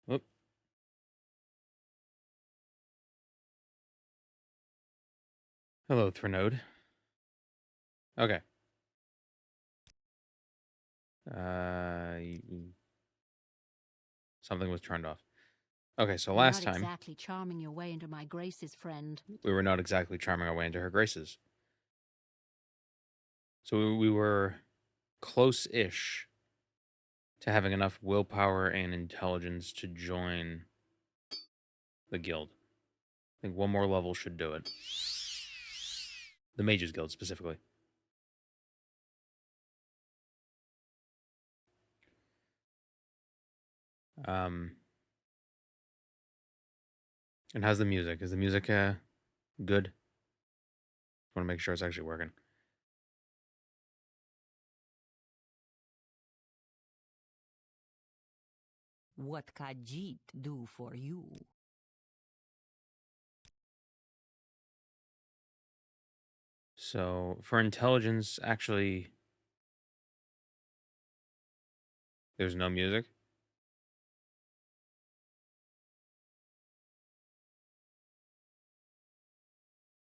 Whoop. Hello, Threnode. Okay. Something was turned off. Okay, so You're last not time exactly charming your way into my graces, friend. we were not exactly charming our way into her graces. So we were close-ish to having enough willpower and intelligence to join the guild. I think one more level should do it. The Mages Guild, specifically. And how's the music? Is the music good? Want to make sure it's actually working. What Khajiit do for you? So for intelligence, actually, there's no music.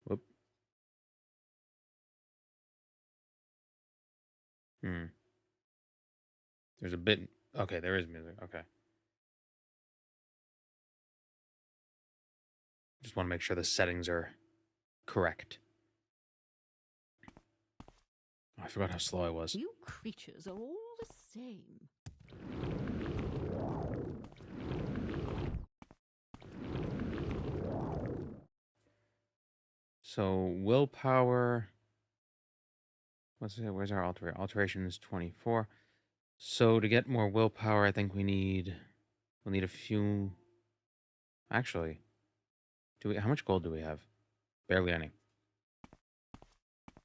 Whoop. There's a bit. Okay, there is music. Okay. Just want to make sure the settings are correct. Oh, I forgot how slow I was. You creatures are all the same. So willpower. What's it? Where's our alteration? Alteration is 24. So to get more willpower, I think we'll need a few. Actually, do we? How much gold do we have? Barely any.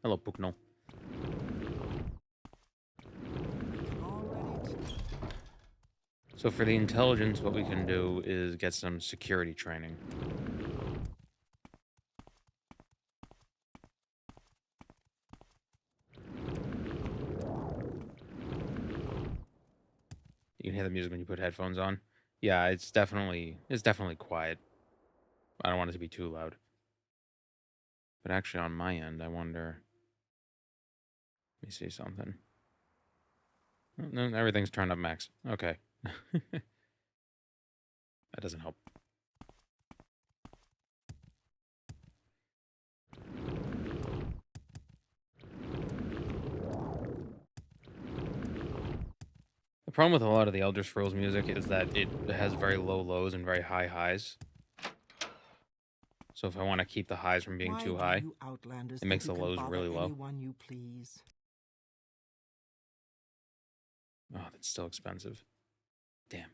Hello, Pukno. So for the intelligence, what we can do is get some security training. You can hear the music when you put headphones on. Yeah, it's definitely quiet. I don't want it to be too loud. But actually, on my end, I wonder. Let me see something. No, everything's turned up max. Okay. That doesn't help. The problem with a lot of the Elder Scrolls music is that it has very low lows and very high highs. So if I want to keep the highs from being too high, it makes the lows really low. You please. Oh, that's still expensive. Damn.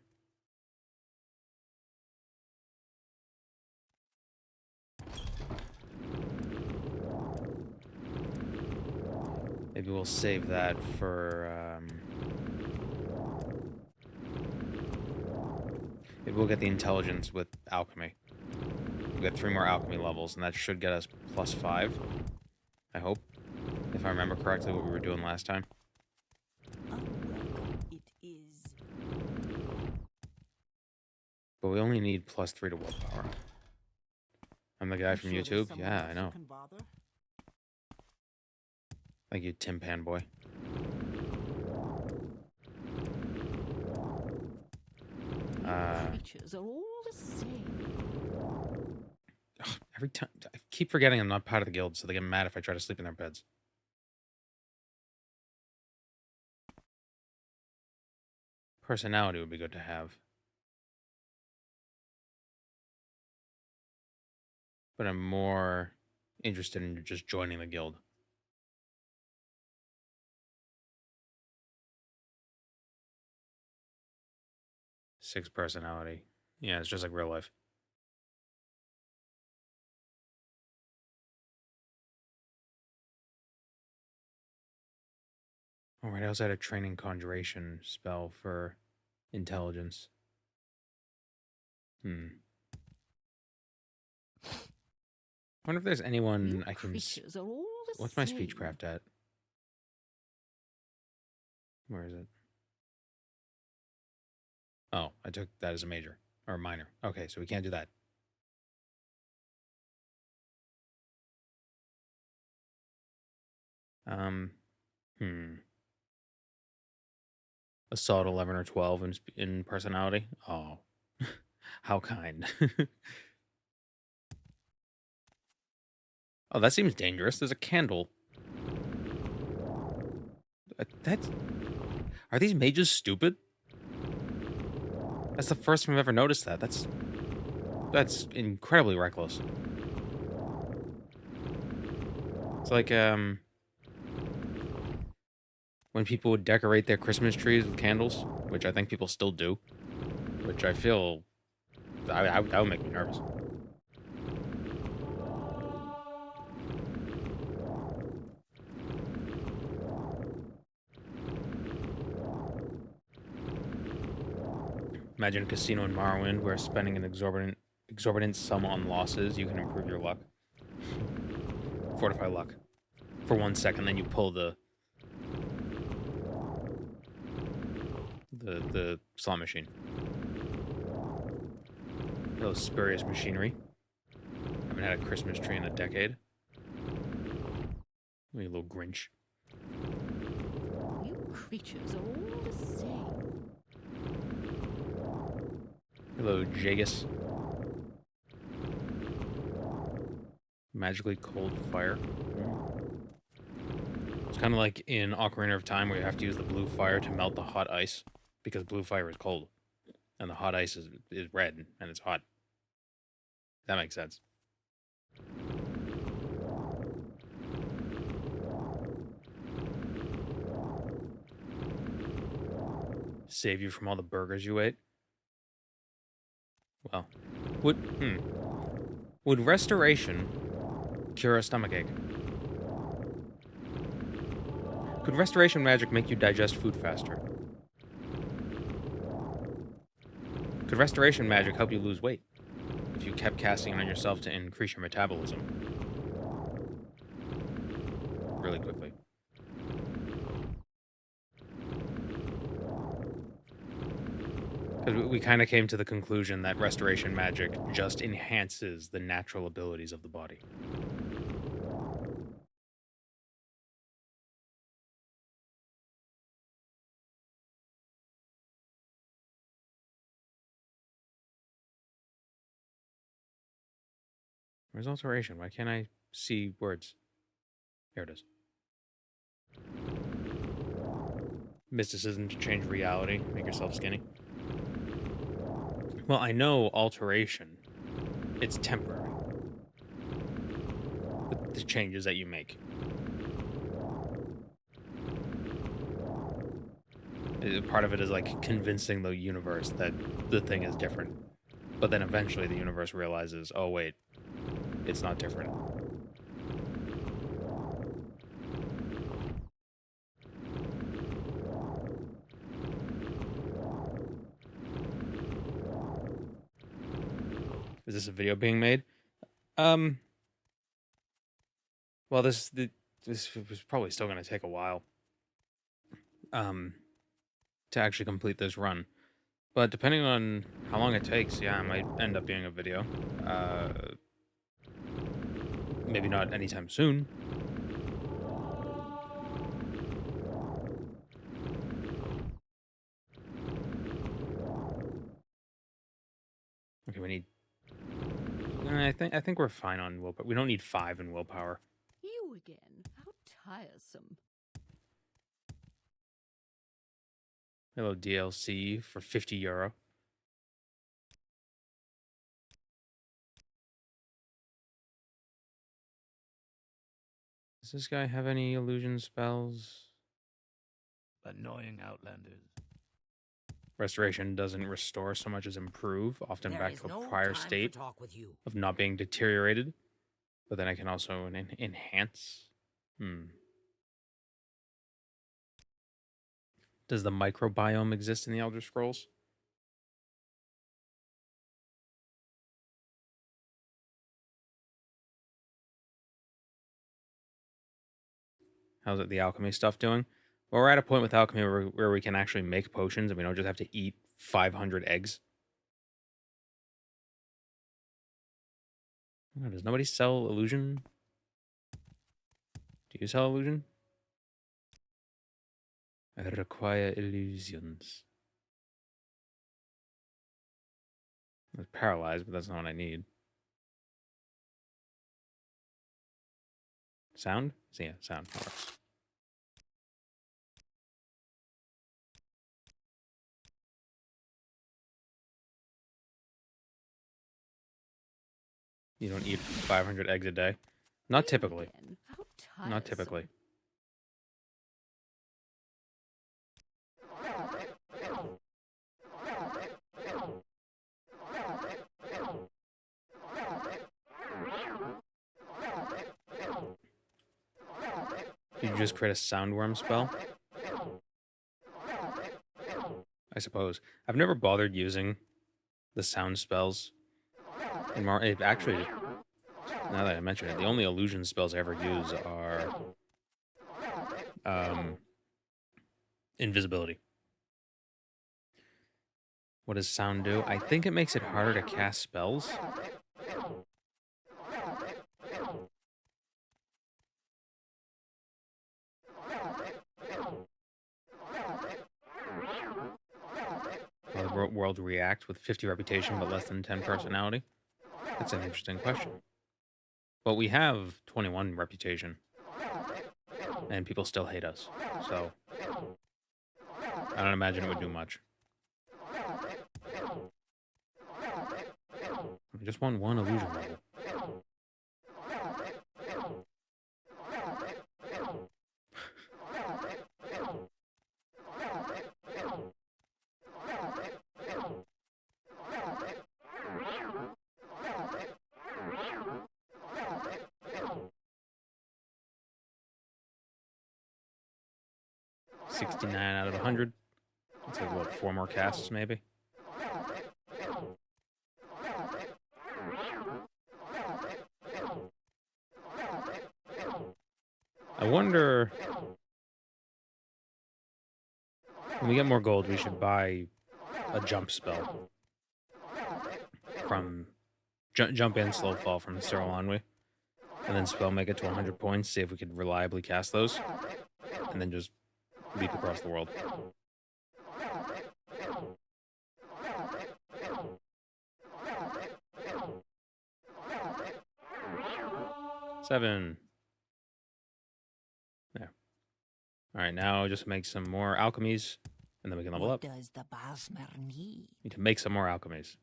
Maybe we'll save that for... Maybe we'll get the intelligence with alchemy. We'll get 3 more alchemy levels, and that should get us +5. I hope. If I remember correctly what we were doing last time. Unwelcome it is. But we only need +3 to willpower. I'm the guy from YouTube? Yeah, I know. Thank you, Tim Pan Boy. Creatures are all the same. Every time I keep forgetting I'm not part of the guild, so they get mad if I try to sleep in their beds. Personality would be good to have. But I'm more interested in just joining the guild. Six personality. Yeah, it's just like real life. Alright, I also had a training conjuration spell for intelligence. I wonder if there's anyone You I can... creatures are all the What's my same. speechcraft at? Where is it? Oh, I took that as a major. Or minor. Okay, so we can't do that. Hmm. Assault 11 or 12 in personality. Oh, how kind. Oh, that seems dangerous. There's a candle. That's... Are these mages stupid? That's the first time I've ever noticed that. That's incredibly reckless. It's like when people would decorate their Christmas trees with candles, which I think people still do, which I feel that would make me nervous. Imagine a casino in Morrowind where spending an exorbitant sum on losses, you can improve your luck. Fortify luck. For 1 second, then you pull the slot machine. Hello, spurious machinery. Haven't had a Christmas tree in a decade. You little Grinch. You creatures are all the same. Hello, Jagus. Magically cold fire. It's kind of like in Ocarina of Time where you have to use the blue fire to melt the hot ice because blue fire is cold and the hot ice is red and it's hot. That makes sense. Save you from all the burgers you ate? Well, would restoration cure a stomachache? Could restoration magic make you digest food faster? Could restoration magic help you lose weight if you kept casting it on yourself to increase your metabolism really quickly? Because we kind of came to the conclusion that restoration magic just enhances the natural abilities of the body. Where's alteration? Why can't I see words? Here it is. Mysticism to change reality, make yourself skinny. Well, I know alteration. It's temporary. The changes that you make. Part of it is like convincing the universe that the thing is different. But then eventually the universe realizes, oh wait, it's not different. Is this a video being made? Well, this was probably still going to take a while. To actually complete this run. But depending on how long it takes, yeah, it might end up being a video. Maybe not anytime soon. Okay, we need... I think we're fine on willpower. We don't need 5 in willpower. You again? How tiresome. Hello, DLC for €50. Does this guy have any illusion spells? Annoying outlanders. Restoration doesn't restore so much as improve, often There back is to a no prior time to state talk with you. of not being deteriorated. But then I can also enhance. Does the microbiome exist in the Elder Scrolls? How's it the alchemy stuff doing? Well, we're at a point with alchemy where we can actually make potions and we don't just have to eat 500 eggs. Oh, does nobody sell illusion? Do you sell illusion? I require illusions. I was paralyzed, but that's not what I need. Sound? So yeah, sound works. You don't eat 500 eggs a day? Not You typically. again. How Not tiresome. typically. Did you just create a soundworm spell? I suppose. I've never bothered using the sound spells in actually, now that I mention it, the only illusion spells I ever use are invisibility. What does sound do? I think it makes it harder to cast spells. Will the world react with 50 reputation but less than 10 personality? That's an interesting question. But we have 21 reputation. And people still hate us. So I don't imagine it would do much. I just won one illusion level. $69 out of 100. That's like, what, 4 more casts, maybe? I wonder... When we get more gold, we should buy a jump spell. From... Jump in, slow fall from Cyril Onwe. And then spell make it to 100 points, see if we could reliably cast those. And then just leap across the world. Seven. There. Alright, now just make some more alchemies, and then we can level What up. does the Bosmer need? Need to make some more alchemies.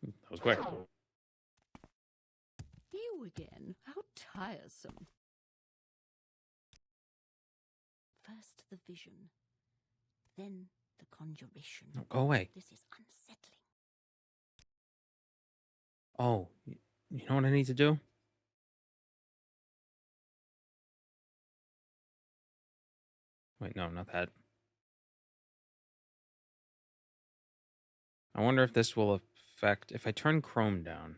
That was quick. You again. How tiresome. First the vision, then the conjuration. No, go away. This is unsettling. Oh, you know what I need to do? Wait, no, not that. I wonder if this will affect... If I turn Chrome down...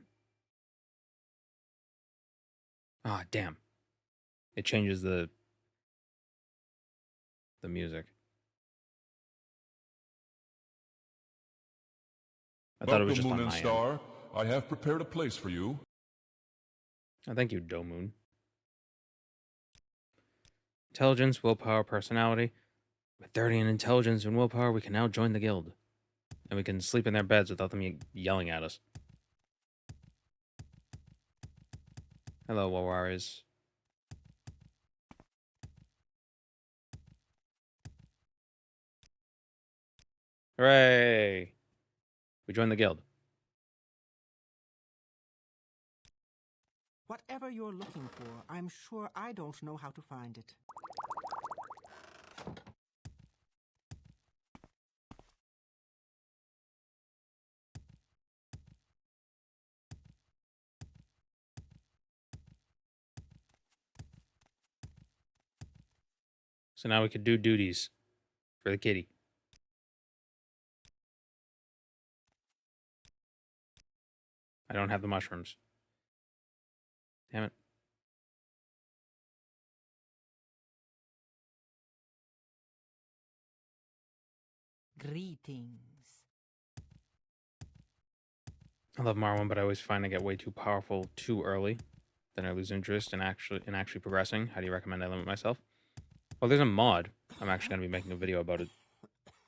Ah, damn. It changes the music. I thought it was just Moon on and my end. Star. I have prepared a place for you. Oh, thank you, Domoon. Intelligence, willpower, personality. With 30 in intelligence and willpower, we can now join the guild. And we can sleep in their beds without them yelling at us. Hello, Warriors. Hooray! We joined the guild. Whatever you're looking for, I'm sure I don't know how to find it. So now we could do duties for the kitty. I don't have the mushrooms. Damn it. Greetings. I love Morrowind, but I always find I get way too powerful too early. Then I lose interest in actually progressing. How do you recommend I limit myself? Well, there's a mod. I'm actually going to be making a video about it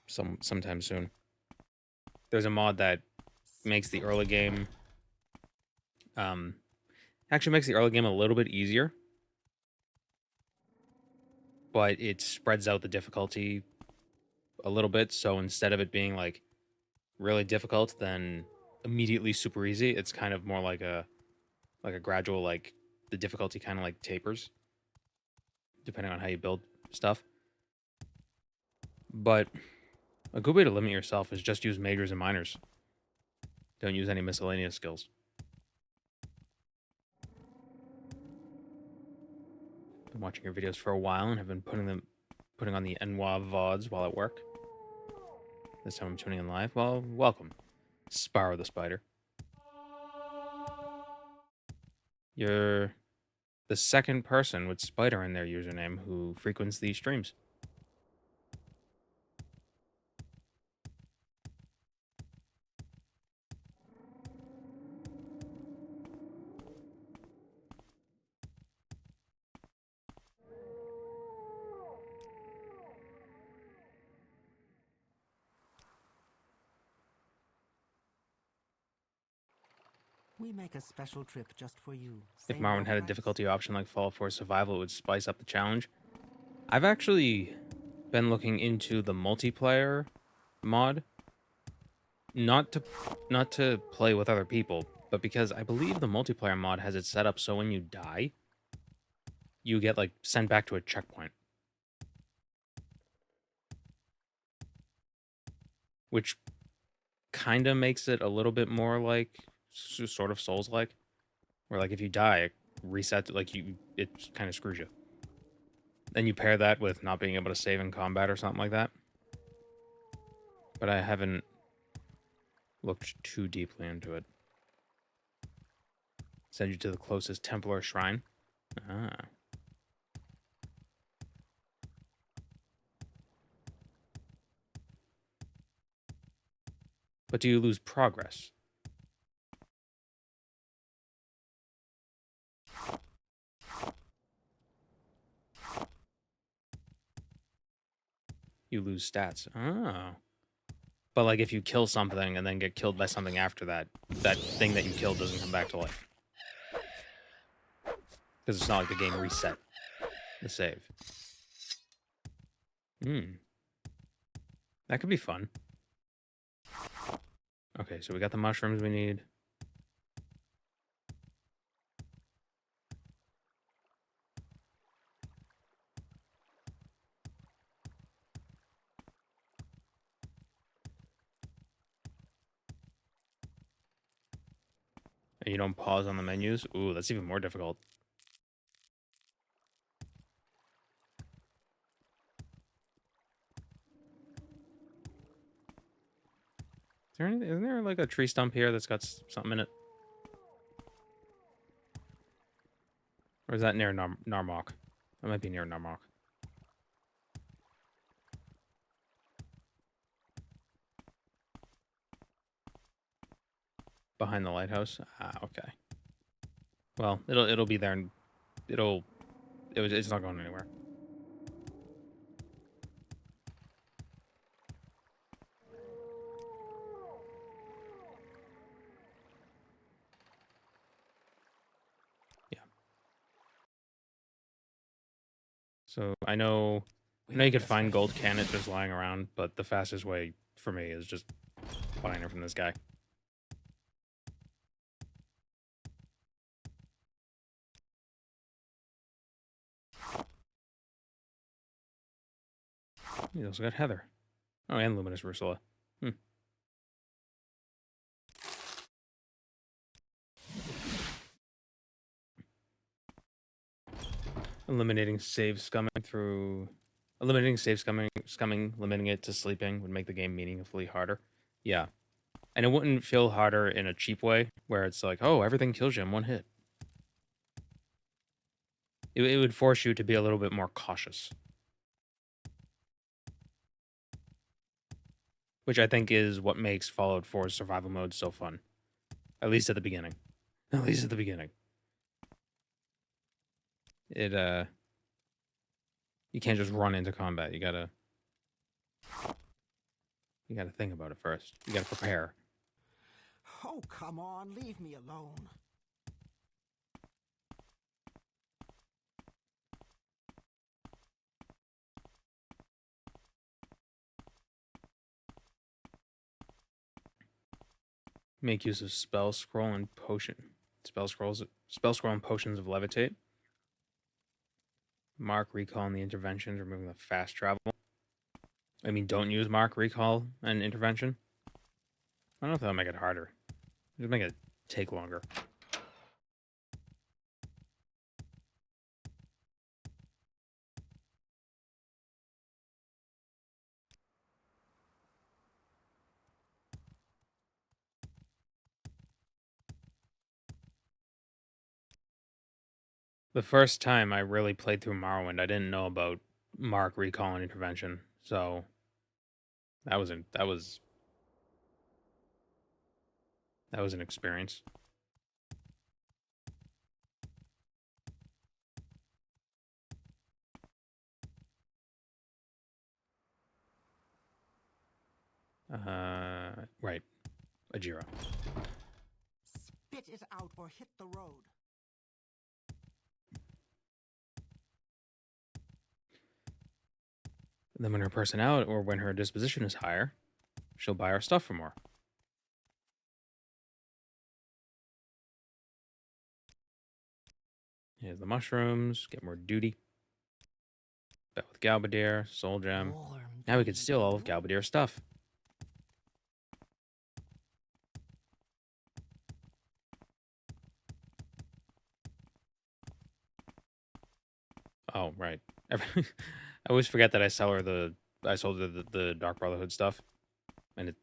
sometime soon. There's a mod that makes the early game actually makes the early game a little bit easier, but it spreads out the difficulty a little bit. So instead of it being like really difficult, then immediately super easy, it's kind of more like a gradual, like the difficulty kind of like tapers depending on how you build stuff. But a good way to limit yourself is just use majors and minors. Don't use any miscellaneous skills. Been watching your videos for a while and have been putting on the NWA VODs while at work. This time I'm tuning in live. Well, welcome, Sparrow the Spider. You're the second person with Spider in their username who frequents these streams. We make a special trip just for you. If Same Morrowind old had a price. difficulty option like Fallout 4 Survival, it would spice up the challenge. I've actually been looking into the multiplayer mod. Not to play with other people, but because I believe the multiplayer mod has it set up so when you die, you get like sent back to a checkpoint. Which kind of makes it a little bit more like sort of Souls-like, where like if you die, it resets, like it kind of screws you. Then you pair that with not being able to save in combat or something like that. But I haven't looked too deeply into it. Send you to the closest Templar shrine. Ah. But do you lose progress? You lose stats. Oh. But like if you kill something and then get killed by something after that, that thing that you killed doesn't come back to life. Because it's not like the game reset the save. That could be fun. Okay, so we got the mushrooms we need. And you don't pause on the menus? Ooh, that's even more difficult. Isn't there like a tree stump here that's got something in it? Or is that near Narmok? That might be near Narmok. Behind the lighthouse? Ah, okay. Well, it'll be there and it's not going anywhere. Yeah. So I know you could find gold cannet just lying around, but the fastest way for me is just buying it from this guy. You also got Heather. Oh, and Luminous Ursula. Eliminating save scumming, limiting it to sleeping would make the game meaningfully harder. Yeah. And it wouldn't feel harder in a cheap way, where it's like, oh, everything kills you in one hit. It would force you to be a little bit more cautious. Which I think is what makes Fallout 4's survival mode so fun. At least at the beginning. At least at the beginning. You can't just run into combat. You gotta think about it first. You gotta prepare. Oh, come on, leave me alone. Make use of spell scroll and potion. Spell scroll and potions of levitate. Mark recall and the interventions, removing the fast travel. I mean, don't use mark recall and intervention. I don't know if that'll make it harder. Just make it take longer. The first time I really played through Morrowind, I didn't know about mark recall and intervention, so that was an experience. Right, Ajira. Spit it out or hit the road. Then when her person out, or when her disposition is higher, she'll buy our stuff for more. Here's the mushrooms, get more duty. Bet with Galbadir, soul gem. Now we can steal all of Galbadir's stuff. Oh, right. I always forget that I sold her the Dark Brotherhood stuff, and it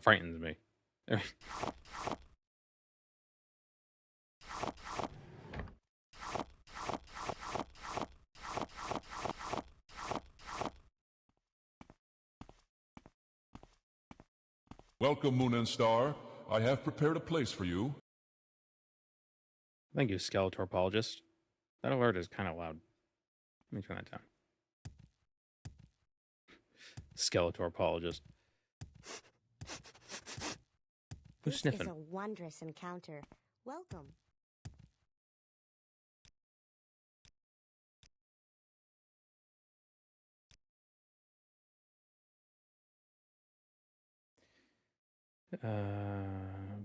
frightens me. Welcome, Moon and Star. I have prepared a place for you. Thank you, Skeletorpologist. That alert is kind of loud. Let me turn that down. Skeletorpologist. Who's This sniffing? is a wondrous encounter. Welcome.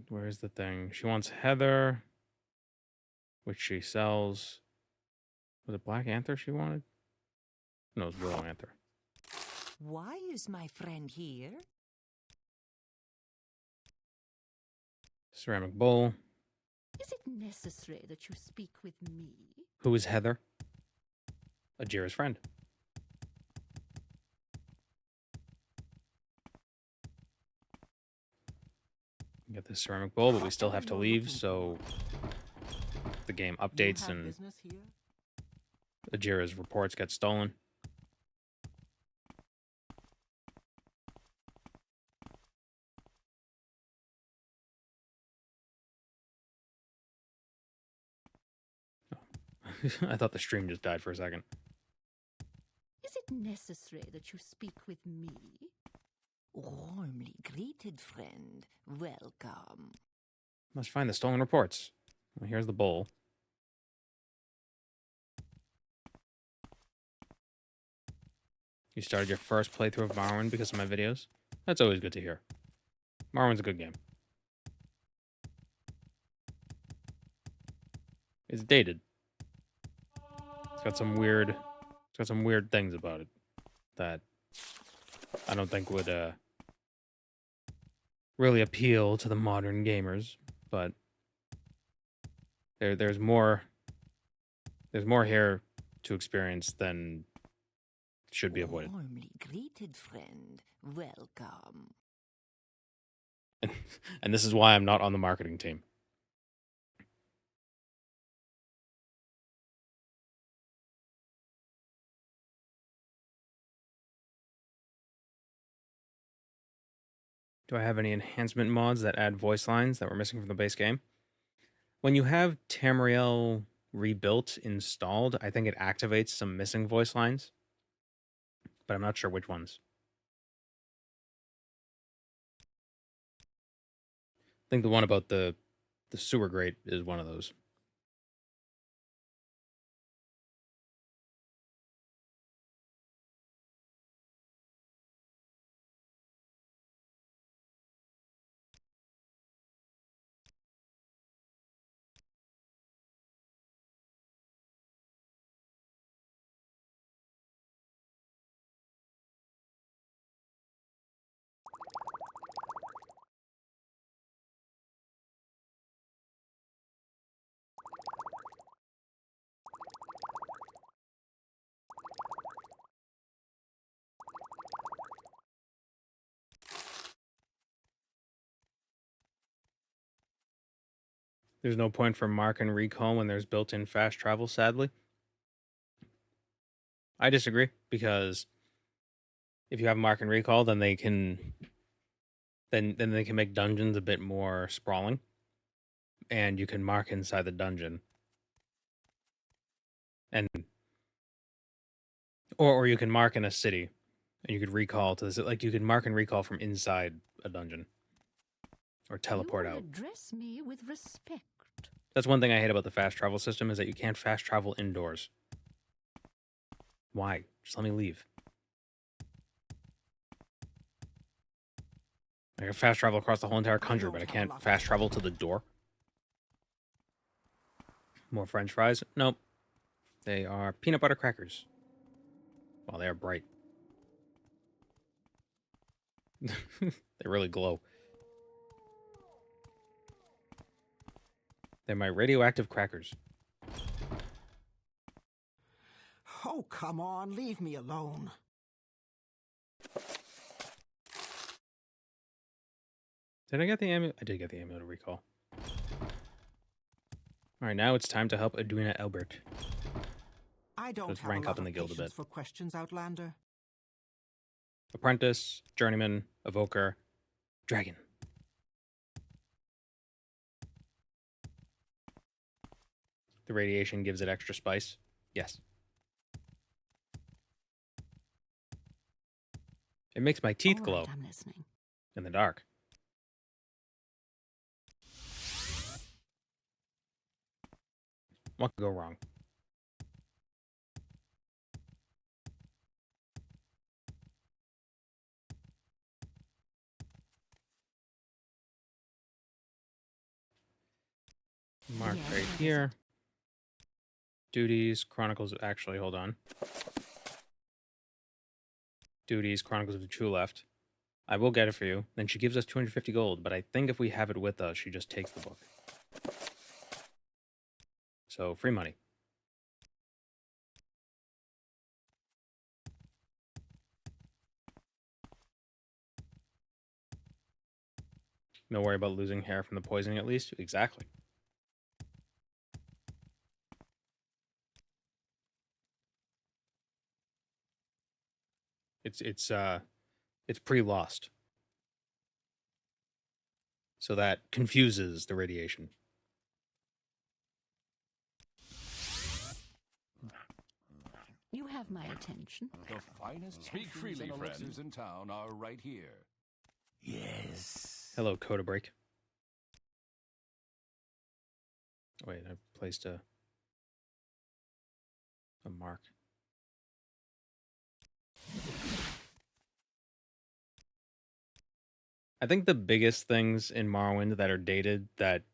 Where's the thing? She wants Heather, which she sells. Was it Black Anther she wanted? No, it was Willow Anther. Why is my friend here? Ceramic bowl. Is it necessary that you speak with me? Who is Heather? Ajira's friend. We got this ceramic bowl, but we still have to leave, so the game updates You have and business here? Ajira's reports get stolen. I thought the stream just died for a second. Is it necessary that you speak with me? Warmly greeted, friend. Welcome. Must find the stolen reports. Well, here's the bowl. You started your first playthrough of Morrowind because of my videos? That's always good to hear. Morrowind's a good game. It's dated. It's got some weird things about it that I don't think would really appeal to the modern gamers, but there's more here to experience than should be avoided. Warmly greeted, friend. Welcome. And this is why I'm not on the marketing team. Do I have any enhancement mods that add voice lines that were missing from the base game? When you have Tamriel rebuilt installed, I think it activates some missing voice lines, but I'm not sure which ones. I think the one about the sewer grate is one of those. There's no point for mark and recall when there's built-in fast travel, sadly. I disagree, because if you have mark and recall, then they can then they can make dungeons a bit more sprawling, and you can mark inside the dungeon, and or you can mark in a city, and you could recall to this, like you could mark and recall from inside a dungeon, or teleport you will out. address me with respect. That's one thing I hate about the fast travel system, is that you can't fast travel indoors. Why? Just let me leave. I can fast travel across the whole entire country, but I can't fast travel to the door. More French fries? Nope. They are peanut butter crackers. Well, they are bright. They really glow. They're my radioactive crackers. Oh, come on, leave me alone. Did I get the amulet? I did get the amulet of recall. Alright, now it's time to help Edwina Elbert. I don't Let's have rank a lot up in the of guild a patience bit. for questions, Outlander. Apprentice, Journeyman, Evoker, Dragon. The radiation gives it extra spice. Yes. It makes my teeth All glow right, I'm listening. in the dark. What could go wrong? Mark Yes, right what is here. it? Duties, Chronicles. Actually, hold on. Duties, Chronicles of the True Left. I will get it for you. Then she gives us 250 gold, but I think if we have it with us, she just takes the book. So, free money. No worry about losing hair from the poisoning, at least. Exactly. It's pre-lost. So that confuses the radiation. You have my attention. The finest Speak potions freely, and elixirs friend. in town are right here. Yes. Hello, Coda Break. Wait, I placed a mark. I think the biggest things in Morrowind that are dated that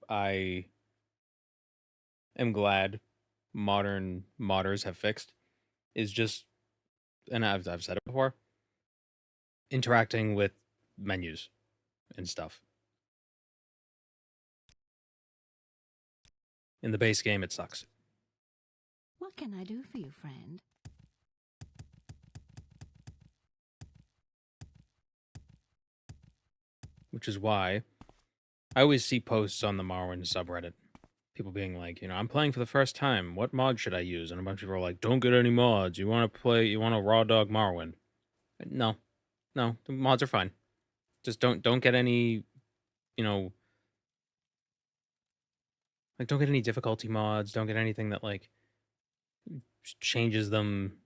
I am glad modern modders have fixed is just, and I've said it before, interacting with menus and stuff. In the base game, it sucks. What can I do for you, friend? which is why I always see posts on the Morrowind subreddit. People being like, I'm playing for the first time. What mod should I use? And a bunch of people are like, don't get any mods. You want to raw dog Morrowind. No, the mods are fine. Just don't get any, like, don't get any difficulty mods. Don't get anything that, like, changes them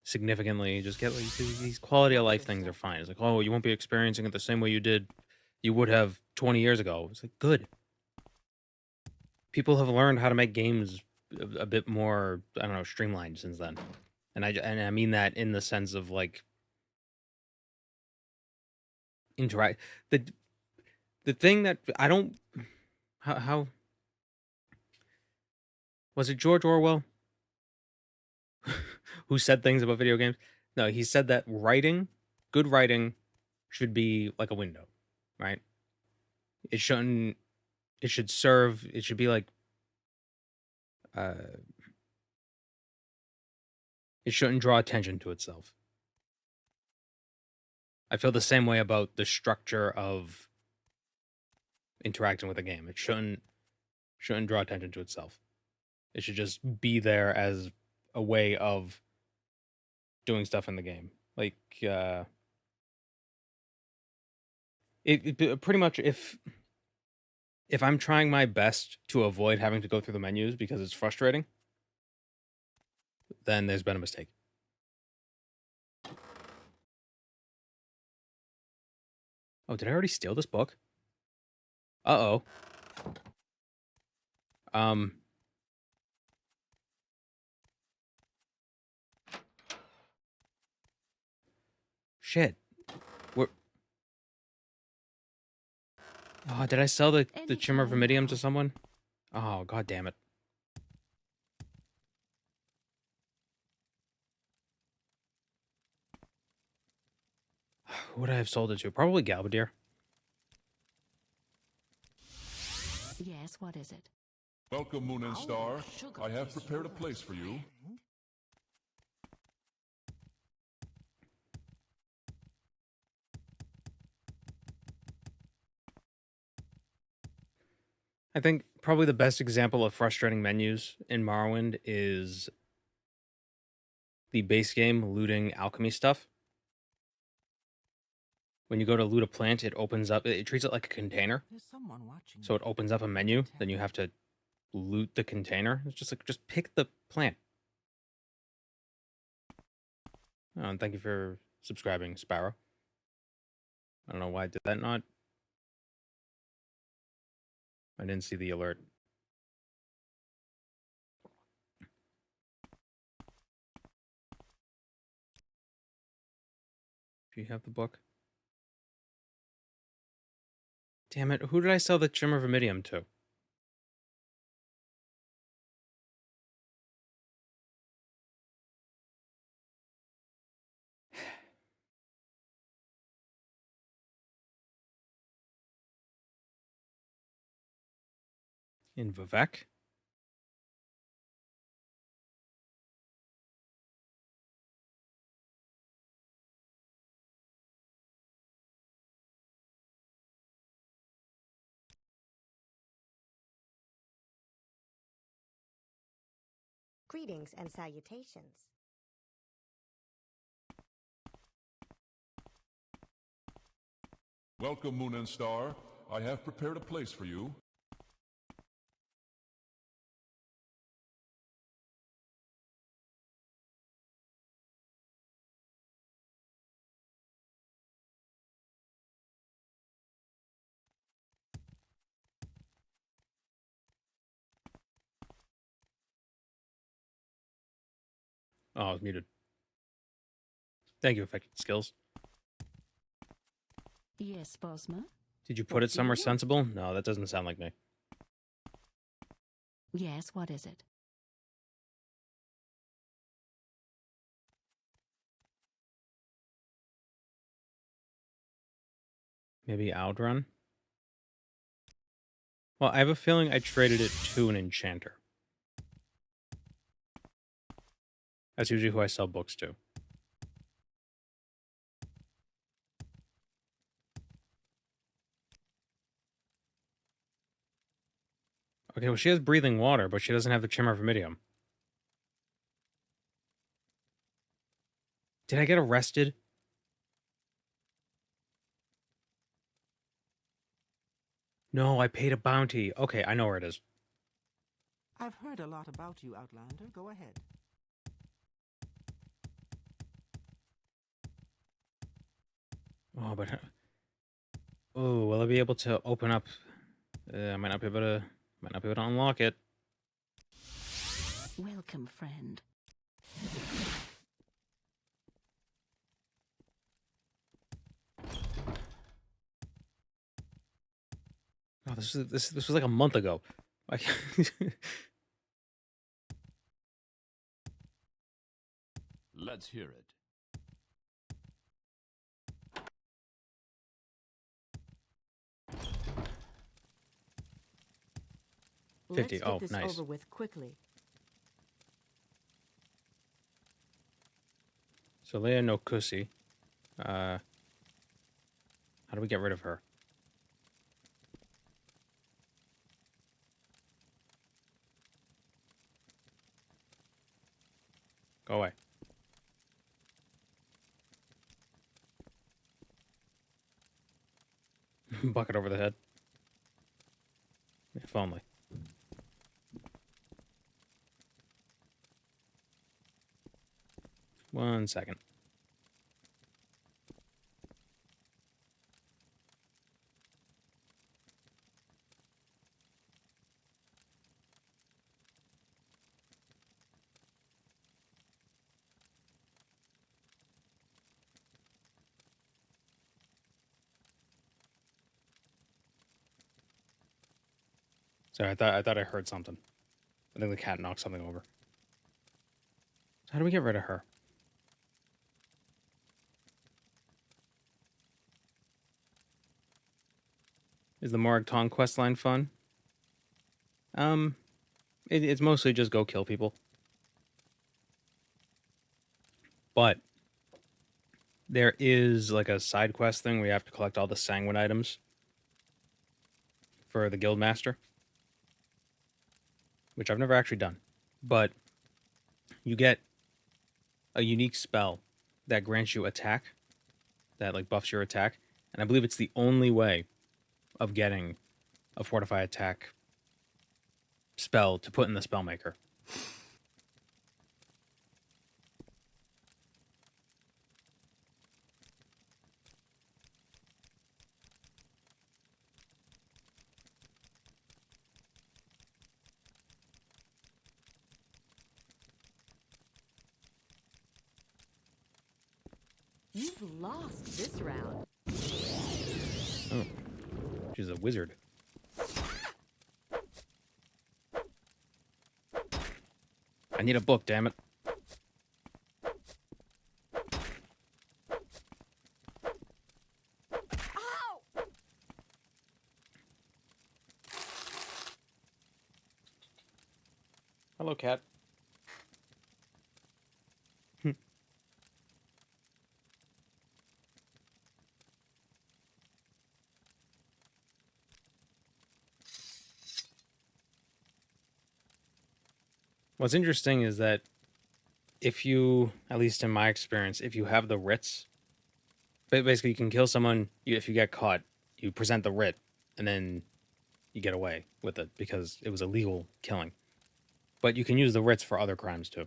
significantly. Just get, like, these quality of life things are fine. It's like, oh, you won't be experiencing it the same way you would have 20 years ago. It's like, good. People have learned how to make games a bit more, I don't know, streamlined since then. And I mean that in the sense of, like, interact. The thing that I don't, how was it George Orwell who said things about video games? No, he said that good writing should be like a window, right? It should be like, it shouldn't draw attention to itself. I feel the same way about the structure of interacting with a game. It shouldn't draw attention to itself. It should just be there as a way of doing stuff in the game. Like, it pretty much, if I'm trying my best to avoid having to go through the menus because it's frustrating, then there's been a mistake. Oh, did I already steal this book? Uh-oh. Shit. Oh, did I sell the Chimera Vimidium to someone? Oh, god damn it. Who would I have sold it to? Probably Galbadir. Yes, what is it? Welcome, Moon and Star. I have prepared a place for you. I think probably the best example of frustrating menus in Morrowind is the base game looting alchemy stuff. When you go to loot a plant, it opens up, it treats it like a container. There's someone watching. So it opens up a menu, then you have to loot the container. It's just like, just pick the plant. Oh, and thank you for subscribing, Sparrow. I don't know why I did that not. I didn't see the alert. Do you have the book? Damn it, who did I sell the Chimera Vimidium to? In Vivek? Greetings and salutations. Welcome, Moon and Star. I have prepared a place for you. Oh, I was muted. Thank you, Affected Skills. Yes, Bosmer? Did you put it somewhere sensible? No, that doesn't sound like me. Yes, what is it? Maybe Outrun? Well, I have a feeling I traded it to an enchanter. That's usually who I sell books to. Okay, well, she has breathing water, but she doesn't have the Chimera Vermidium. Did I get arrested? No, I paid a bounty. Okay, I know where it is. I've heard a lot about you, Outlander. Go ahead. Oh, but... Oh, will I be able to open up... I might not be able to... Might not be able to unlock it. Welcome, friend. Oh, this was like a month ago. Like... Let's hear it. $50. Let's Oh, get this nice. over with quickly. So Leia no Kusi. How do we get rid of her? Go away. Bucket over the head. If only. One second. Sorry, I thought I heard something. I think the cat knocked something over. So how do we get rid of her? Is the Moragtong questline fun? It's mostly just go kill people. But there is like a side quest thing where you have to collect all the sanguine items for the guildmaster, which I've never actually done. But you get a unique spell that grants you attack, that like buffs your attack, and I believe it's the only way of getting a fortify attack spell to put in the spellmaker. You've lost this round. Oh, she's a wizard. I need a book, damn it. Hello, cat. What's interesting is that if you, at least in my experience, if you have the writs, basically you can kill someone, if you get caught, you present the writ, and then you get away with it because it was illegal killing. But you can use the writs for other crimes too.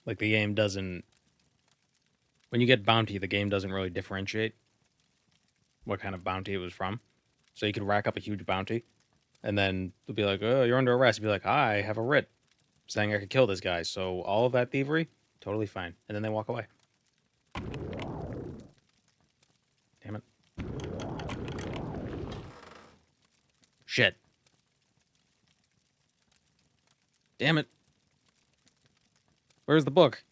Like the game doesn't, when you get bounty, the game doesn't really differentiate what kind of bounty it was from. So you could rack up a huge bounty, and then they'll be like, "Oh, you're under arrest." You'll be like, "I have a writ saying I could kill this guy." So all of that thievery, totally fine. And then they walk away. Damn it. Shit. Damn it. Where's the book?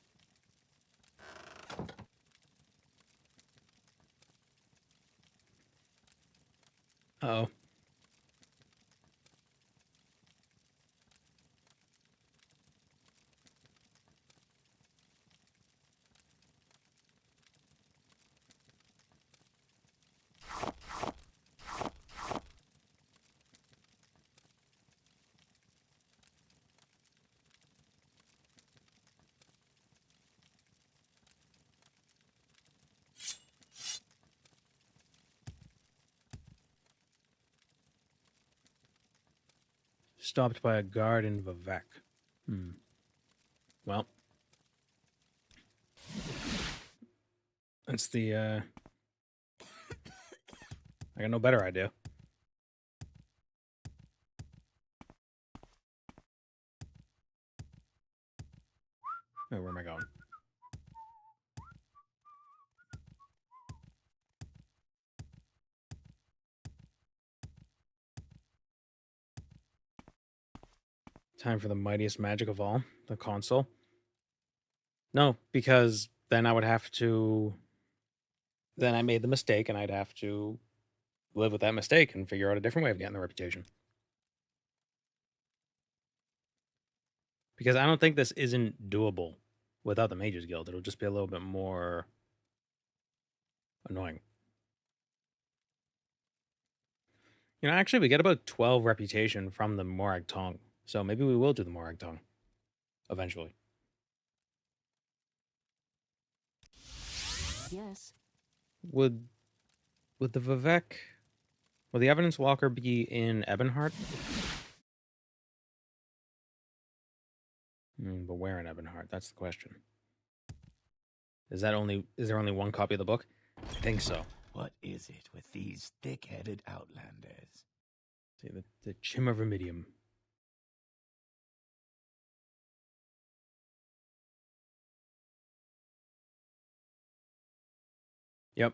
Uh-oh. Stopped by a guard in Vivek. Well, that's the, I got no better idea. Oh, where am I going? Time for the mightiest magic of all, the console. No, because then I would have to... Then I made the mistake, and I'd have to live with that mistake and figure out a different way of getting the reputation. Because I don't think this isn't doable without the Mages Guild. It'll just be a little bit more annoying. You know, actually, we get about 12 reputation from the Morag Tong. So maybe we will do the Morag Tong eventually. Yes. Would the Vivek... Will the Evidence Walker be in Ebonheart? But where in Ebonheart? That's the question. Is there only one copy of the book? I think so. What is it with these thick-headed outlanders? See, the Chim of Remedium. Yep.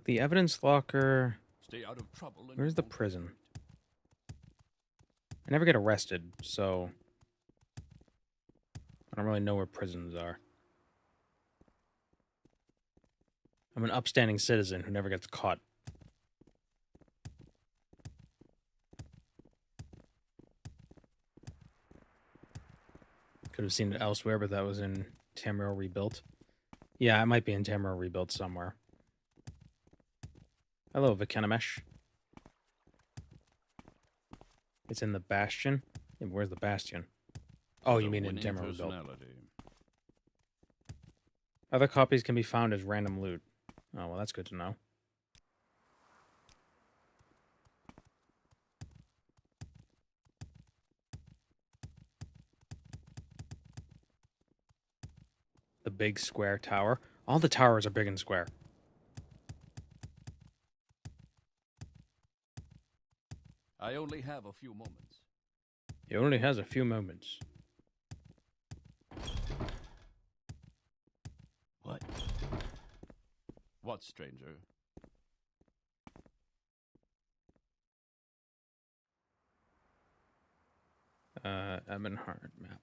The Evidence Locker... Stay out of trouble. And Where's the you won't prison? regret I never get arrested, so... I don't really know where prisons are. I'm an upstanding citizen who never gets caught. Could have seen it elsewhere, but that was in Tamriel Rebuilt. Yeah, it might be in Tamriel Rebuilt somewhere. Hello, Vikenimesh. It's in the Bastion? Yeah, where's the Bastion? Oh, you The mean in winning Tamriel Rebuilt. personality. Other copies can be found as random loot. Oh, well, that's good to know. The big square tower. All the towers are big and square. I only have a few moments. He only has a few moments. What? What, stranger? Ebonheart map.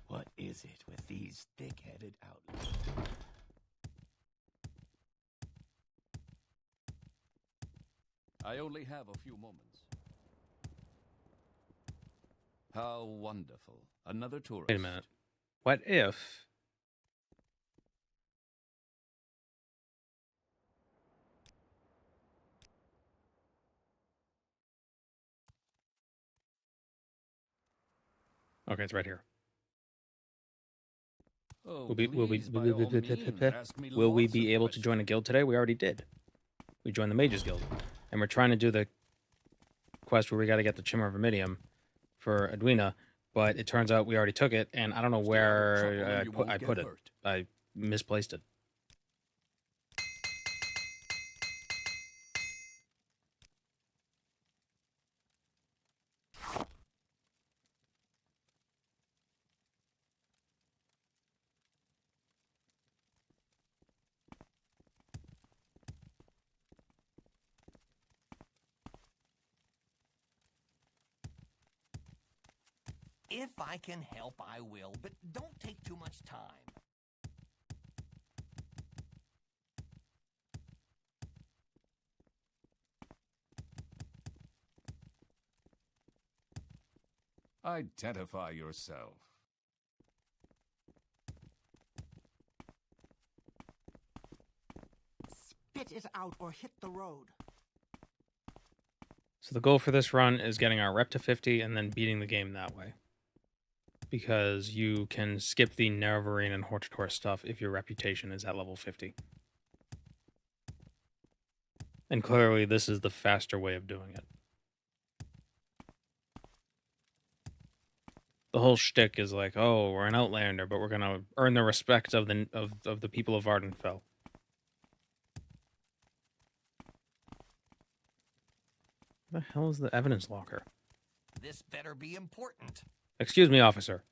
What is it with these thick-headed outlanders? I only have a few moments. How wonderful. Another tourist. Wait a minute. What if... Okay, it's right here. Oh, Will we please, by all means, ask me will we lots be of able to join a questions. guild today? We already did. We joined the Mages Guild. And we're trying to do the quest where we got to get the Chimera Verminium for Edwina, but it turns out we already took it, and I don't know Stay out of trouble where and you won't I get put it. hurt. I misplaced it. If I can help, I will, but don't take too much time. Identify yourself. Spit it out or hit the road. So the goal for this run is getting our rep to 50 and then beating the game that way. Because you can skip the Nerevarine and Hortator stuff if your reputation is at level 50. And clearly this is the faster way of doing it. The whole shtick is like, oh, we're an Outlander, but we're gonna earn the respect of the people of Vvardenfell. Where the hell is the evidence locker? This better be important. Excuse me, officer.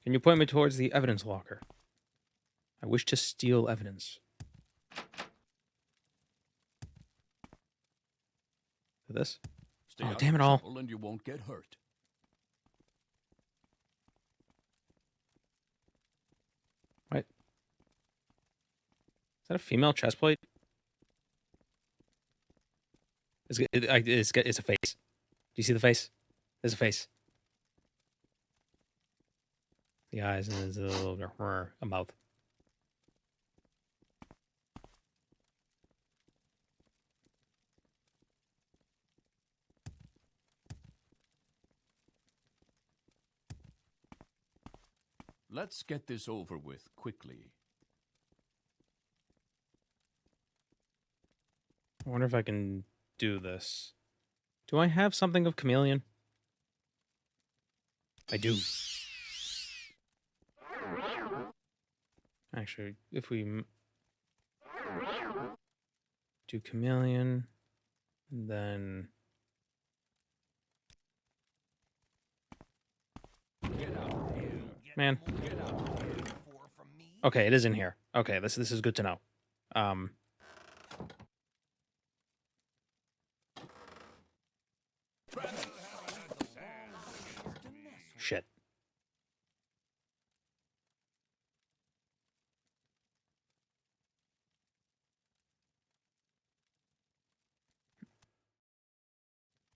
Can you point me towards the evidence locker? I wish to steal evidence. This? Stay Oh, out damn of it all. trouble and you won't get hurt. What? Is that a female chest plate? It's a face. Do you see the face? There's a face. The eyes and there's a little a mouth. Let's get this over with quickly. I wonder if I can do this. Do I have something of chameleon? I do. Actually, if we do chameleon, then man. Okay, it is in here. Okay, this is good to know. Shit.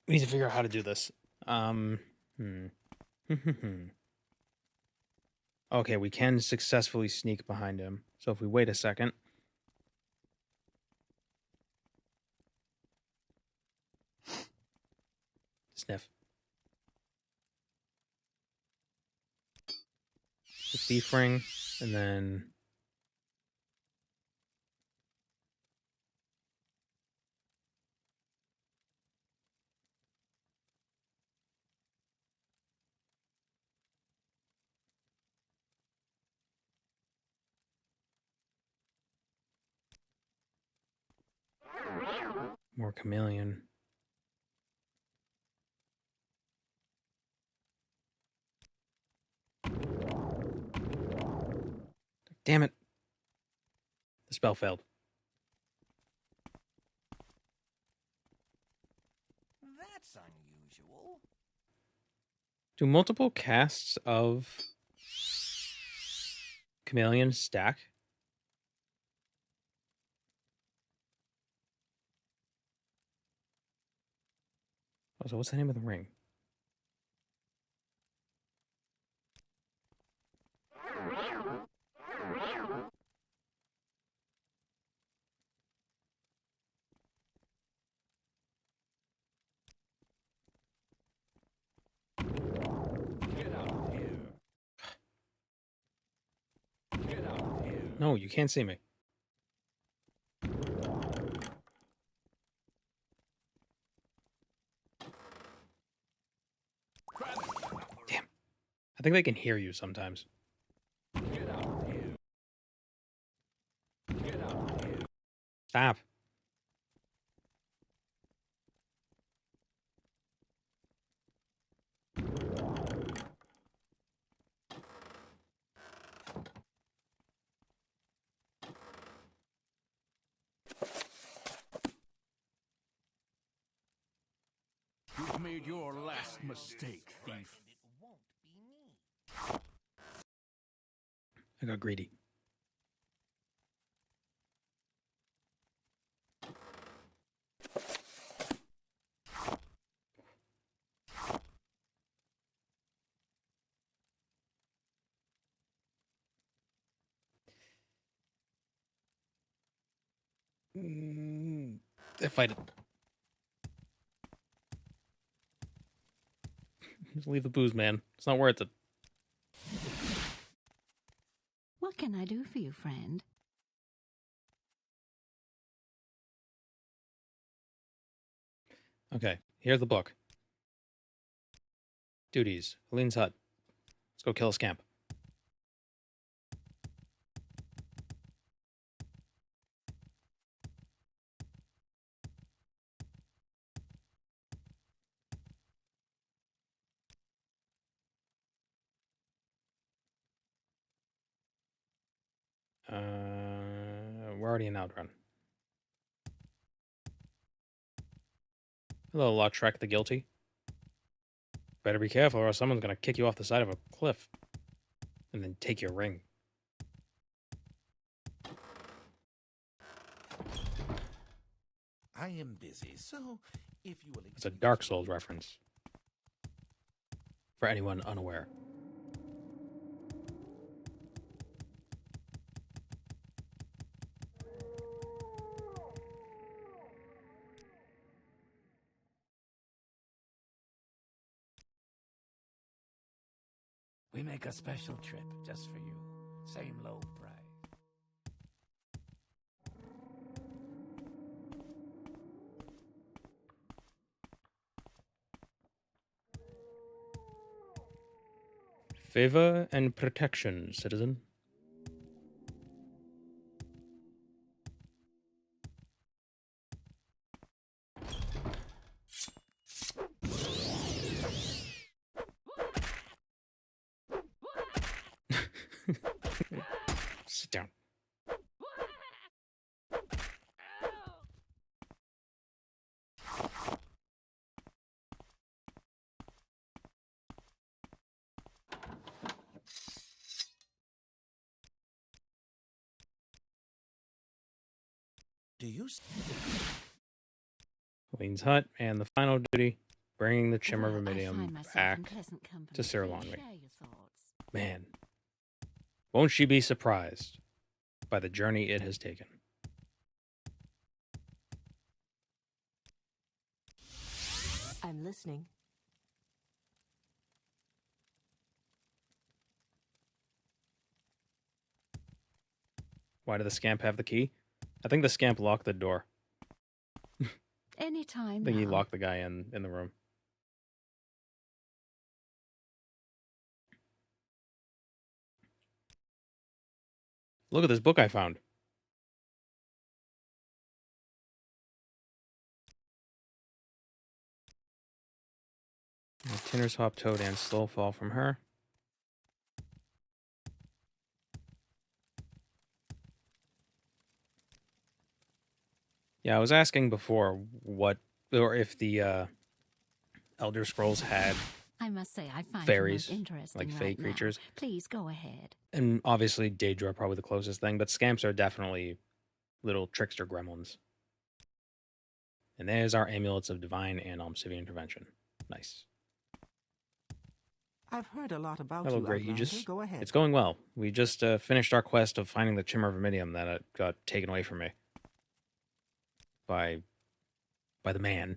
We need to figure out how to do this. Okay, we can successfully sneak behind him. So if we wait a second. Sniff. The thief ring, and then more chameleon. Damn it. The spell failed. That's unusual. Do multiple casts of chameleon stack? Also, what's the name of the ring? No, you can't see me. Damn. I think they can hear you sometimes. Stop. You've made made your last mistake, thief. I got greedy. They fight it. Just leave the booze, man. It's not worth it. What can I do for you, friend? Okay, here's the book. Duties. Helene's hut. Let's go kill a scamp. We're already in Outrun. Hello, Lautrec the Guilty. Better be careful or someone's gonna kick you off the side of a cliff. And then take your ring. I am busy, so if you will... It's a Dark Souls reference. For anyone unaware. We make a special trip just for you. Same low price. Favor and protection, citizen. Sit down. Do you... Helene's hut, and the final duty, bringing the Chimera Well, I Vermilion find myself back in pleasant company. to Sir Please Longley. share your thoughts. Man, won't she be surprised by the journey it has taken? I'm listening. Why did the scamp have the key? I think the scamp locked the door. Anytime I think he now. locked the guy in the room. Look at this book I found. Tinner's Hop Toad and Slow Fall from her. Yeah, I was asking before what, or if the Elder Scrolls had, I must say, I find fairies, you most interesting like right fey now. creatures. Please go ahead. And obviously Daedra are probably the closest thing, but scamps are definitely little trickster gremlins. And there's our amulets of divine and Almcivian intervention. Nice. I've heard a lot about Hello, you, great. You Outlander. just, Go ahead. it's going well. We just finished our quest of finding the Chimera Vermilion that got taken away from me by the man.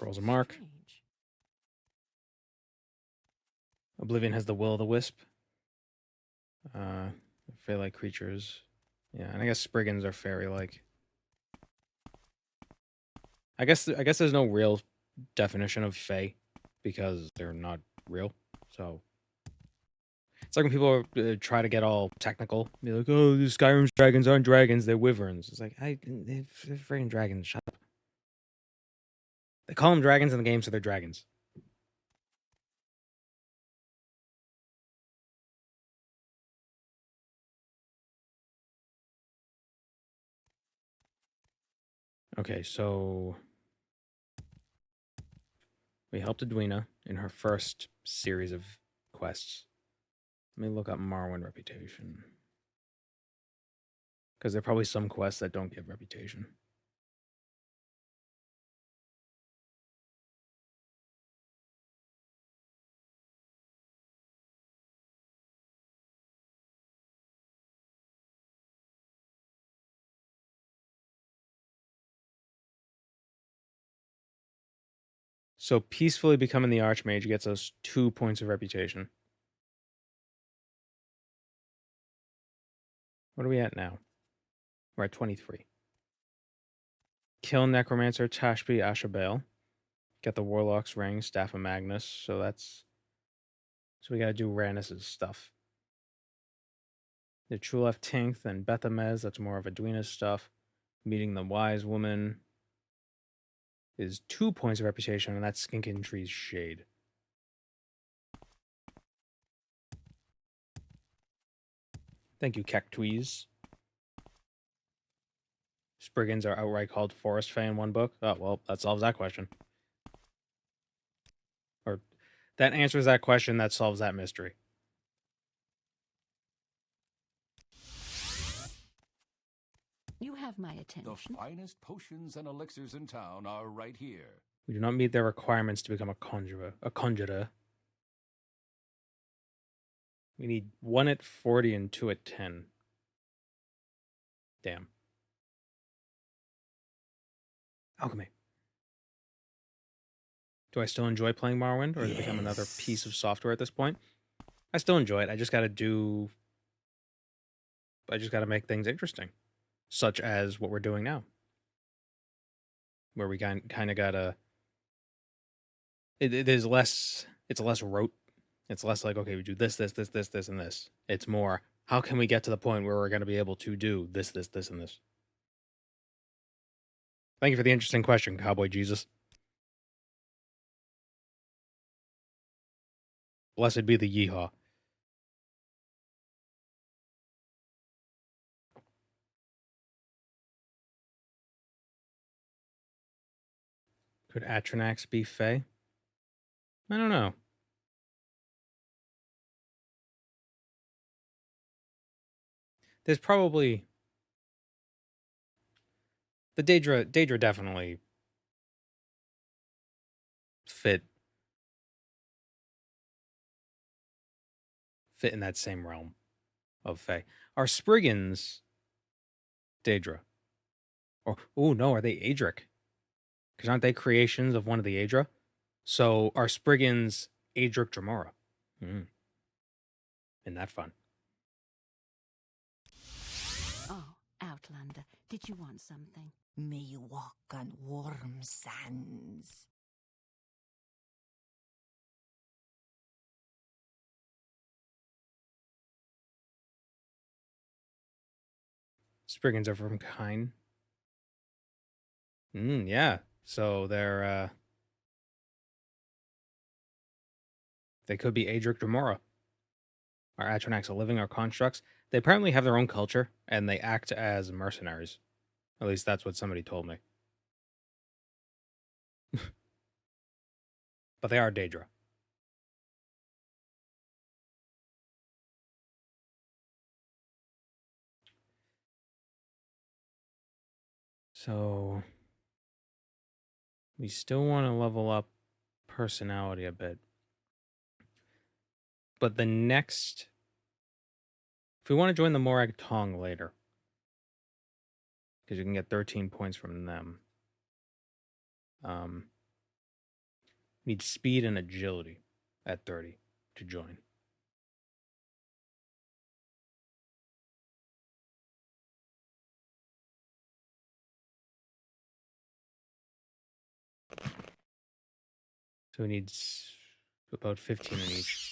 Scrolls of Mark. Strange. Oblivion has the Will o' the Wisp. Fey-like creatures. Yeah, and I guess Spriggans are fairy-like. I guess there's no real definition of Fey because they're not real. So it's like when people try to get all technical, be like, "Oh, the Skyrim's dragons aren't dragons; they're wyverns." It's like, they're freaking dragons. Shut up. They call them dragons in the game, so they're dragons. Okay, so we helped Edwina in her first series of quests. Let me look up Morrowind reputation. Because there are probably some quests that don't give reputation. So peacefully becoming the Archmage gets us 2 points of reputation. What are we at now? We're at 23. Kill Necromancer, Tashby, Ashabale. Get the Warlock's Ring, Staff of Magnus. So we gotta do Rannis's stuff. The Trulef Tinth and Bethamez, that's more of Edwina's stuff. Meeting the Wise Woman is 2 points of reputation, and that's Skinkin Tree's Shade. Thank you, Cactuise. Spriggans are outright called Forest Fae in one book. Oh, well, that solves that question. Or that answers that question, that solves that mystery. You have my The attention. finest potions and elixirs in town are right here. We do not meet their requirements to become a conjurer. We need 1 at 40 and 2 at 10. Damn. Alchemy. Do I still enjoy playing Morrowind, or has it become another piece of software at this point? I still enjoy it. I just gotta make things interesting. Such as what we're doing now. Where we kind of gotta... It's less rote. It's less like, okay, we do this, and this. It's more, how can we get to the point where we're going to be able to do this, and this? Thank you for the interesting question, Cowboy Jesus. Blessed be the yeehaw. Could Atronax be Fae? I don't know. There's probably... The Daedra definitely fit in that same realm of Fae. Are Spriggans Daedra? Or, oh no, are they Adric? Because aren't they creations of one of the Aedra? So are Spriggans Adric Dramora? Isn't that fun? Oh, Outlander, did you want something? May you walk on warm sands. Spriggans are from Kine. Yeah. So they're they could be Adric Dramora. Are Atronax a living or constructs? They apparently have their own culture, and they act as mercenaries. At least that's what somebody told me. But they are Daedra. So we still want to level up personality a bit. But the next... If we want to join the Morag Tong later, because you can get 13 points from them. Need speed and agility at 30 to join. So he needs about 15 in each.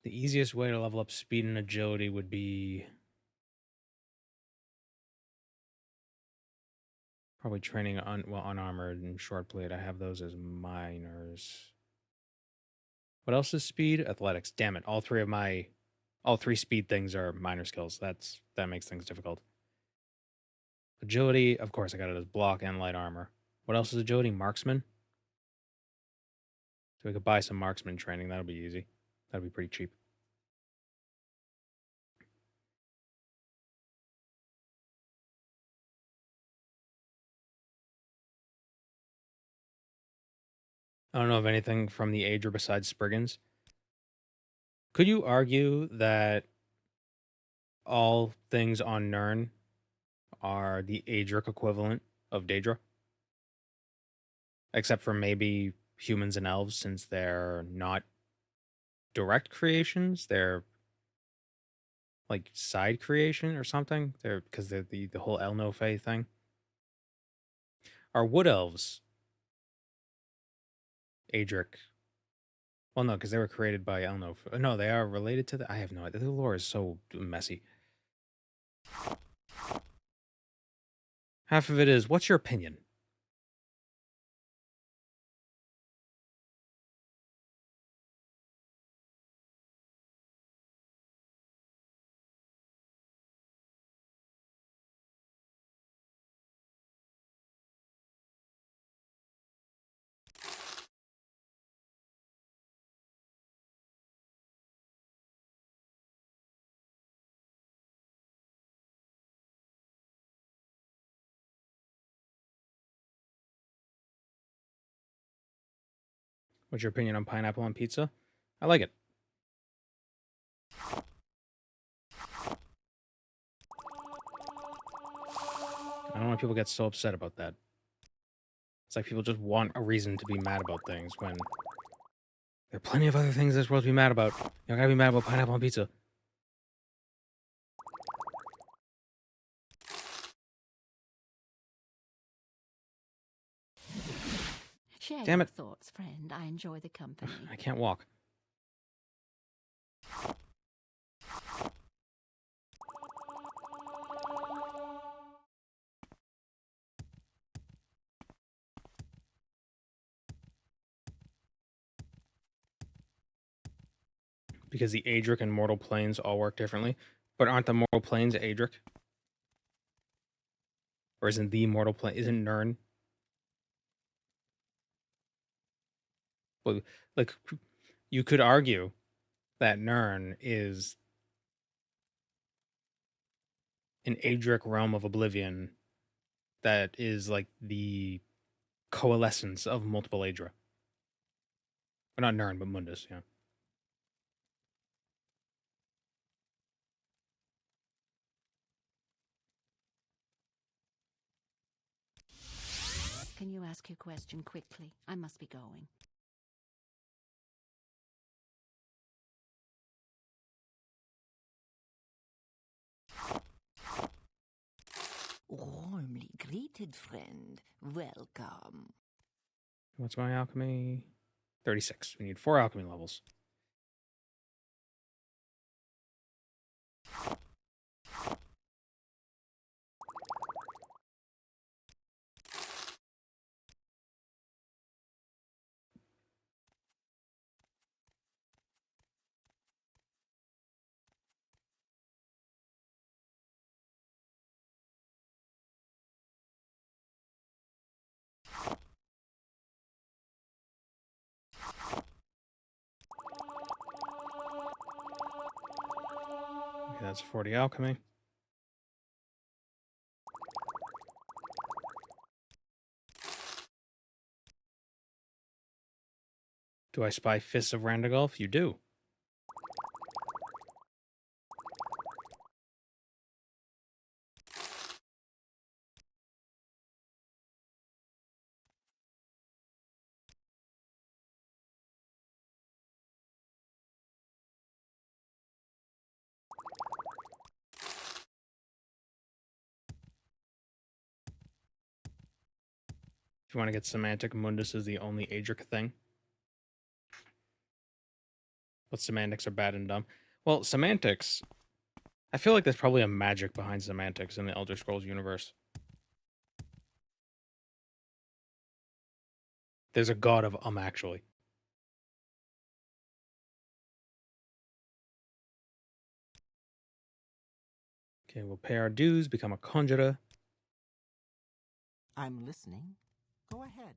The easiest way to level up speed and agility would be probably training on unarmored and short blade. I have those as minors. What else is speed? Athletics. Damn it! All three speed things are minor skills. That makes things difficult. Agility, of course, I got it as block and light armor. What else is agility? Marksman. So we could buy some marksman training. That'll be easy. That'll be pretty cheap. I don't know of anything from the Aedra besides Spriggans. Could you argue that all things on Nirn are the Aedric equivalent of Daedra? Except for maybe humans and elves, since they're not direct creations. They're like side creation or something. They're because they're the whole Elno-Fae thing. Are wood elves Aedric? Well, no, because they were created by Elno. No, they are related to the. I have no idea. The lore is so messy. Half of it is, what's your opinion? What's your opinion on pineapple on pizza? I like it. I don't know why people get so upset about that. It's like people just want a reason to be mad about things when there are plenty of other things they're supposed to be mad about. You don't gotta be mad about pineapple on pizza. Share Damn your it. thoughts, friend. I enjoy the company. I can't walk. Because the Aedric and mortal planes all work differently. But aren't the mortal planes Aedric? Or isn't the mortal plane, isn't Nirn? Well, like, you could argue that Nirn is an Aedric realm of oblivion that is like the coalescence of multiple Aedra. Or not Nirn, but Mundus, yeah. Can you ask your question quickly? I must be going. Warmly greeted, friend. Welcome. What's my alchemy? 36. We need 4 alchemy levels. Okay, that's 40 alchemy. Do I spy Fists of Randagulf? You do. If you want to get semantic, Mundus is the only Adric thing. But semantics are bad and dumb. Well, semantics... I feel like there's probably a magic behind semantics in the Elder Scrolls universe. There's a god of actually. Okay, we'll pay our dues, become a conjurer. I'm listening. Go ahead.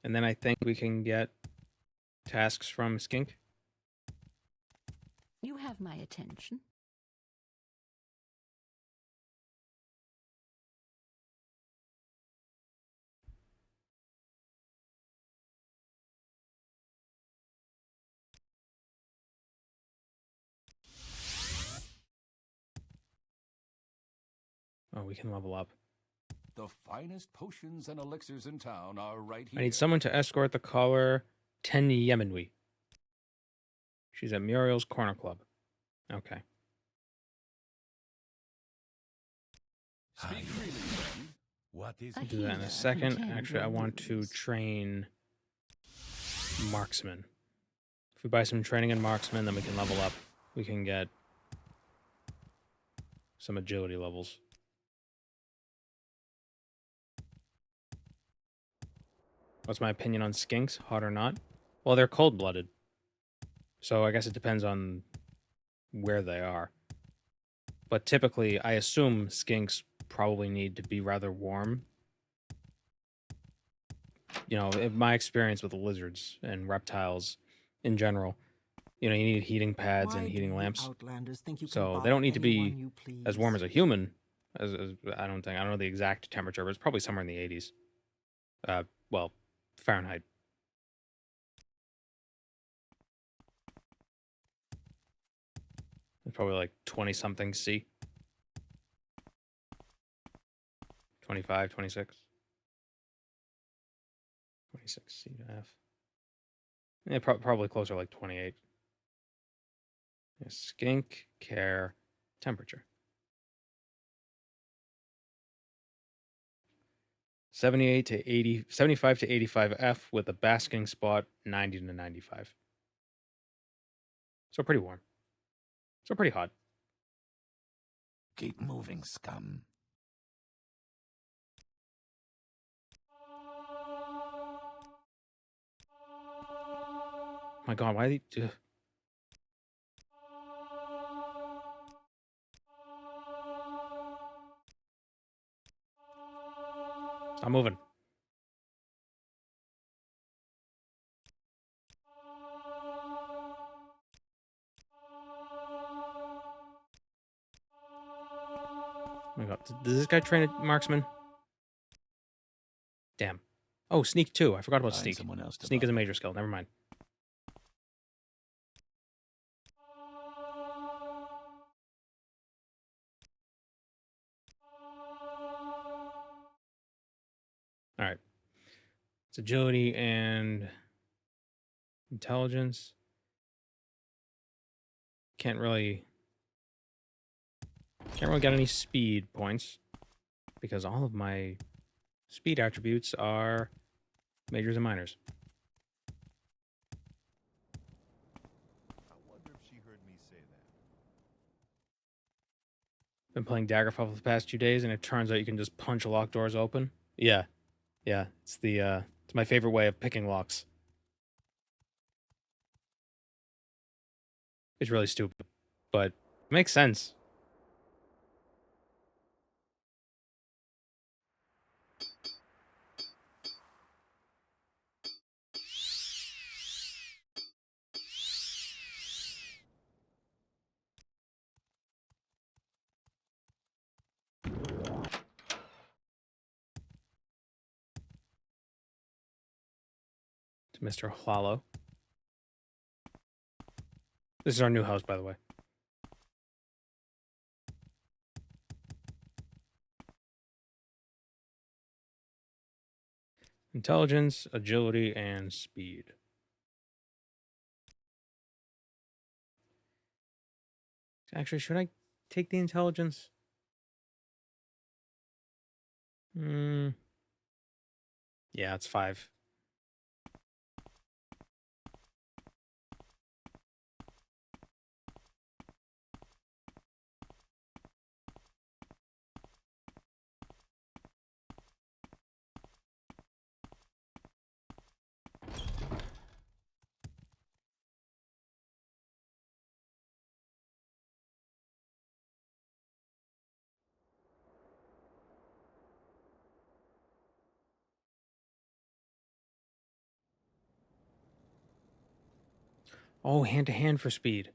And then I think we can get tasks from Skink. You have my attention. Oh, we can level up. The finest potions and elixirs in town are right here. I need someone to escort the caller Ten Yemenwi. She's at Muriel's Corner Club. Okay. Speak freely, friend. What is I it? Do that in a healer second. from Actually, I want to Wounds. train Marksman. If we buy some training in Marksman, then we can level up. We can get some agility levels. What's my opinion on skinks? Hot or not? Well, they're cold-blooded. So I guess it depends on where they are. But typically, I assume skinks probably need to be rather warm. You know, in my experience with lizards and reptiles in general, you know, you need heating pads Why and do heating you lamps. Outlanders think you can So they bother don't need to be anyone you as warm please? as a human. As I don't know the exact temperature, but it's probably somewhere in the 80s. Well, Fahrenheit. It's probably like 20-something C. 25, 26. 26 C to F. Yeah, probably closer like 28. Yeah, skink, care, temperature. 78 to 80, 75 to 85 F with a basking spot 90 to 95. So pretty warm. So pretty hot. Keep moving, scum. My God, why? Ugh. Stop moving. Oh my God, does this guy train a marksman? Damn. Oh, sneak too. I forgot about Find sneak. someone else to Sneak is a bother. major skill. Never mind. All right. It's agility and intelligence. Can't really get any speed points because all of my speed attributes are majors and minors. I wonder if she heard me say that. Been playing Daggerfall for the past 2 days, and it turns out you can just punch locked doors open. Yeah, it's it's my favorite way of picking locks. It's really stupid, but it makes sense. To Mr. Hlalo. This is our new house, by the way. Intelligence, agility, and speed. Actually, should I take the intelligence? Hmm. Yeah, it's 5. Oh, hand to hand for speed.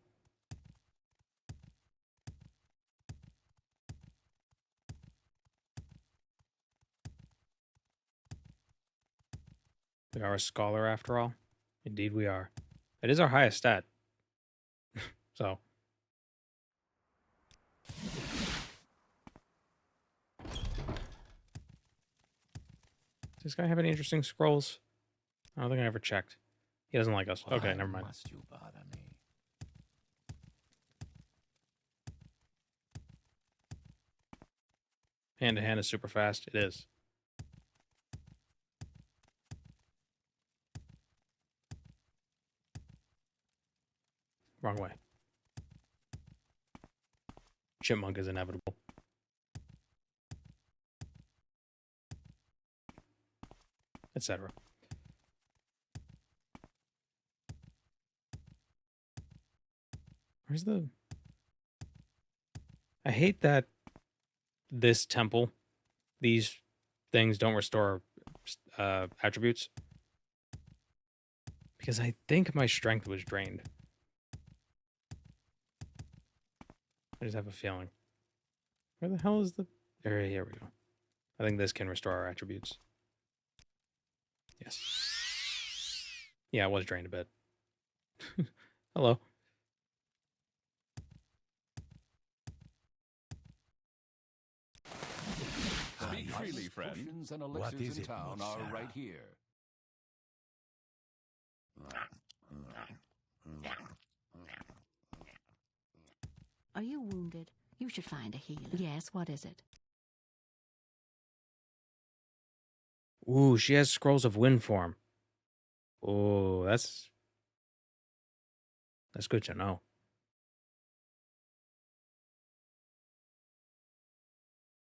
We are a scholar after all. Indeed, we are. It is our highest stat. So. Does this guy have any interesting scrolls? I don't think I ever checked. He doesn't like us. Okay, Why never mind. must you bother me? Hand to hand is super fast. It is. Wrong way. Chipmunk is inevitable. Etc. Where's the... I hate that this temple, these things don't restore attributes. Because I think my strength was drained. I just have a feeling. Where the hell is the... Here we go. I think this can restore our attributes. Yes. Yeah, it was drained a bit. Hello. Speak freely, friend. Potions and What elixirs is in it, town Miss are Sarah? right here. Are you wounded? You should find a healer. Yes, what is it? Ooh, she has scrolls of wind form. Oh, that's good to know.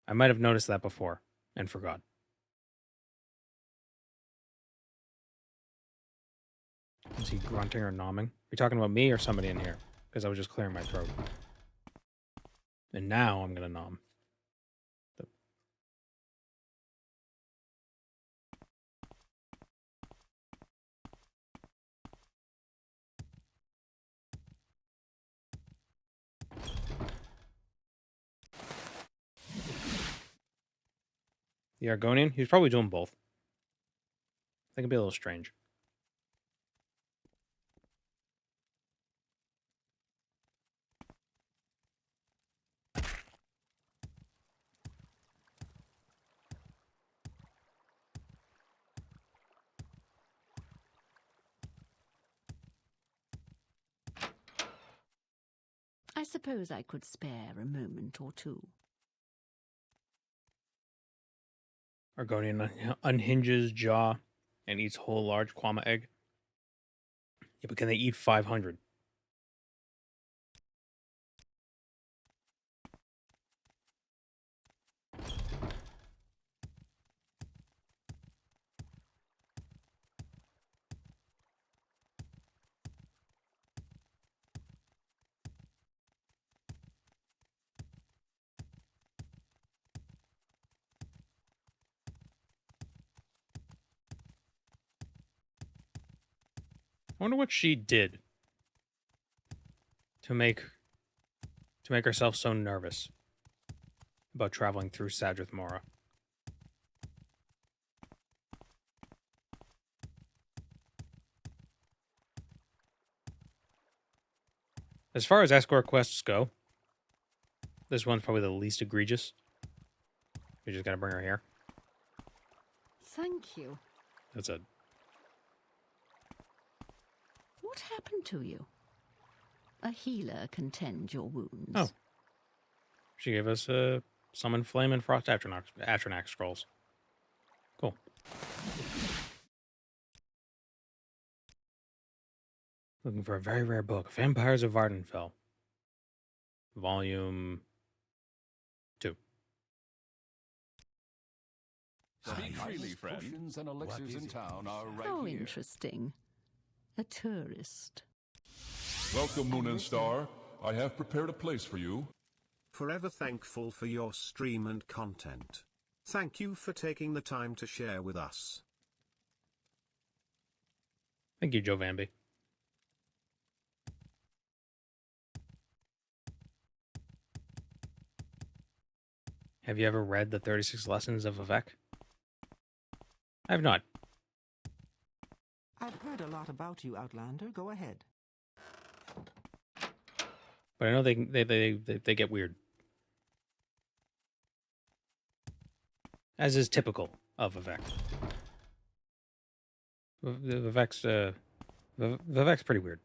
I might have noticed that before and forgot. Is he grunting or nomming? Are you talking about me or somebody in here? Because I was just clearing my throat. And now I'm gonna nom. The Argonian? He's probably doing both. That could be a little strange. I suppose I could spare a moment or two. Argonian unhinges jaw and eats whole large Kwama egg. Yeah, but can they eat 500? I wonder what she did to make herself so nervous about traveling through Sadrith Mora. As far as escort quests go, this one's probably the least egregious. We just gotta bring her here. Thank you. That's it. What happened to you? A healer can tend your wounds. Oh. She gave us Summon Flame and Frost Atronach scrolls. Cool. Looking for a very rare book. Vampires of Vvardenfell. Volume 2. Speak freely, friend. Potions and elixirs in town are right How here. interesting. A tourist. Welcome, Moon and Star. I have prepared a place for you. Forever thankful for your stream and content. Thank you for taking the time to share with us. Thank you, Joe Vanby. Have you ever read the 36 Lessons of Vivek? I have not. I've heard a lot about you, Outlander. Go ahead. But I know they get weird. As is typical of Vivek. Vivek's pretty weird.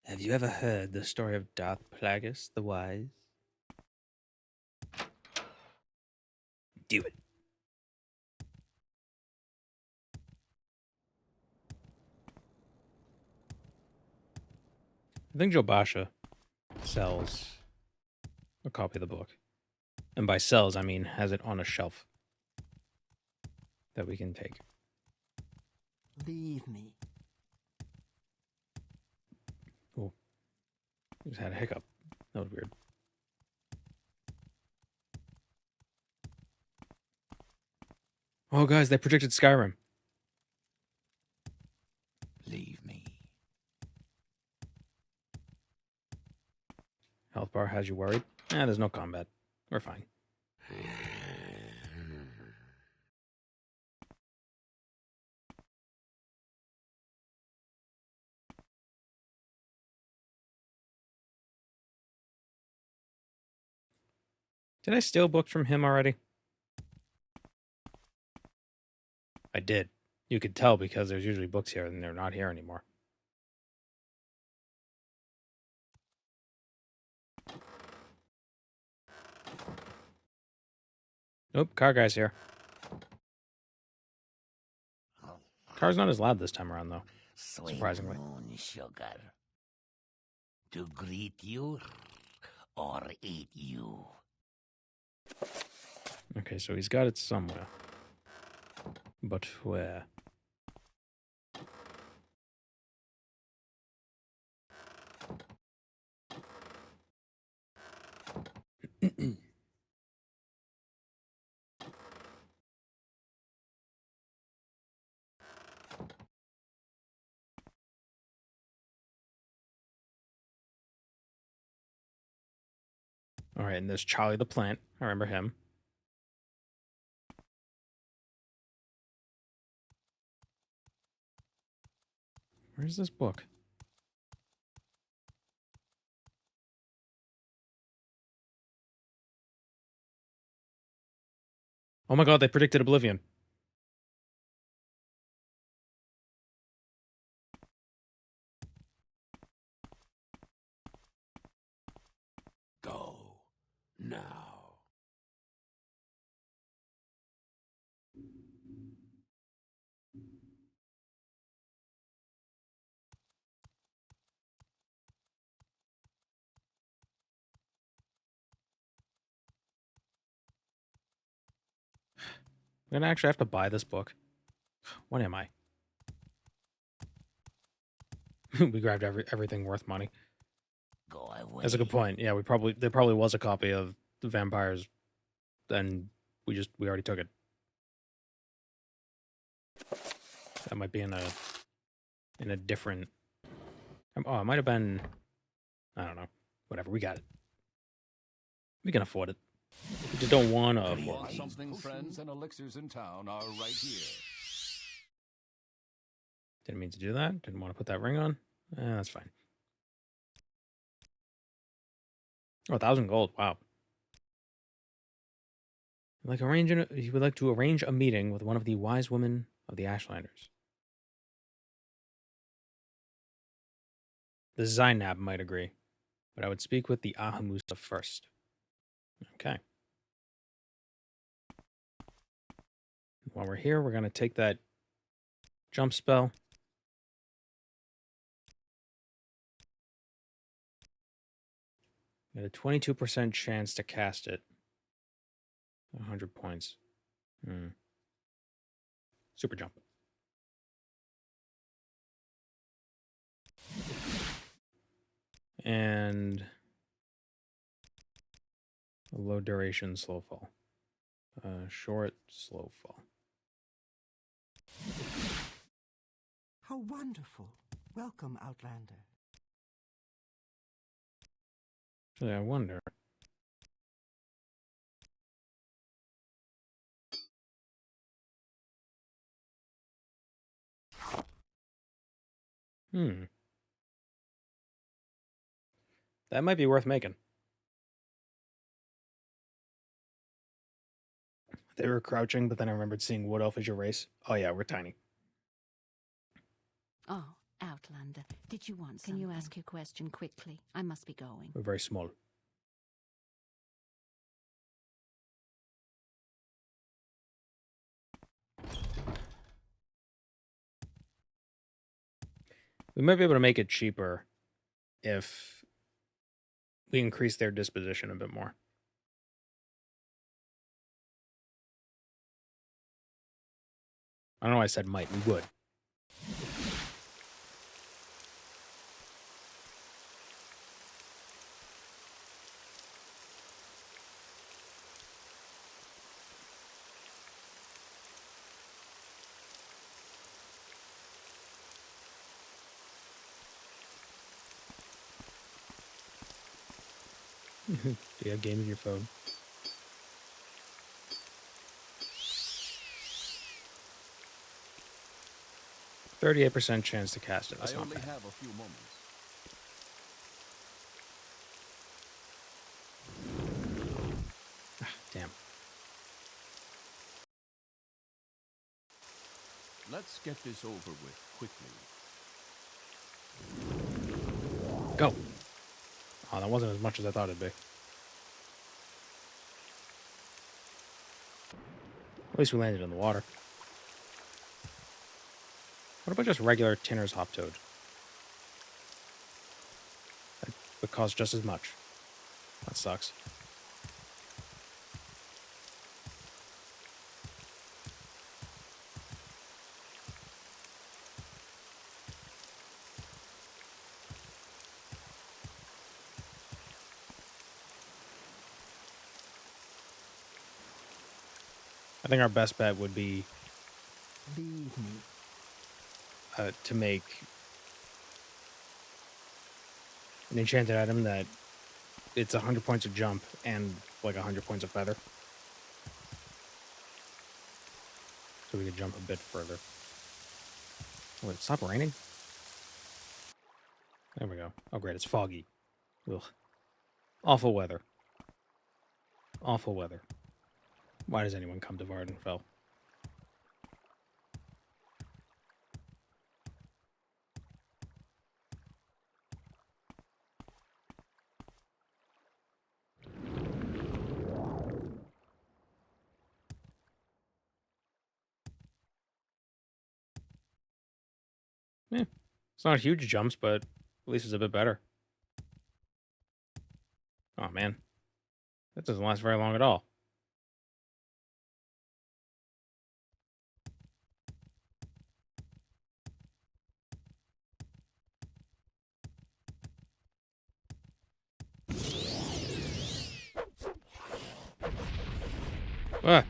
Have you ever heard the story of Darth Plagueis the Wise? Do it. I think Joe Basha sells a copy of the book. And by sells, I mean has it on a shelf that we can take. Leave me. Oh, just had a hiccup. That was weird. Oh, guys, they predicted Skyrim. Leave me. Health bar has you worried? There's no combat. We're fine. Did I steal books from him already? I did. You could tell because there's usually books here and they're not here anymore. Nope, car guy's here. Car's not as loud this time around, though. Surprisingly. Moon sugar. To greet you or eat you. Okay, so he's got it somewhere. But where? All right, and there's Charlie the Plant. I remember him. Where's this book? Oh my god, they predicted Oblivion. Go now. I'm gonna actually have to buy this book. What am I? We grabbed everything worth money. Go away. That's a good point. Yeah, there probably was a copy of the vampires, and we already took it. That might be in a different. Oh, it might have been. I don't know. Whatever. We got it. We can afford it. We just don't want to. Want something? Friends and elixirs in town are right here. Didn't mean to do that. Didn't want to put that ring on. That's fine. Oh, 1,000 gold. Wow. He would like to arrange a meeting with one of the wise women of the Ashlanders. The Zainab might agree, but I would speak with the Ahamusa first. Okay. While we're here, we're going to take that jump spell. Got a 22% chance to cast it. 100 points. Super jump. And a low duration slow fall. Short slow fall. How wonderful. Welcome, Outlander. Actually, I wonder. That might be worth making. They were crouching, but then I remembered seeing Wood Elf as your race. Oh yeah, we're tiny. Oh, Outlander, did you want something? Can you ask your question quickly? I must be going. We're very small. We might be able to make it cheaper if we increase their disposition a bit more. I don't know why I said might. We would. Do you have games on your phone? %38 chance to cast it. That's I not only bad. have a few moments. Damn. Let's get this over with quickly. Go. Oh, that wasn't as much as I thought it'd be. At least we landed in the water. What about just regular Tinner's Hop Toad? That would cost just as much. That sucks. I think our best bet would be Leave me. to make an enchanted item that it's 100 points of jump and like 100 points of feather. So we could jump a bit further. Oh, wait, stop raining? There we go. Oh, great. It's foggy. Ugh. Awful weather. Awful weather. Why does anyone come to Vvardenfell? Yeah. It's not huge jumps, but at least it's a bit better. Oh, man. That doesn't last very long at all. Ah.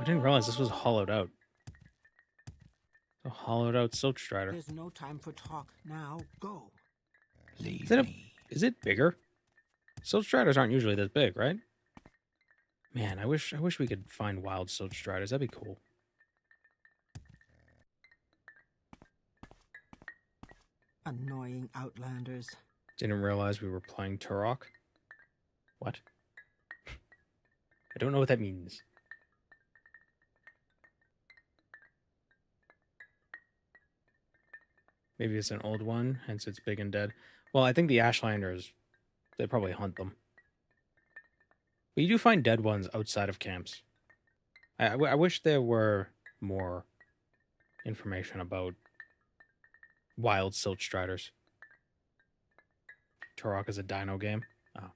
I didn't realize this was hollowed out. A hollowed out silt strider. There's no time for talk now. Go. Leave Is it, me. is it bigger? Silt striders aren't usually this big, right? Man, I wish we could find wild silt striders. That'd be cool. Annoying outlanders. Didn't realize we were playing Turok. What? I don't know what that means. Maybe it's an old one, hence it's big and dead. Well, I think the Ashlanders, they probably hunt them. But you do find dead ones outside of camps. I wish there were more information about wild silt striders. Turok is a dino game. Oh.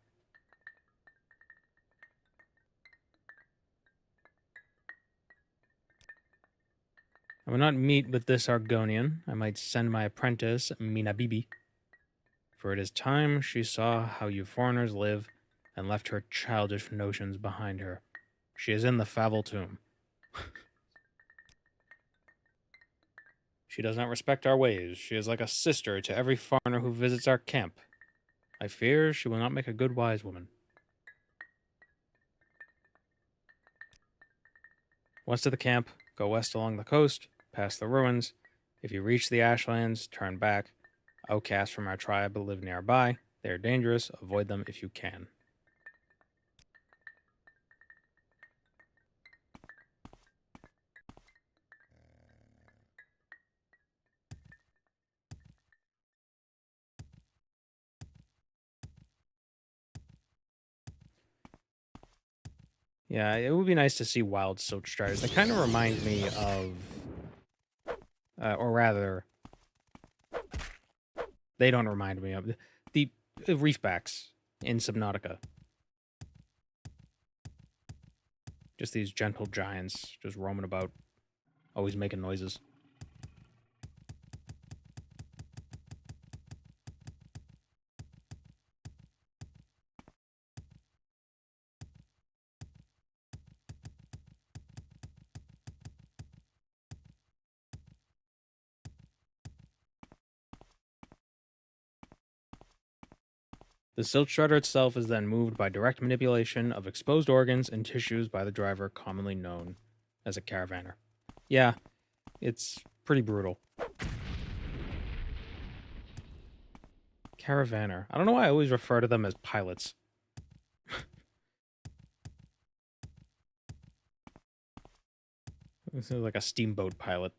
I will not meet with this Argonian. I might send my apprentice, Mina Bibi. For it is time she saw how you foreigners live and left her childish notions behind her. She is in the Favel tomb. She does not respect our ways. She is like a sister to every foreigner who visits our camp. I fear she will not make a good wise woman. Once to the camp, go west along the coast, past the ruins. If you reach the Ashlands, turn back. Outcasts from our tribe live nearby. They are dangerous. Avoid them if you can. Yeah, it would be nice to see wild silt striders. They kind of remind me of, or rather, they don't remind me of the reefbacks in Subnautica. Just these gentle giants just roaming about, always making noises. The silt strider itself is then moved by direct manipulation of exposed organs and tissues by the driver, commonly known as a caravaner. Yeah, it's pretty brutal. Caravaner. I don't know why I always refer to them as pilots. This is like a steamboat pilot.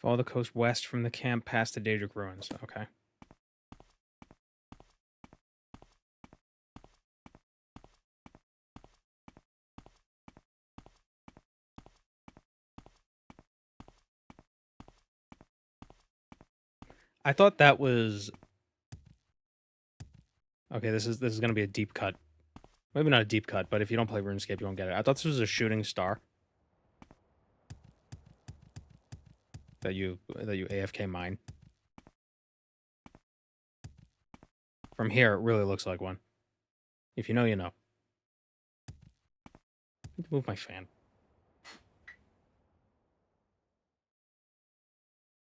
Follow the coast west from the camp past the Daedric ruins. Okay. I thought that was... Okay, this is going to be a deep cut. Maybe not a deep cut, but if you don't play RuneScape, you won't get it. I thought this was a shooting star. That you AFK mine. From here, it really looks like one. If you know, you know. I need to move my fan.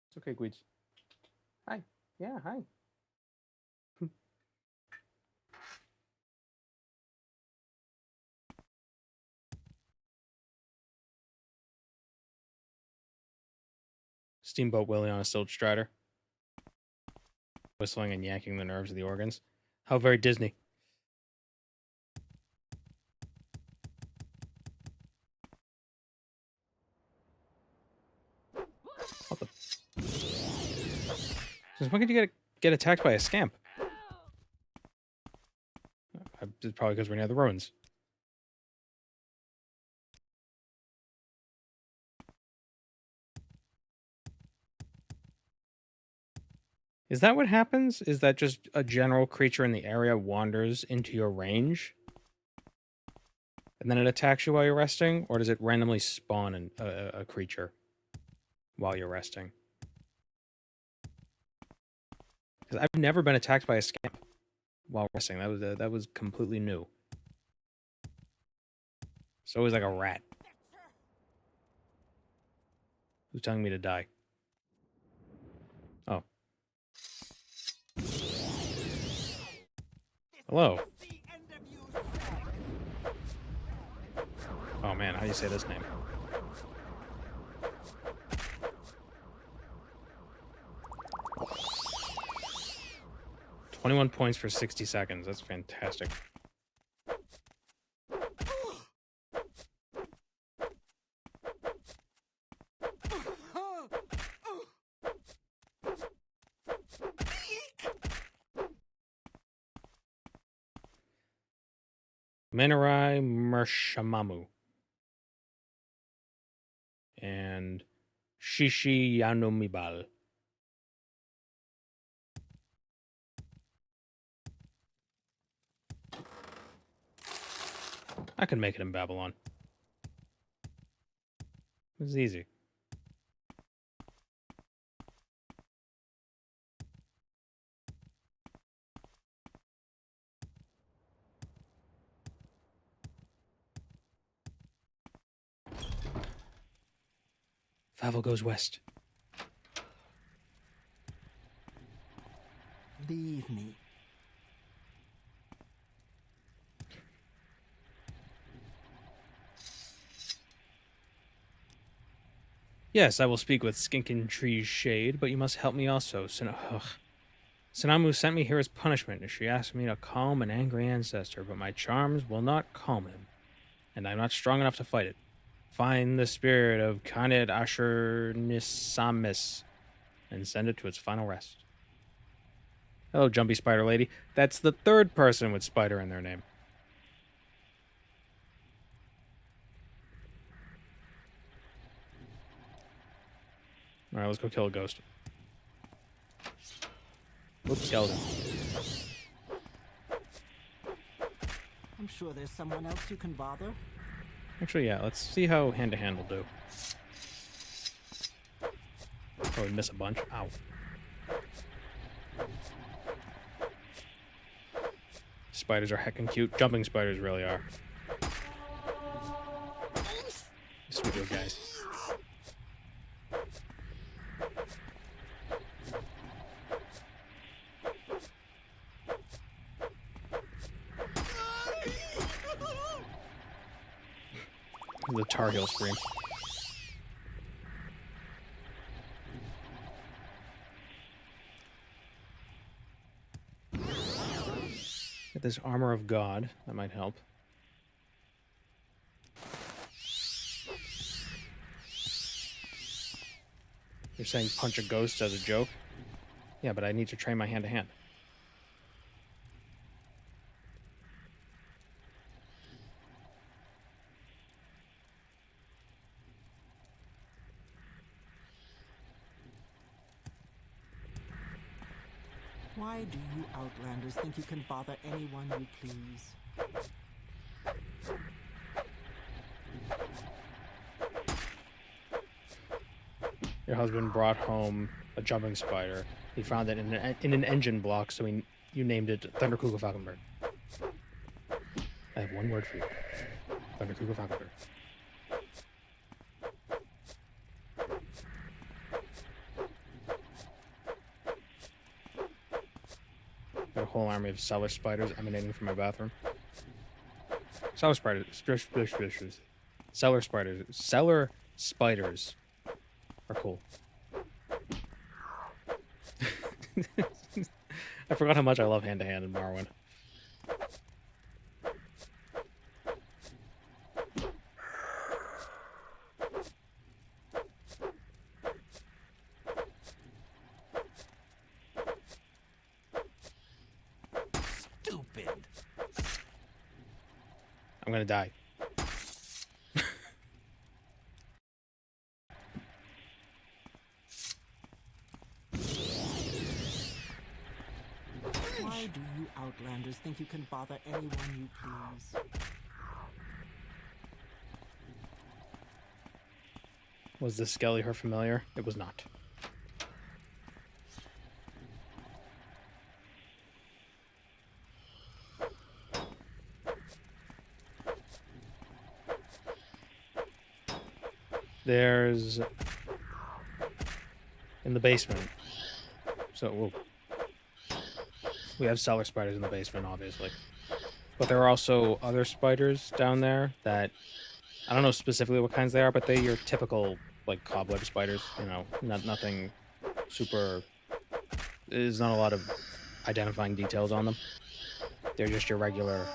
It's okay, Gweeds. Hi. Yeah, hi. Steamboat Willie on a silt strider. Whistling and yanking the nerves of the organs. How very Disney. What the? Since when could you get attacked by a scamp? It's probably because we're near the ruins. Is that what happens? Is that just a general creature in the area wanders into your range? And then it attacks you while you're resting? Or does it randomly spawn a creature while you're resting? Because I've never been attacked by a scamp while resting. That was completely new. It's always like a rat. Who's telling me to die? Oh. Hello. Oh man, how do you say this name? $21 points for 60 seconds. That's fantastic. Menarai Mershamamu. And Shishi Yanomibal. I can make it in Babylon. It was easy. Favel goes west. Leave me. Yes, I will speak with Skinkin Tree's shade, but you must help me also. Sanamu sent me here as punishment, and she asked me to calm an angry ancestor, but my charms will not calm him, and I'm not strong enough to fight it. Find the spirit of Khanid Ashur Nisamis and send it to its final rest. Hello, Jumpy Spider Lady. That's the third person with spider in their name. Alright, let's go kill a ghost. Whoops, skeleton. I'm sure there's someone else you can bother. Actually, yeah, let's see how hand-to-hand will do. Probably miss a bunch. Ow. Spiders are heckin' cute. Jumping spiders really are. Sweet little guys. The Tar Heel scream. Get this armor of God. That might help. You're saying punch a ghost as a joke? Yeah, but I need to train my hand-to-hand. Why do you Outlanders think you can bother anyone you please? Your husband brought home a jumping spider. He found it in an engine block, so you named it Thunderkugel Falconbird. I have one word for you. Thunderkugel Falconbird. Got a whole army of cellar spiders emanating from my bathroom. Cellar spiders. Cellar spiders. Cellar spiders are cool. I forgot how much I love hand-to-hand in Morrowind. Stupid. I'm gonna die. Outlanders think you can bother anyone you please. Was this skelly her familiar? It was not. There's... in the basement. So, we have cellar spiders in the basement, obviously. But there are also other spiders down there that... I don't know specifically what kinds they are, but they're your typical, like, cobweb spiders. You know, nothing super... There's not a lot of identifying details on them. They're just your regular...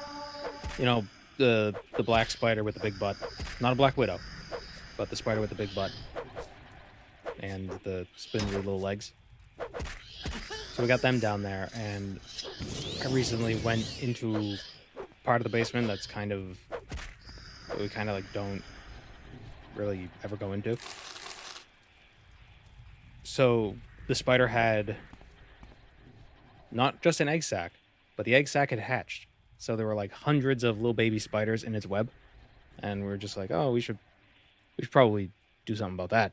You know, the black spider with the big butt. Not a black widow, but the spider with the big butt. And the spindly little legs. So we got them down there, and I recently went into part of the basement that's kind of... we kind of, like, don't really ever go into. So the spider had not just an egg sac, but the egg sac had hatched. So there were, like, hundreds of little baby spiders in its web. And we were just like, oh, we should probably do something about that.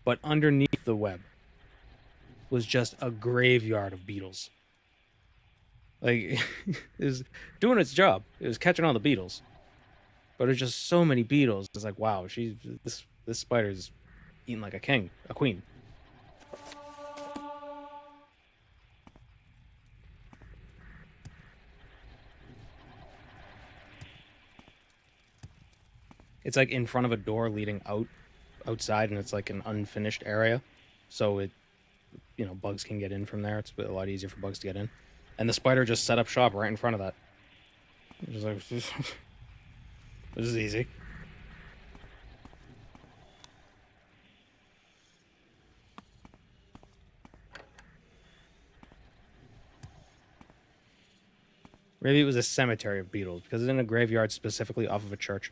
But underneath the web was just a graveyard of beetles. Like, it was doing its job. It was catching all the beetles. But there's just so many beetles. It's like, wow, this spider's eating like a queen. It's like in front of a door leading outside, and it's like an unfinished area. So it, you know, bugs can get in from there. It's a lot easier for bugs to get in. And the spider just set up shop right in front of that. Just like, this is easy. Maybe it was a cemetery of beetles, because it's in a graveyard specifically off of a church.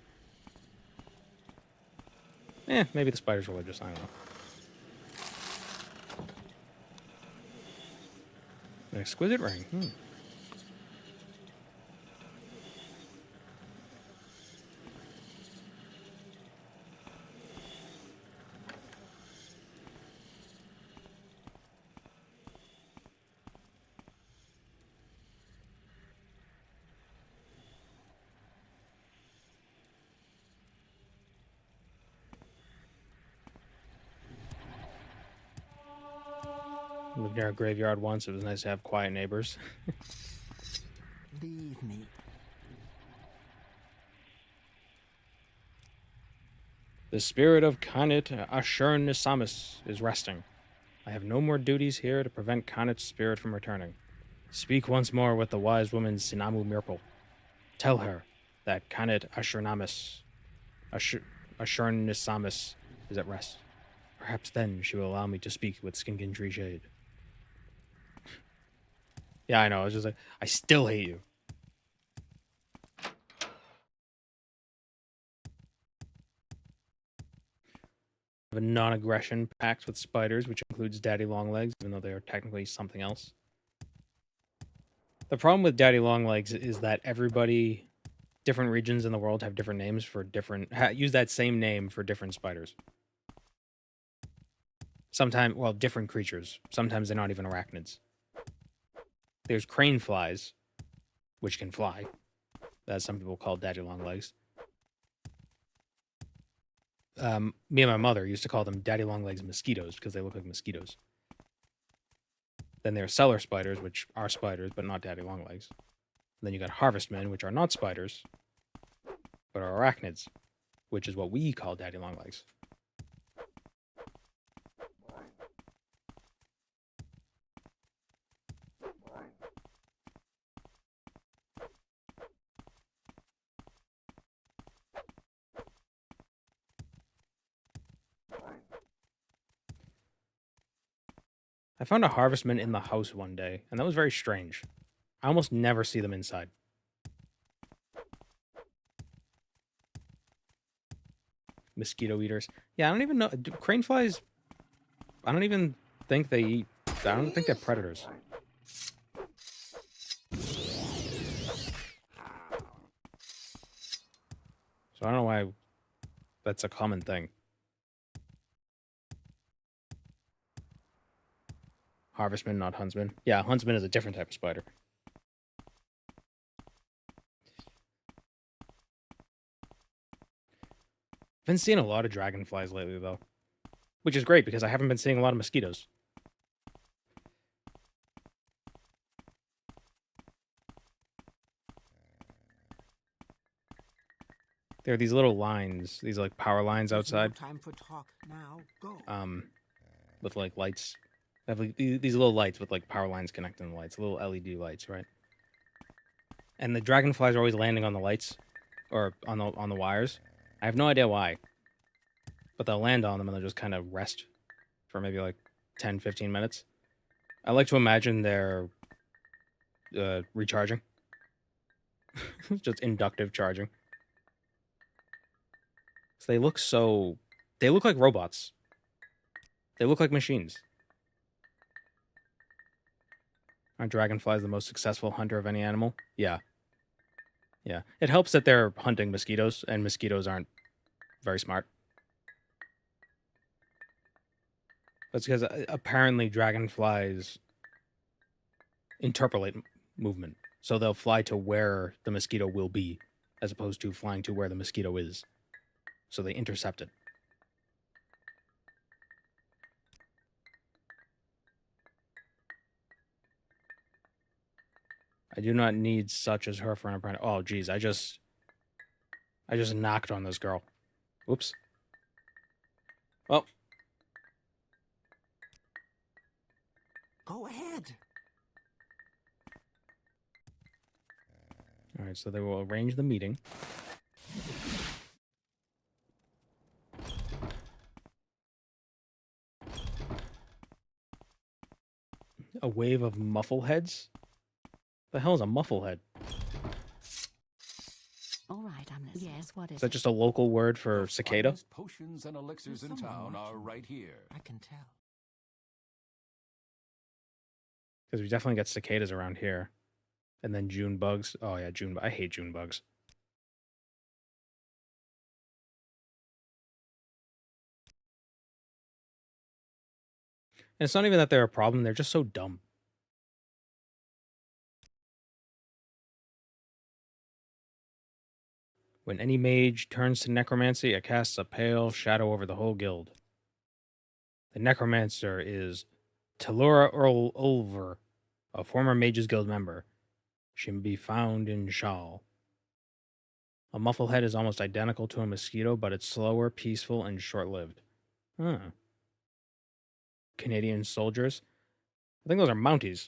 Maybe the spiders were just, I don't know. An exquisite ring. Lived near a graveyard once. It was nice to have quiet neighbors. Leave me. The spirit of Khanit Ashur-Nisamis is resting. I have no more duties here to prevent Khanit's spirit from returning. Speak once more with the wise woman Sinamu Mirpal. Tell her that Khanit Ashur-Nisamis is at rest. Perhaps then she will allow me to speak with Skinkin Tree Shade. Yeah, I know. I was just like, I still hate you. I have a non-aggression pact with spiders, which includes daddy longlegs, even though they are technically something else. The problem with daddy longlegs is that different regions in the world have different names for use that same name for different spiders. Sometimes, well, different creatures. Sometimes they're not even arachnids. There's crane flies, which can fly. That some people call daddy longlegs. Me and my mother used to call them daddy longlegs mosquitoes because they look like mosquitoes. Then there are cellar spiders, which are spiders, but not daddy longlegs. Then you got harvestmen, which are not spiders, but are arachnids, which is what we call daddy longlegs. I found a harvestman in the house one day, and that was very strange. I almost never see them inside. Mosquito eaters. Yeah, I don't even know. Crane flies, I don't even think they eat. I don't think they're predators. So I don't know why that's a common thing. Harvestman, not huntsman. Yeah, huntsman is a different type of spider. I've been seeing a lot of dragonflies lately, though. Which is great, because I haven't been seeing a lot of mosquitoes. There are these little lines, these like power lines outside. There's no time for talk now. Go. With like lights. They have like these little lights with like power lines connecting the lights, little LED lights, right? And the dragonflies are always landing on the lights, or on the wires. I have no idea why, but they'll land on them and they'll just kind of rest for maybe like 10, 15 minutes. I like to imagine they're recharging, just inductive charging. So they look like robots. They look like machines. Are dragonflies the most successful hunter of any animal? Yeah. Yeah. It helps that they're hunting mosquitoes, and mosquitoes aren't very smart. That's because apparently dragonflies interpolate movement. So they'll fly to where the mosquito will be, as opposed to flying to where the mosquito is. So they intercept it. I do not need such as her for an apprentice. Oh, geez, I just knocked on this girl. Oops. Well. Go ahead. All right, so they will arrange the meeting. A wave of muffleheads? The hell is a mufflehead? All right, I'm listening. Yes, what is that just a local word for cicada? Finest potions and elixirs in town are right here. I can tell. Because we definitely get cicadas around here. And then June bugs. Oh yeah, I hate June bugs. And it's not even that they're a problem, they're just so dumb. When any mage turns to necromancy, it casts a pale shadow over the whole guild. The necromancer is Talura Earl Ulver, a former Mages Guild member. She can be found in Shal. A mufflehead is almost identical to a mosquito, but it's slower, peaceful, and short-lived. Huh. Canadian soldiers? I think those are Mounties.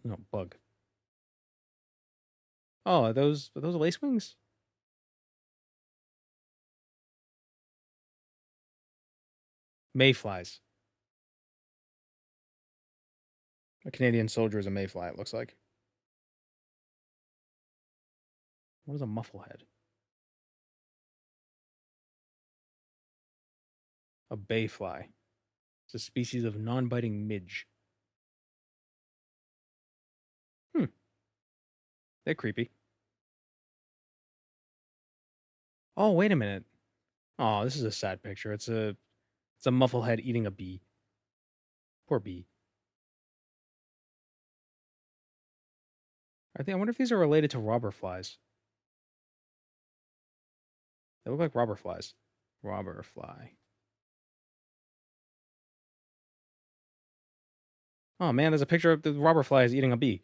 No, bug. Oh, are those lacewings? Mayflies. A Canadian soldier is a mayfly, it looks like. What is a mufflehead? A bayfly. It's a species of non-biting midge. They're creepy. Oh, wait a minute. Oh, this is a sad picture. It's a mufflehead eating a bee. Poor bee. I wonder if these are related to robber flies. They look like robber flies. Robber fly. Oh man, there's a picture of the robber flies eating a bee.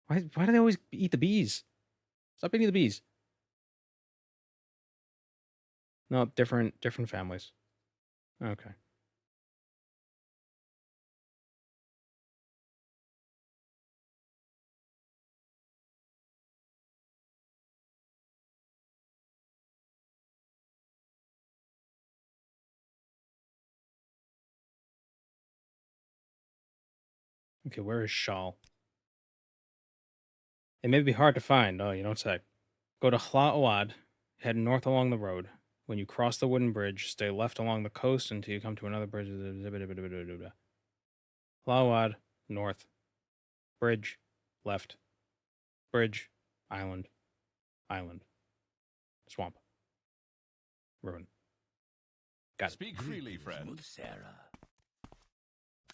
Why do they always eat the bees? Stop eating the bees. No, different families. Okay. Okay, where is Shal? It may be hard to find. Oh, you don't say. Go to Hla'oad, head north along the road. When you cross the wooden bridge, stay left along the coast until you come to another bridge. Hla'oad, north. Bridge, left. Bridge, island, island, swamp, ruin. Got it. Speak freely, friend. Smooth Sarah.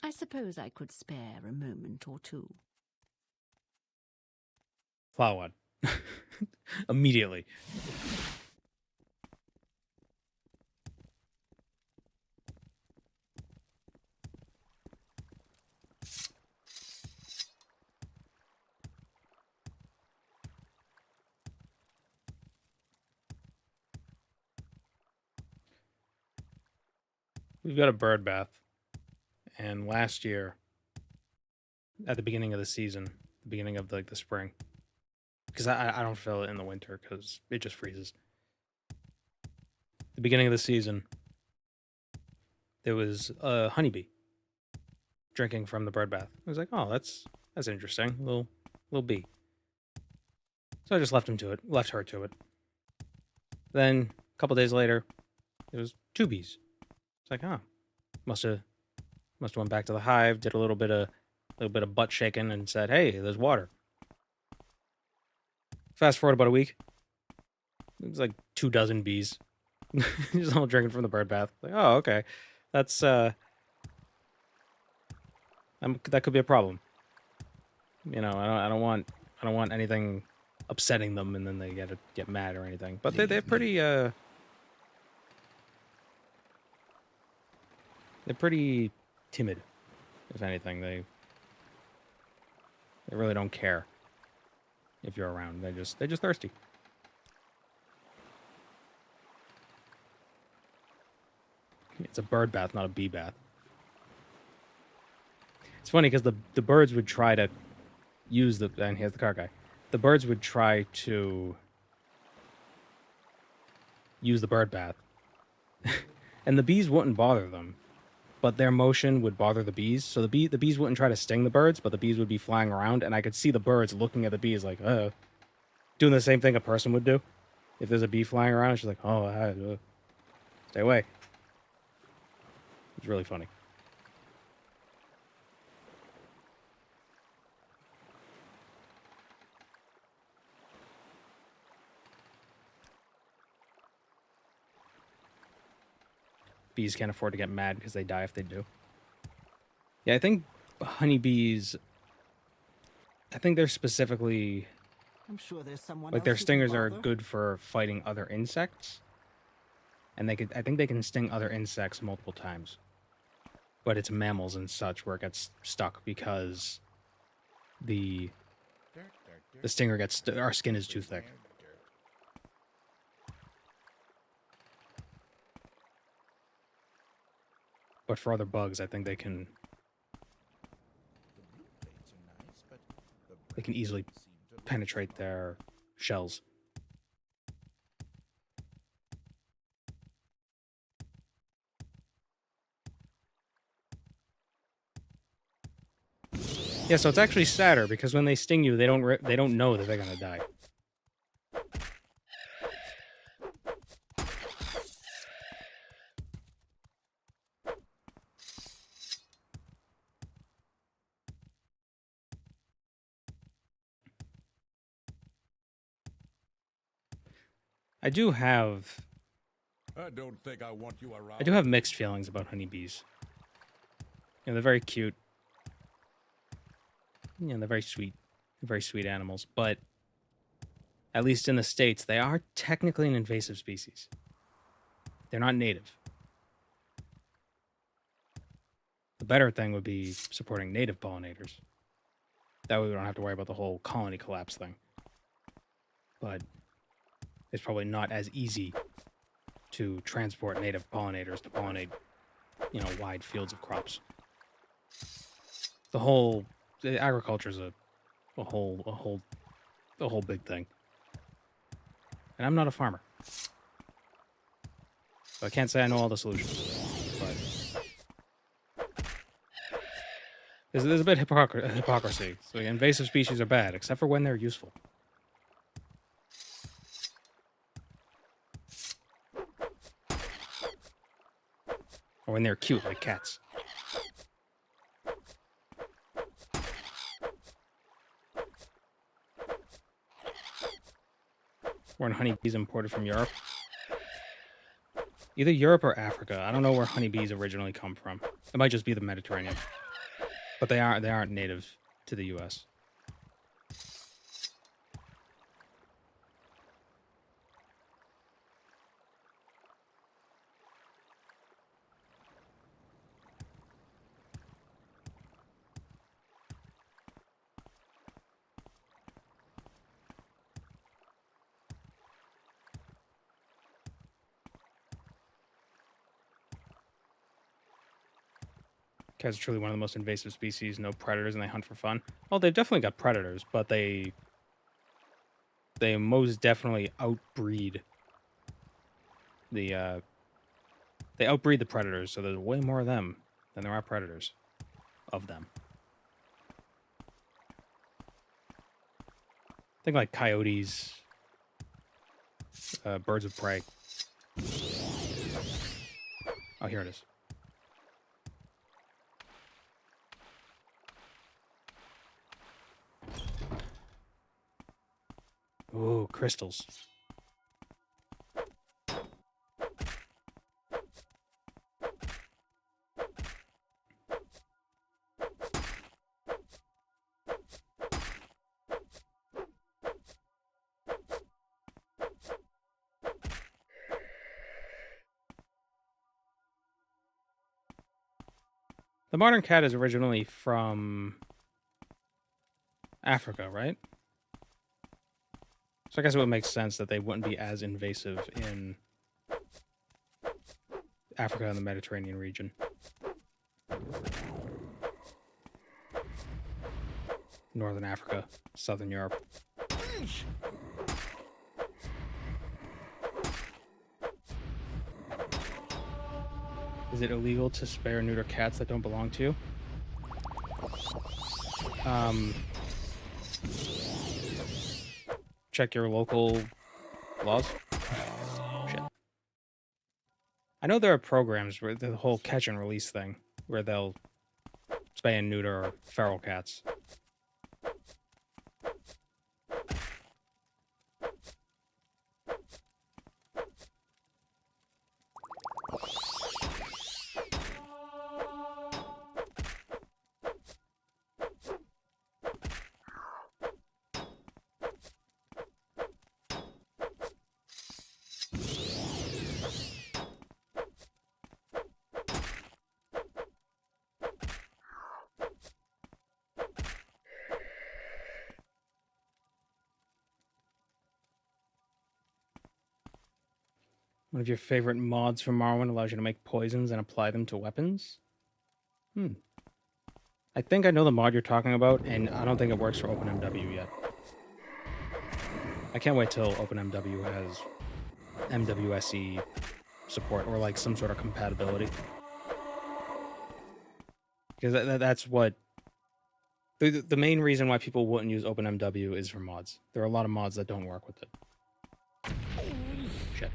I suppose I could spare a moment or two. Plowad. Immediately. We've got a bird bath. And last year, at the beginning of the season, the beginning of like the spring, because I don't fill it in the winter because it just freezes. The beginning of the season, there was a honeybee drinking from the bird bath. I was like, oh, that's interesting, little bee. So I just left her to it. Then a couple days later, there was 2 bees. It's like, oh, must have went back to the hive, did a little bit of butt shaking, and said, hey, there's water. Fast forward about a week, it was like 24 bees, just all drinking from the bird bath. Like, oh, okay, that's that could be a problem. You know, I don't want anything upsetting them, and then they get mad or anything. But they're pretty they're pretty timid, if anything. They really don't care if you're around. They're just thirsty. It's a bird bath, not a bee bath. It's funny because the birds would try to use and here's the car guy. The birds would try to use the bird bath. And the bees wouldn't bother them. But their motion would bother the bees. So the bees wouldn't try to sting the birds, but the bees would be flying around, and I could see the birds looking at the bees like, doing the same thing a person would do. If there's a bee flying around, she's like, oh, stay away. It's really funny. Bees can't afford to get mad because they die if they do. Yeah, I think honeybees, I think they're specifically, I'm sure there's someone like else their who can stingers are bother. good for fighting other insects. And I think they can sting other insects multiple times. But it's mammals and such where it gets stuck because the stinger gets, our skin is too thick. But for other bugs, I think they can easily penetrate their shells. Yeah, so it's actually sadder because when they sting you, they don't know that they're gonna die. I do have I don't think I want you around. I do have mixed feelings about honeybees. You know, they're very cute. You know, they're very sweet animals, but at least in the States, they are technically an invasive species. They're not native. The better thing would be supporting native pollinators. That way we don't have to worry about the whole colony collapse thing. But it's probably not as easy to transport native pollinators to pollinate, you know, wide fields of crops. The agriculture is a whole big thing. And I'm not a farmer. So I can't say I know all the solutions. But there's a bit of hypocrisy. So invasive species are bad, except for when they're useful. Or when they're cute, like cats. Weren't honeybees imported from Europe? Either Europe or Africa. I don't know where honeybees originally come from. It might just be the Mediterranean. But they aren't native to the US. Cats are truly one of the most invasive species. No predators, and they hunt for fun. Well, they've definitely got predators, but they most definitely outbreed the predators. So there's way more of them than there are predators of them. Think like coyotes, birds of prey. Oh, here it is. Ooh, crystals. The modern cat is originally from Africa, right? So I guess it would make sense that they wouldn't be as invasive in Africa and the Mediterranean region. Northern Africa, Southern Europe. Is it illegal to spay or neuter cats that don't belong to you? Check your local laws. Shit. I know there are programs where the whole catch and release thing, where they'll spay and neuter feral cats. One of your favorite mods from Morrowind allows you to make poisons and apply them to weapons? I think I know the mod you're talking about, and I don't think it works for OpenMW yet. I can't wait till OpenMW has MWSE support, or like some sort of compatibility. Because that's what... The main reason why people wouldn't use OpenMW is for mods. There are a lot of mods that don't work with it. Shit.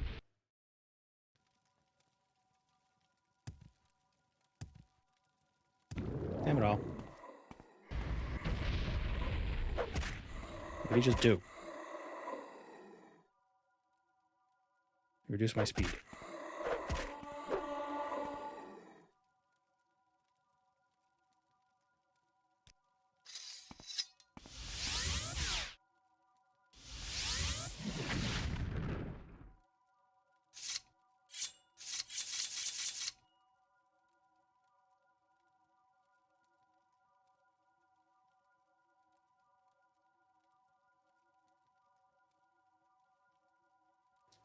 Damn it all. What did he just do? Reduce my speed.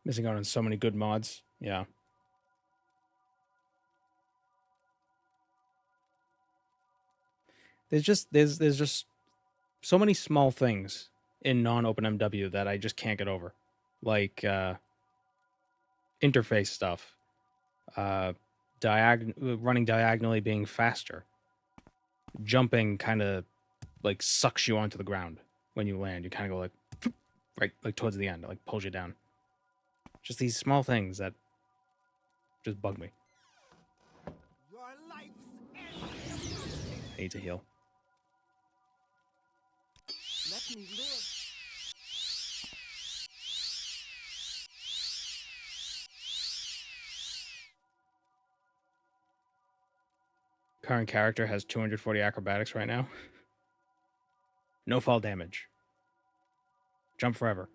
Missing out on so many good mods. Yeah. There's just so many small things in non-OpenMW that I just can't get over. Like interface stuff. Running diagonally being faster. Jumping kind of like sucks you onto the ground when you land. You kind of go like right like towards the end. It like pulls you down. Just these small things that just bug me. I need to heal. Let me live. current character has 240 acrobatics right now. No fall damage. Jump forever.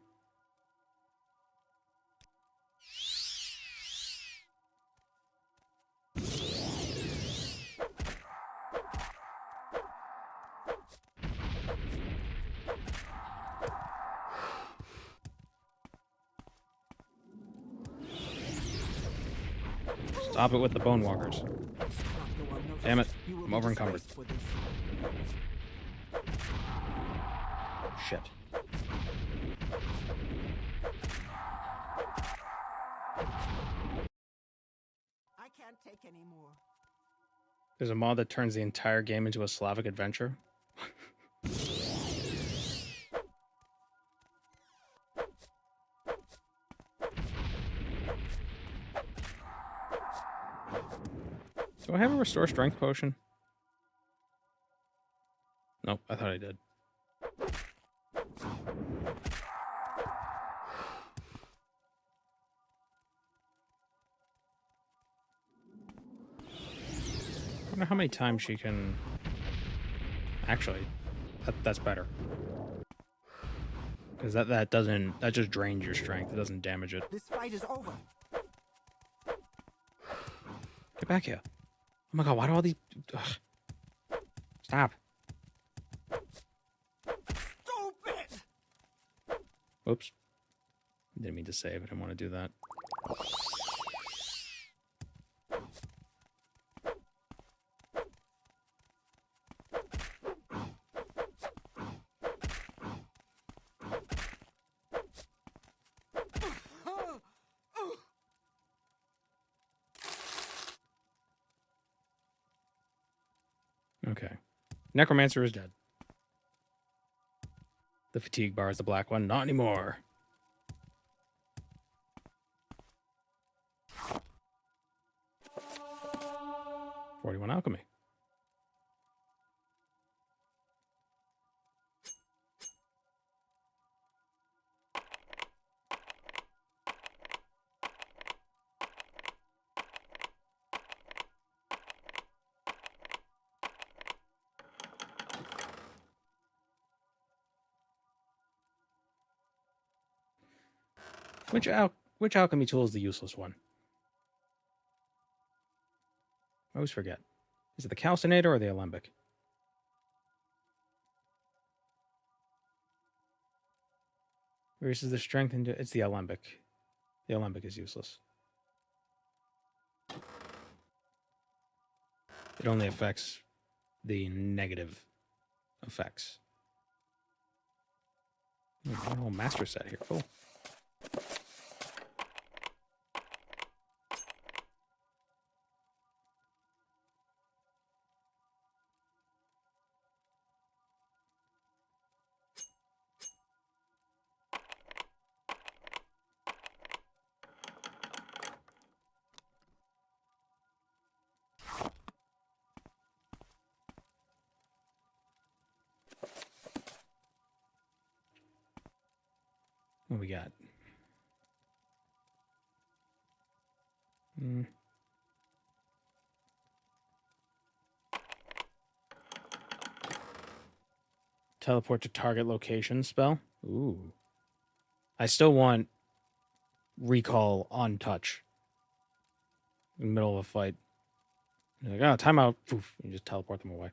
Stop it with the bone walkers. Damn it. I'm over encumbered. Shit. I can't take any more. There's a mod that turns the entire game into a Slavic adventure. Do I have a restore strength potion? Nope, I thought I did. I wonder how many times she can... Actually, that's better. Because that doesn't... That just drains your strength. It doesn't damage it. This fight is over. Get back here. Oh my god, why do all these... Ugh. Stop. Stupid! Oops. Didn't mean to save. I didn't want to do that. Okay. Necromancer is dead. The fatigue bar is the black one. Not anymore. "41 alchemy. Which alchemy tool is the useless one? I always forget. Is it the calcinator or the alembic? Reduces the strength into... It's the alembic. The alembic is useless. It only affects the negative effects. Oh, got a whole master set here. Cool. What we got? Teleport to target location spell. Ooh. I still want recall on touch. In the middle of a fight. You're like, oh, timeout. Poof. You just teleport them away.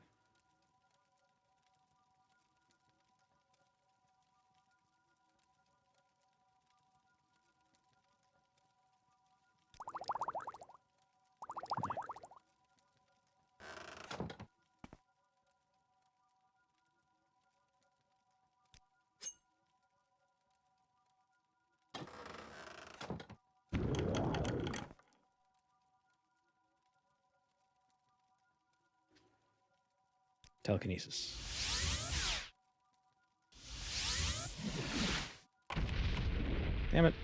Telekinesis. Damn it.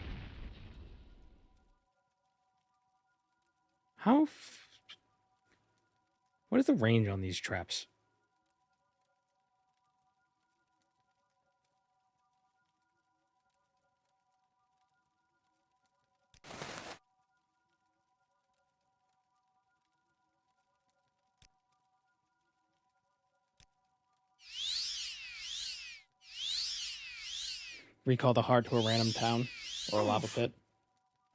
What is the range on these traps? recall the heart to a random town or a lava pit.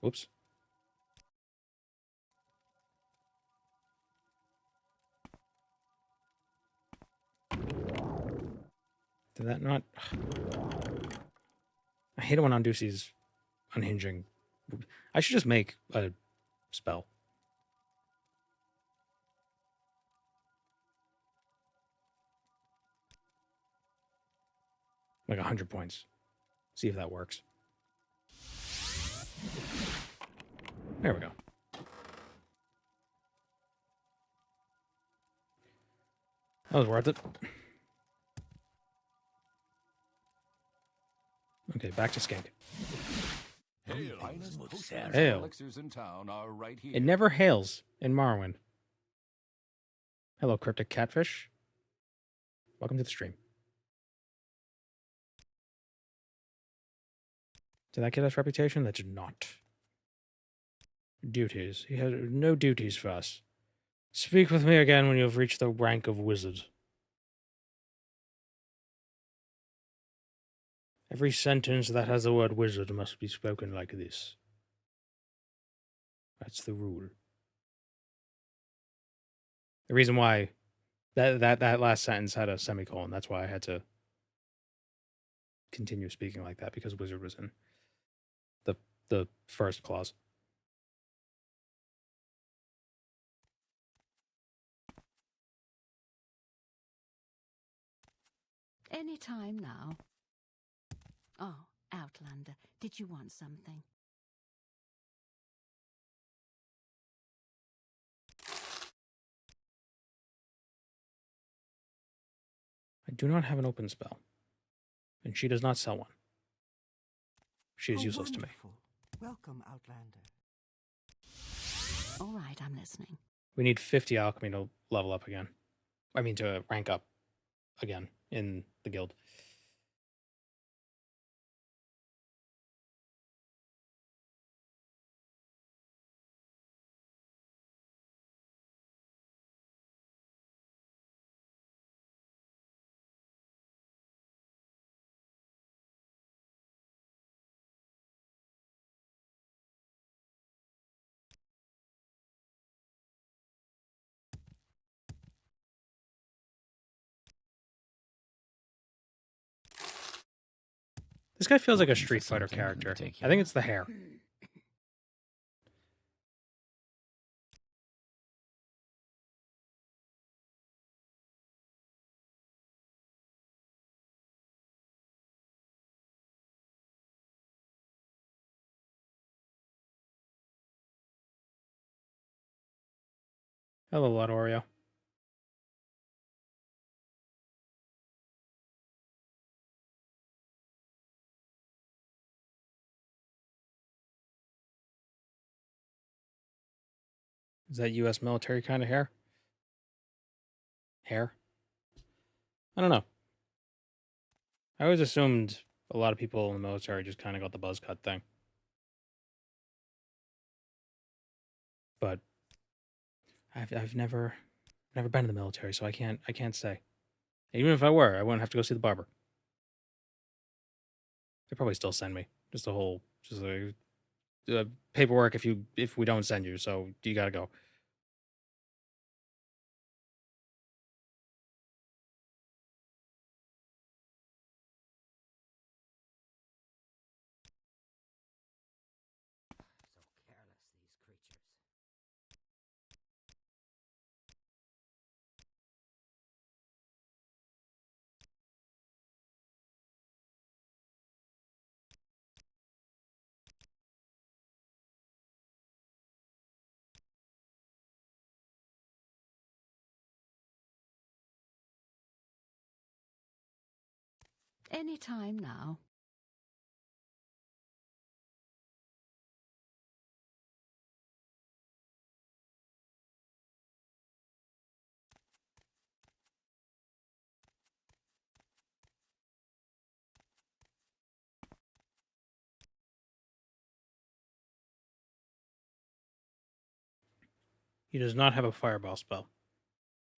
Whoops. Did that not? I hate it when Ondusi's unhinging. I should just make a spell. Like 100 points. See if that works. There we go. That was worth it. Okay, back to Skink. Hail. It never hails in Morrowind. Hello, cryptic catfish. Welcome to the stream. Did that get us reputation? That did not. Duties. He has no duties for us. Speak with me again when you have reached the rank of wizard. Every sentence that has the word wizard must be spoken like this. That's the rule. The reason why that last sentence had a semicolon, that's why I had to continue speaking like that, because wizard was in the first clause. Any time now. Oh, Outlander, did you want something? I do not have an open spell. And she does not sell one. She is useless to me. Welcome, Outlander. All right, I'm listening. We need 50 alchemy to level up again. I mean, to rank up again in the guild. This guy feels like a Street Fighter character. I think it's the hair. Hello, Lord Oreo. Is that U.S. military kind of hair? Hair? I don't know. I always assumed a lot of people in the military just kind of got the buzz cut thing. But I've never been in the military, so I can't say. Even if I were, I wouldn't have to go see the barber. They'd probably still send me. Just paperwork if we don't send you, so you gotta go. Any time now. He does not have a fireball spell,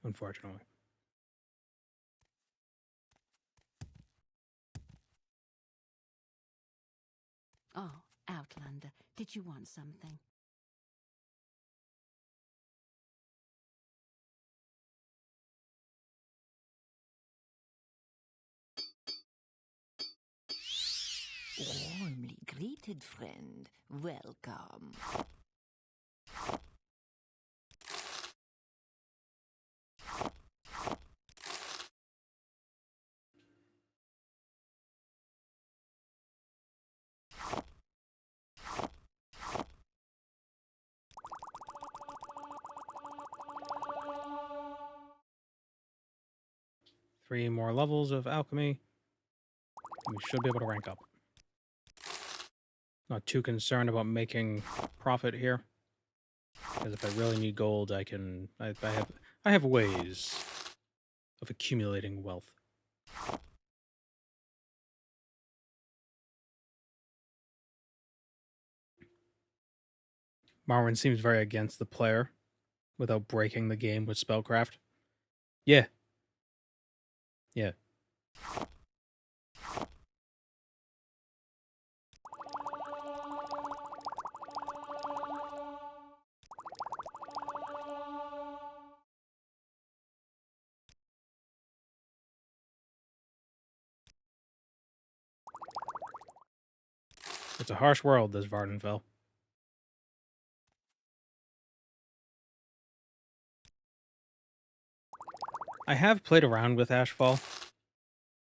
unfortunately. Oh, Outlander, did you want something? Warmly greeted, friend. Welcome. Three more levels of alchemy. We should be able to rank up. Not too concerned about making profit here. Because if I really need gold, I have ways of accumulating wealth. Morrowind seems very against the player without breaking the game with spellcraft. Yeah. Yeah. It's a harsh world, this Vvardenfell. I have played around with Ashfall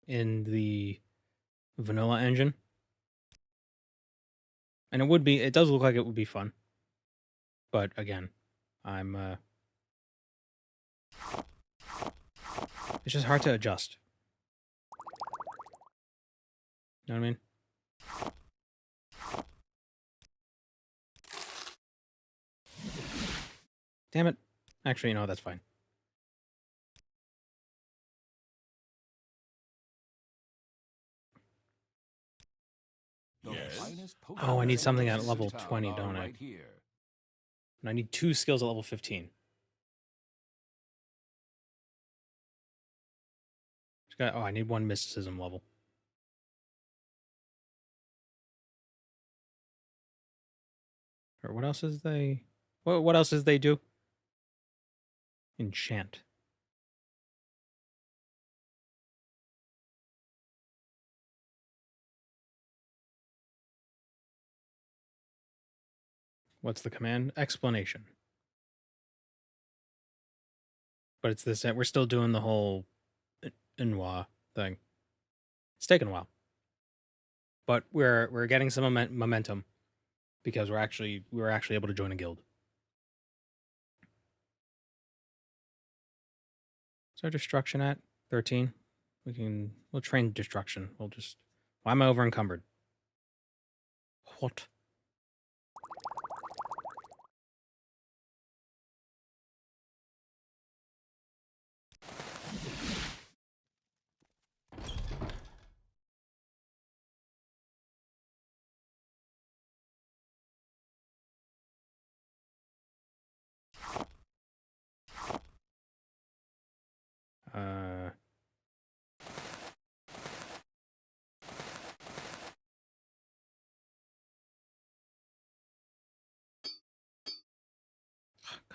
in the vanilla engine. And it does look like it would be fun. But again, it's just hard to adjust. You know what I mean? Damn it. Actually, no, that's fine. Yes. Oh, I need something at level 20, don't I? And I need 2 skills at level 15. Oh, I need 1 mysticism level. Or what else is they... What else is they do? Enchant. What's the command? Explanation. But it's this... We're still doing the whole Inwa thing. It's taken a while. But we're getting some momentum because we were actually able to join a guild. Is our destruction at 13? We'll train destruction. Why am I over encumbered? What?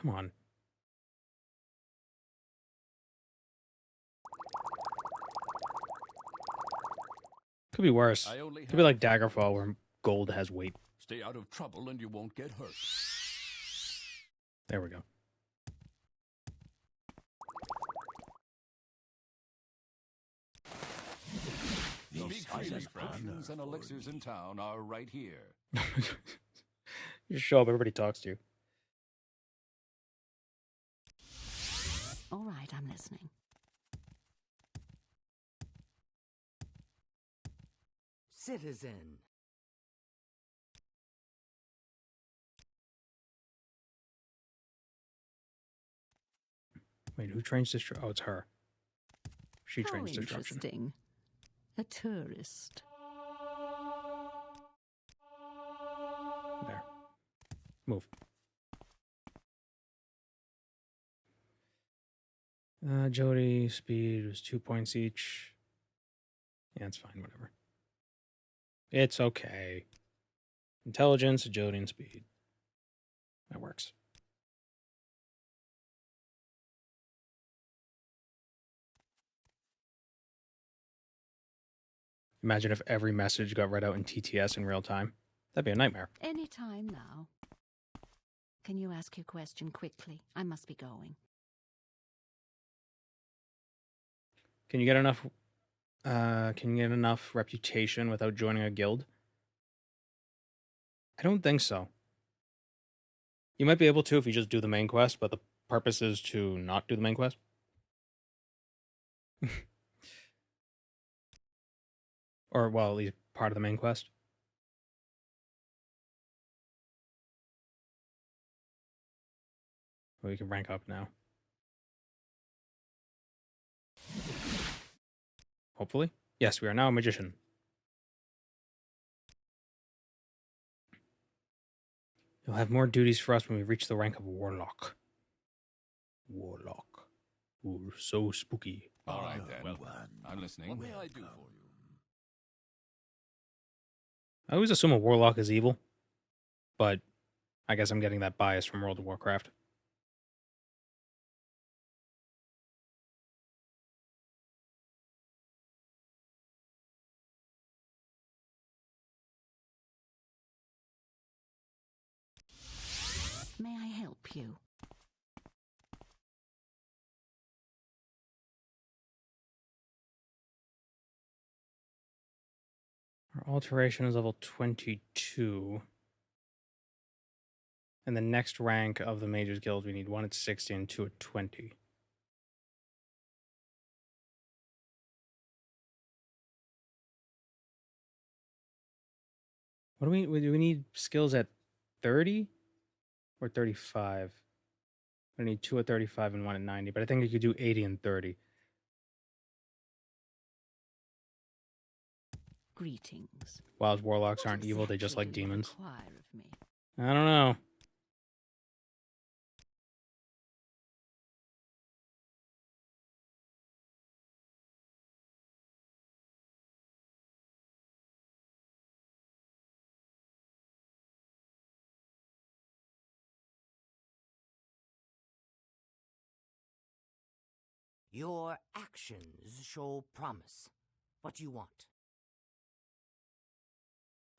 Come on. Could be worse. Could be like Daggerfall where gold has weight. Stay out of trouble and you won't get hurt. There we go. These finest potions and elixirs in town are right here. You just show up, everybody talks to you. All right, I'm listening. Citizen. Wait, who trains destruction? Oh, it's her. She How trains destruction. Interesting. A tourist. There. Move. Agility, speed was 2 points each. Yeah, it's fine, whatever. It's okay. Intelligence, agility, and speed. That works. Imagine if every message got read out in TTS in real time. That'd be a nightmare. Any time now. Can you ask your question quickly? I must be going. Can you get enough reputation without joining a guild? I don't think so. You might be able to if you just do the main quest, but the purpose is to not do the main quest. Or, well, at least part of the main quest. We can rank up now. Hopefully. Yes, we are now a magician. You'll have more duties for us when we reach the rank of warlock. Warlock. Ooh, so spooky. All right, then. I'm listening. What may I do for you? I always assume a warlock is evil, but I guess I'm getting that bias from World of Warcraft. May I help you? Our alteration is level 22. And the next rank of the Mages Guild, we need 1 at 60 and 2 at 20. What do we need skills at 30 or 35? I need 2 at 35 and 1 at 90, but I think you could do 80 and 30. Greetings. Wild warlocks What aren't evil, they just exactly like do you demons. require of me? I don't know. Your actions show promise. What do you want?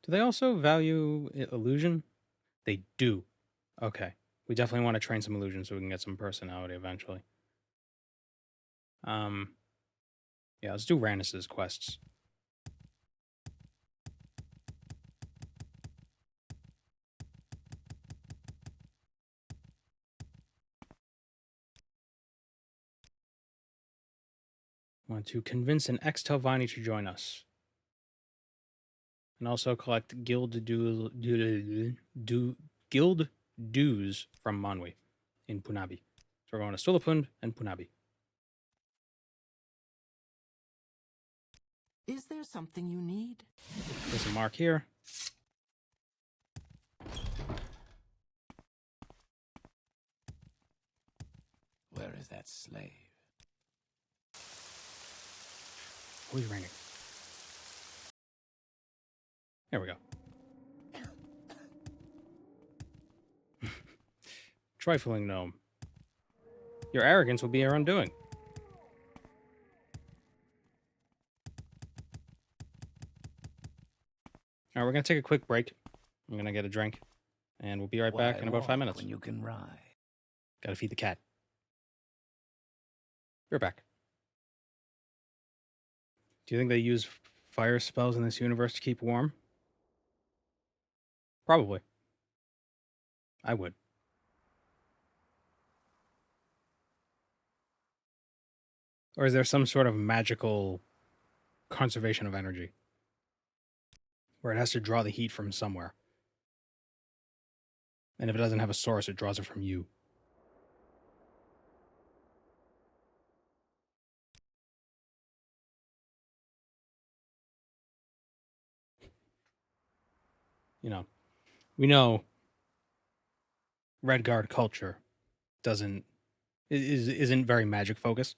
Do they also value illusion? They do. Okay. We definitely want to train some illusion so we can get some personality eventually. Yeah, let's do Rannis's quests. Want to convince an ex-Telvanni to join us. And also collect guild dues from Manwi in Punabi. So we're going to Sulapund and Punabi. Is there something you need? There's a mark here. Where is that slave? Who's raining? There we go. Trifling gnome. Your arrogance will be your undoing. Alright, we're going to take a quick break. I'm going to get a drink. And we'll be right back in about 5 minutes. When you can ride. Gotta feed the cat. We're back. Do you think they use fire spells in this universe to keep warm? Probably. I would. Or is there some sort of magical conservation of energy? Where it has to draw the heat from somewhere. And if it doesn't have a source, it draws it from you. You know, we know Redguard culture isn't very magic focused.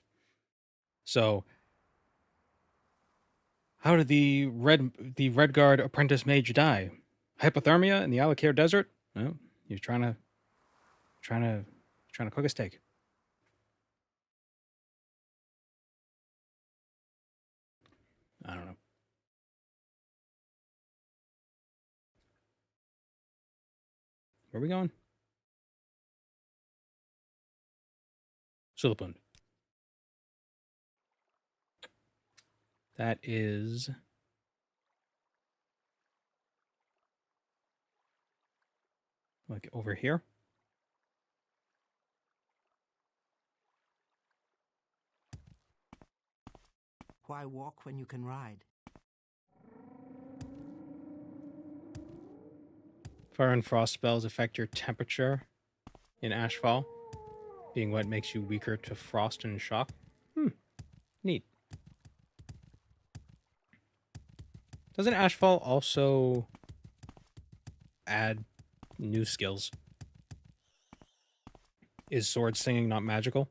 So how did the Redguard apprentice mage die? Hypothermia in the Alakir Desert? No, you're trying to cook a steak. I don't know. Where are we going? Sulapund. That is... like over here. Why walk when you can ride? Fire and frost spells affect your temperature in Ashfall. Being wet makes you weaker to frost and shock. Neat. Doesn't Ashfall also add new skills? Is sword singing not magical?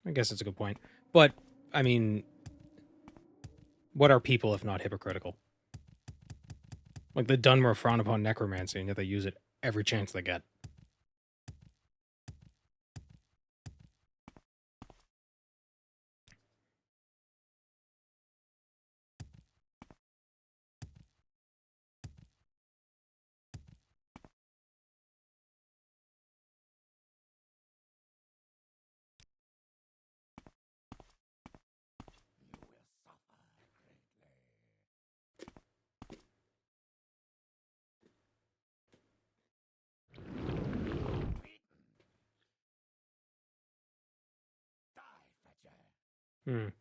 I guess that's a good point. But, I mean, what are people if not hypocritical? Like, the Dunmer frown upon necromancy, and yet they use it every chance they get. Do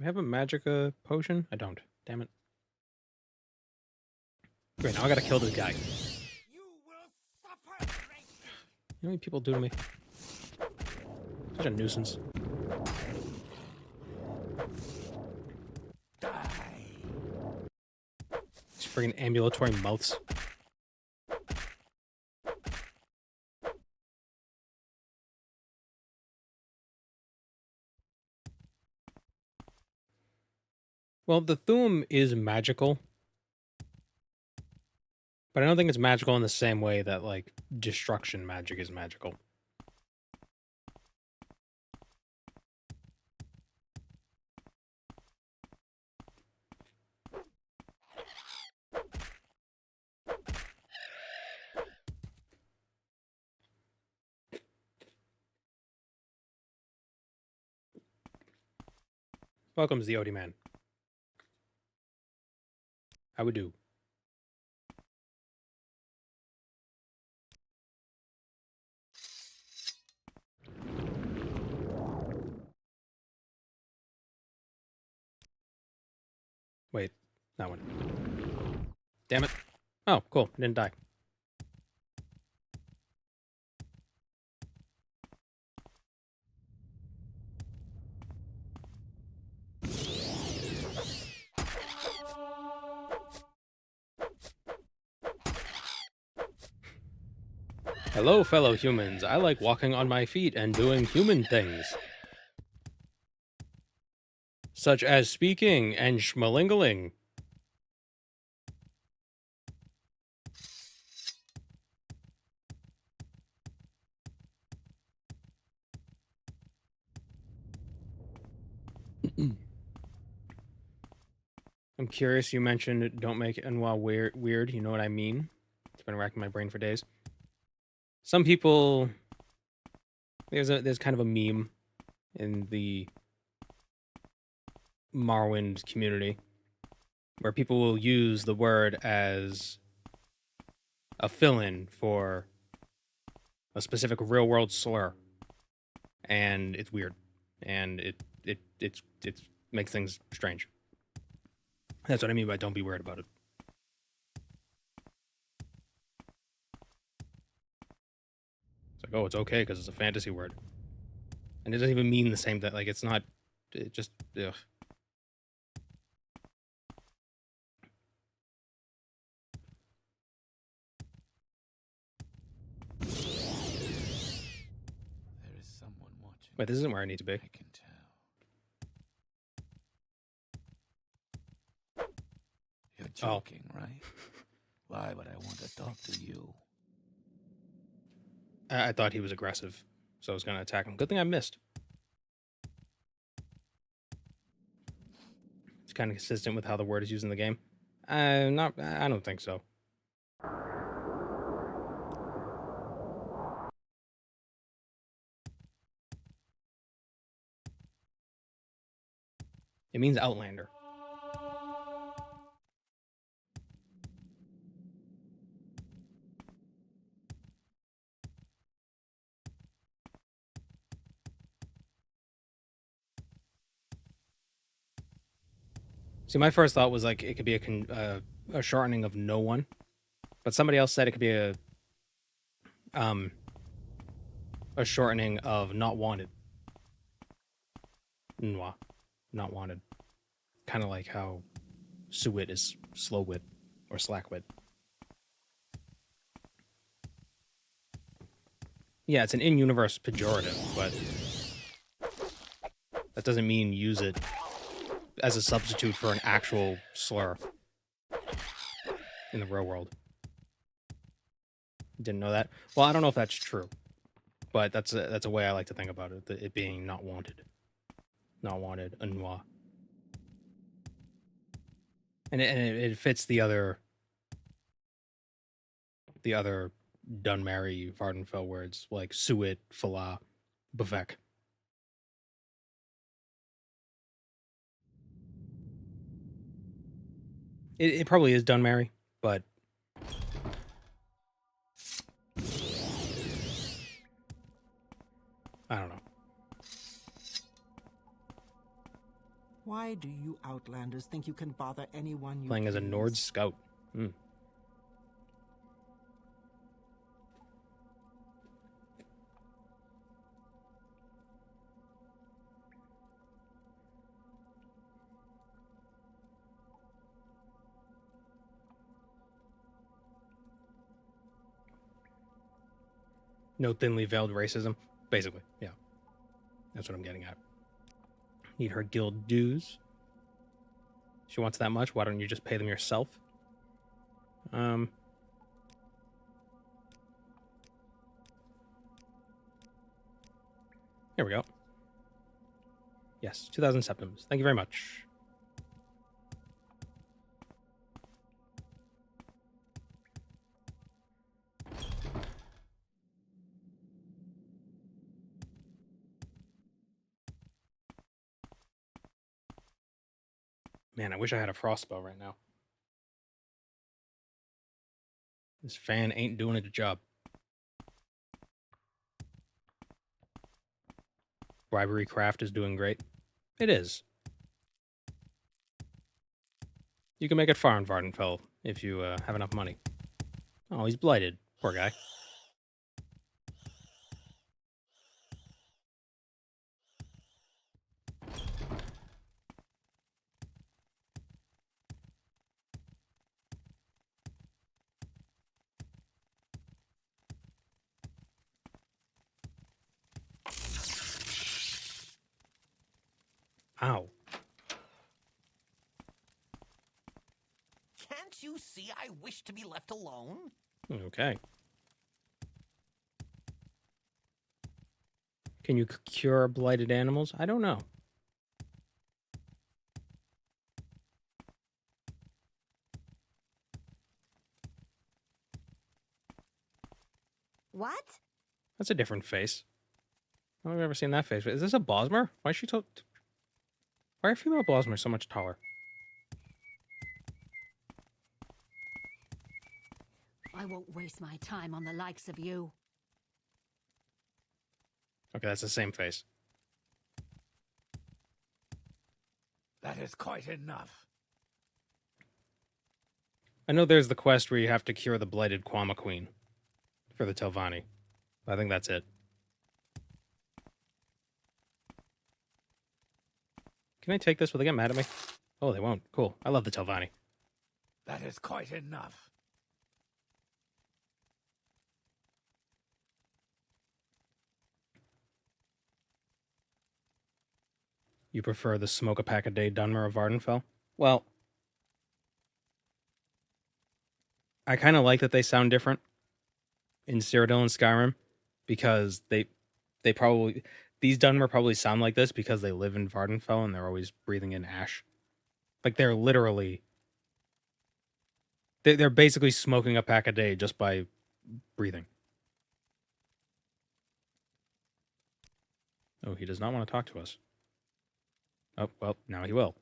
I have a Magica potion? I don't. Damn it. Great, now I gotta kill this guy. You know how many people do to me? Such a nuisance. Die. These friggin' ambulatory mouths. Well, the Thuum is magical. But I don't think it's magical in the same way that, like, destruction magic is magical. Welcome's the Odie Man. How we do? Wait, that one. Damn it. Oh, cool. I didn't die. Hello, fellow humans. I like walking on my feet and doing human things. Such as speaking and schmalingling. I'm curious, you mentioned don't make Enwa weird. You know what I mean? It's been racking my brain for days. Some people... There's kind of a meme in the Morrowind community where people will use the word as a fill-in for a specific real-world slur. And it's weird. And it makes things strange. That's what I mean by don't be weird about it. It's like, oh, it's okay because it's a fantasy word. And it doesn't even mean the same thing. Like, it's not... It just... Ugh. There is someone Wait, this isn't where I need to be. I can tell. You're joking, right? Why would I want to talk to you? I thought he was aggressive, so I was going to attack him. Good thing I missed. It's kind of consistent with how the word is used in the game. I don't think so. It means Outlander. See, my first thought was like it could be a shortening of no one, but somebody else said it could be a shortening of not wanted. Noir, not wanted. Kind of like how Suwit is slow wit or slack wit. Yeah, it's an in-universe pejorative, but that doesn't mean use it as a substitute for an actual slur in the real world. Didn't know that? Well, I don't know if that's true, but that's a way I like to think about it. It being not wanted, a noir, and it fits the other Dunmary Vvardenfell words like Suit, Fala, Bavek. It probably is Dunmary, but I don't know. Why do you Outlanders think you can bother anyone you Playing as a please? Nord scout. No thinly veiled racism. Basically, yeah. That's what I'm getting at. Need her guild dues. She wants that much. Why don't you just pay them yourself? Here we go. Yes, 2,000 septims. Thank you very much. Man, I wish I had a frostbow right now. This fan ain't doing its job. Bribery craft is doing great. It is. You can make it far in Vvardenfell if you have enough money. Oh, he's blighted. Poor guy. Ow. Can't you see I wish to be left alone? Okay. Can you cure blighted animals? I don't know. What? That's a different face. I don't think I've ever seen that face. Is this a Bosmer? Why is she so... Why are female Bosmer so much taller? I won't waste my time on the likes of you. Okay, that's the same face. That is quite enough. I know there's the quest where you have to cure the blighted Kwama Queen for the Telvanni. I think that's it. Can I take this? Will they get mad at me? Oh, they won't. Cool. I love the Telvanni. That is quite enough. You prefer the smoke a pack a day Dunmer of Vvardenfell? Well, I kind of like that they sound different in Cyrodiil and Skyrim, because they probably, these Dunmer probably sound like this because they live in Vvardenfell and they're always breathing in ash. Like they're literally, they're basically smoking a pack a day just by breathing. Oh, he does not want to talk to us. Oh, well, now he will.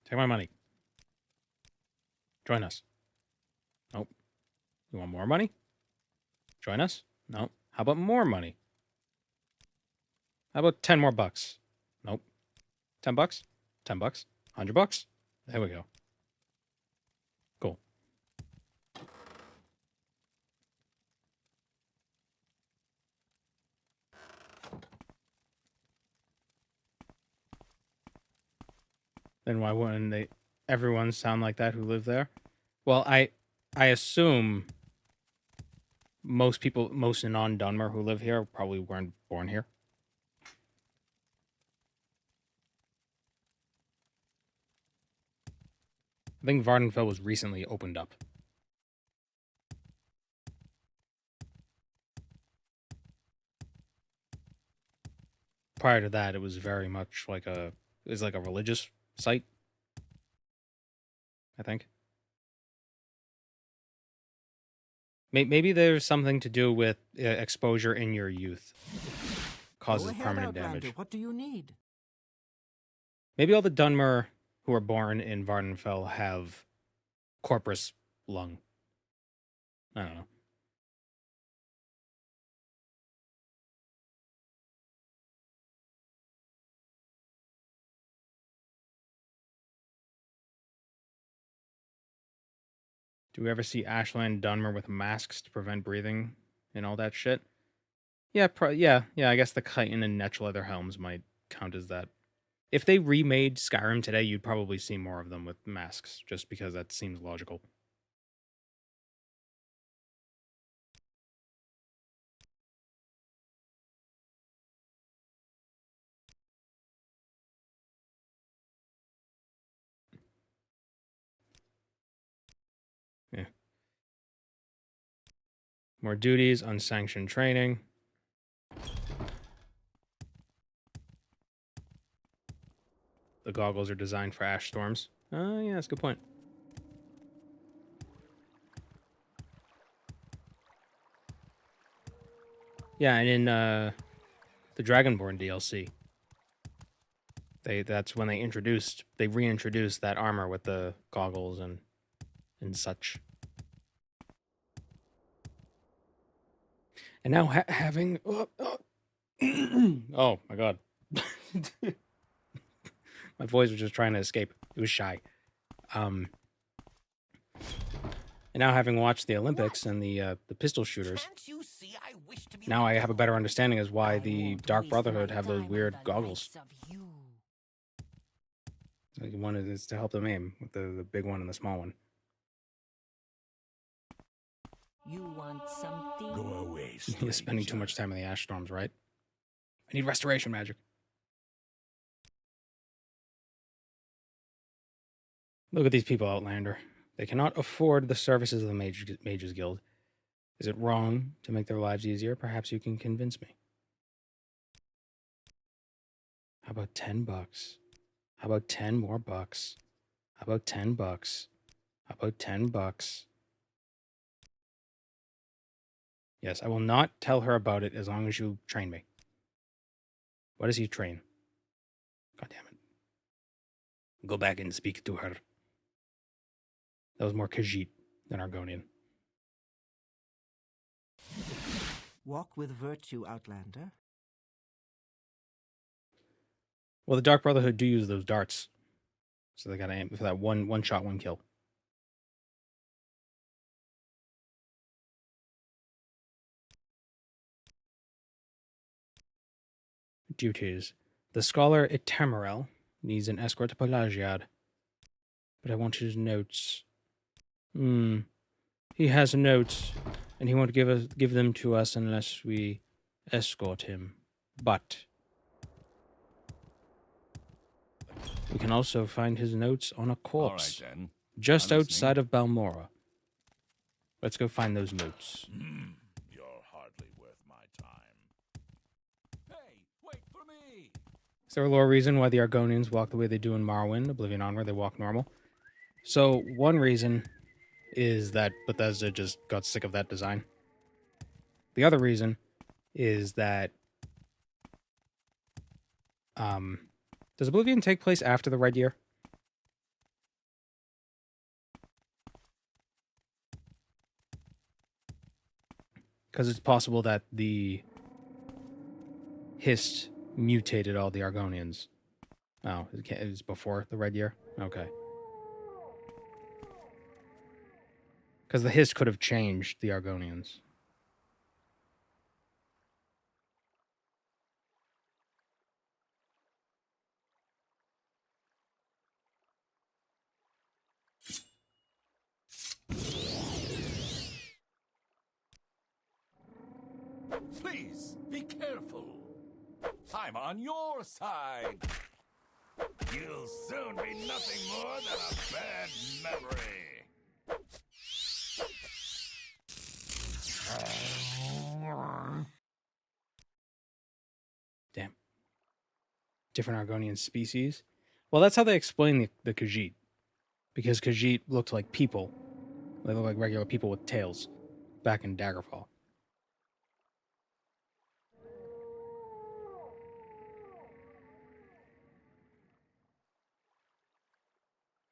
Take my money. Join us. Nope. You want more money? Join us? No. How about more money? How about 10 more bucks? Nope. 10 bucks? 10 bucks? 100 bucks? There we go. Cool. Then why wouldn't everyone sound like that who live there? Well, I assume most non-Dunmer who live here probably weren't born here. I think Vvardenfell was recently opened up. Prior to that, it was very much like it was like a religious site, I think. Maybe there's something to do with exposure in your youth causes permanent damage. What do you need? Maybe all the Dunmer who are born in Vvardenfell have corpus lung. I don't know. Do we ever see Ashland Dunmer with masks to prevent breathing and all that shit? Yeah, yeah. I guess the chitin and netch leather helms might count as that. If they remade Skyrim today, you'd probably see more of them with masks, just because that seems logical. Yeah. More duties, unsanctioned training. The goggles are designed for ash storms. Yeah, that's a good point. Yeah, and in the Dragonborn DLC, that's when they reintroduced that armor with the goggles and such. And now having oh my god. My voice was just trying to escape. It was shy. And now having watched the Olympics and the pistol shooters, now I have a better understanding as why the Dark Brotherhood have those weird goggles. So one is to help them aim with the big one and the small one. You want something? Go away, You're spending too much time in the ash storms, right? I need restoration magic. Look at these people, Outlander. They cannot afford the services of the Mages Guild. Is it wrong to make their lives easier? Perhaps you can convince me. How about 10 bucks? How about 10 more bucks? How about 10 bucks? How about 10 bucks? Yes, I will not tell her about it as long as you train me. What does he train? God damn it. Go back and speak to her. That was more Khajiit than Argonian. Walk with virtue, Outlander. Well, the Dark Brotherhood do use those darts. So they gotta aim for that one shot, one kill. Duties. The scholar Itemerel needs an escort to Pelagiad. But I want his notes. He has notes, and he won't give them to us unless we escort him. But we can also find his notes on a corpse All right, then. just I'm outside listening. of Balmora. Let's go find those notes. You're hardly worth my time. Hey, wait for me! Is there a lore reason why the Argonians walk the way they do in Morrowind, Oblivion Onward, they walk normal? So, one reason is that Bethesda just got sick of that design. The other reason is that does Oblivion take place after the Red Year? Because it's possible that the heist mutated all the Argonians. Oh, it was before the Red Year? Okay. Because the heist could have changed the Argonians. Please, be careful. I'm on your side. You'll soon be nothing more than a bad memory. Damn. Different Argonian species? Well, that's how they explain the Khajiit. Because Khajiit looked like people. They look like regular people with tails. Back in Daggerfall.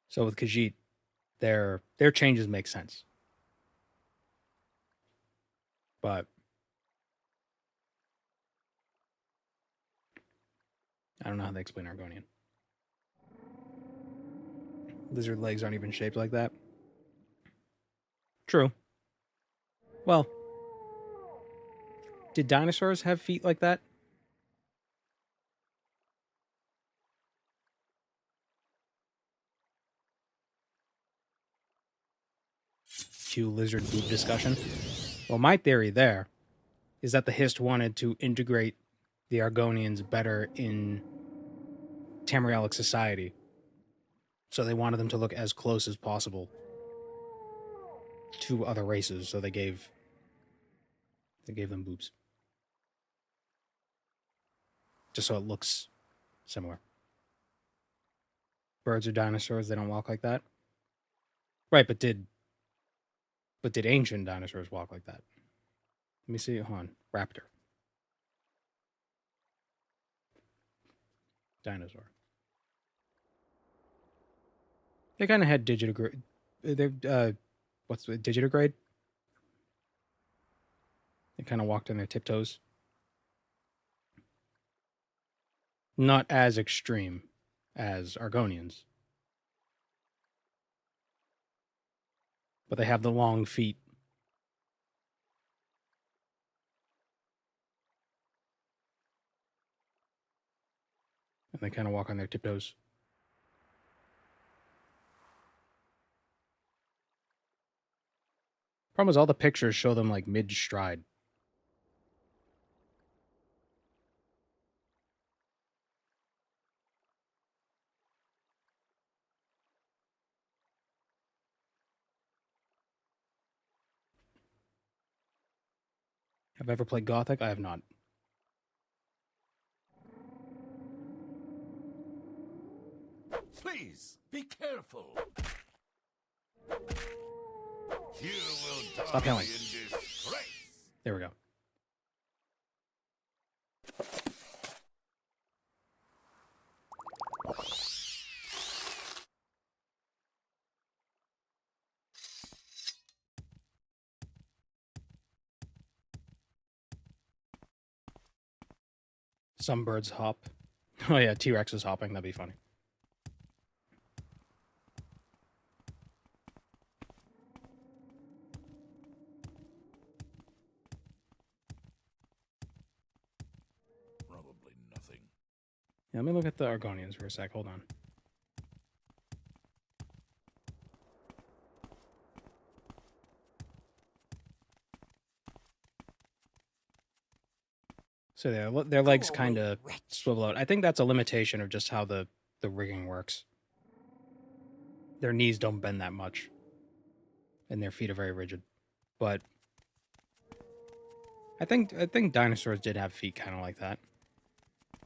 So with Khajiit, their changes make sense. But I don't know how they explain Argonian. Lizard legs aren't even shaped like that. True. Well, did dinosaurs have feet like that? Cue lizard boob discussion. Well, my theory there is that the Hist wanted to integrate the Argonians better in Tamrielic society. So they wanted them to look as close as possible to other races, so they gave them boobs. Just so it looks similar. Birds or dinosaurs, they don't walk like that. Right, but did ancient dinosaurs walk like that? Let me see. Hold on. Raptor. Dinosaur. They kind of had digitigrade. What's the digitigrade? They kind of walked on their tiptoes. Not as extreme as Argonians. But they have the long feet. And they kind of walk on their tiptoes. Problem is all the pictures show them like mid-stride. Have I ever played Gothic? I have not. Please, be careful. You will Stop die yelling. in disgrace. There we go. Some birds hop. Oh yeah, T-Rex is hopping. That'd be funny. Probably nothing. Yeah, let me look at the Argonians for a sec. Hold on. So their legs kind of swivel out. I think that's a limitation of just how the rigging works. Their knees don't bend that much, and their feet are very rigid. But I think dinosaurs did have feet kind of like that,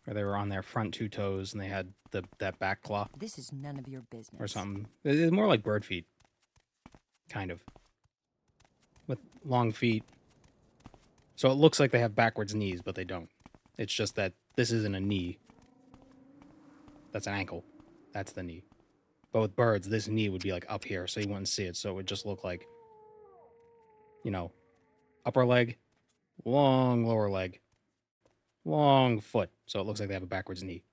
where they were on their front two toes and they had that back claw. This is none of your business. Or something. It's more like bird feet, kind of, with long feet. So it looks like they have backwards knees, but they don't. It's just that this isn't a knee. That's an ankle. That's the knee. But with birds, this knee would be like up here, so you wouldn't see it. So it would just look like, you know, upper leg, long lower leg, long foot. So it looks like they have a backwards knee.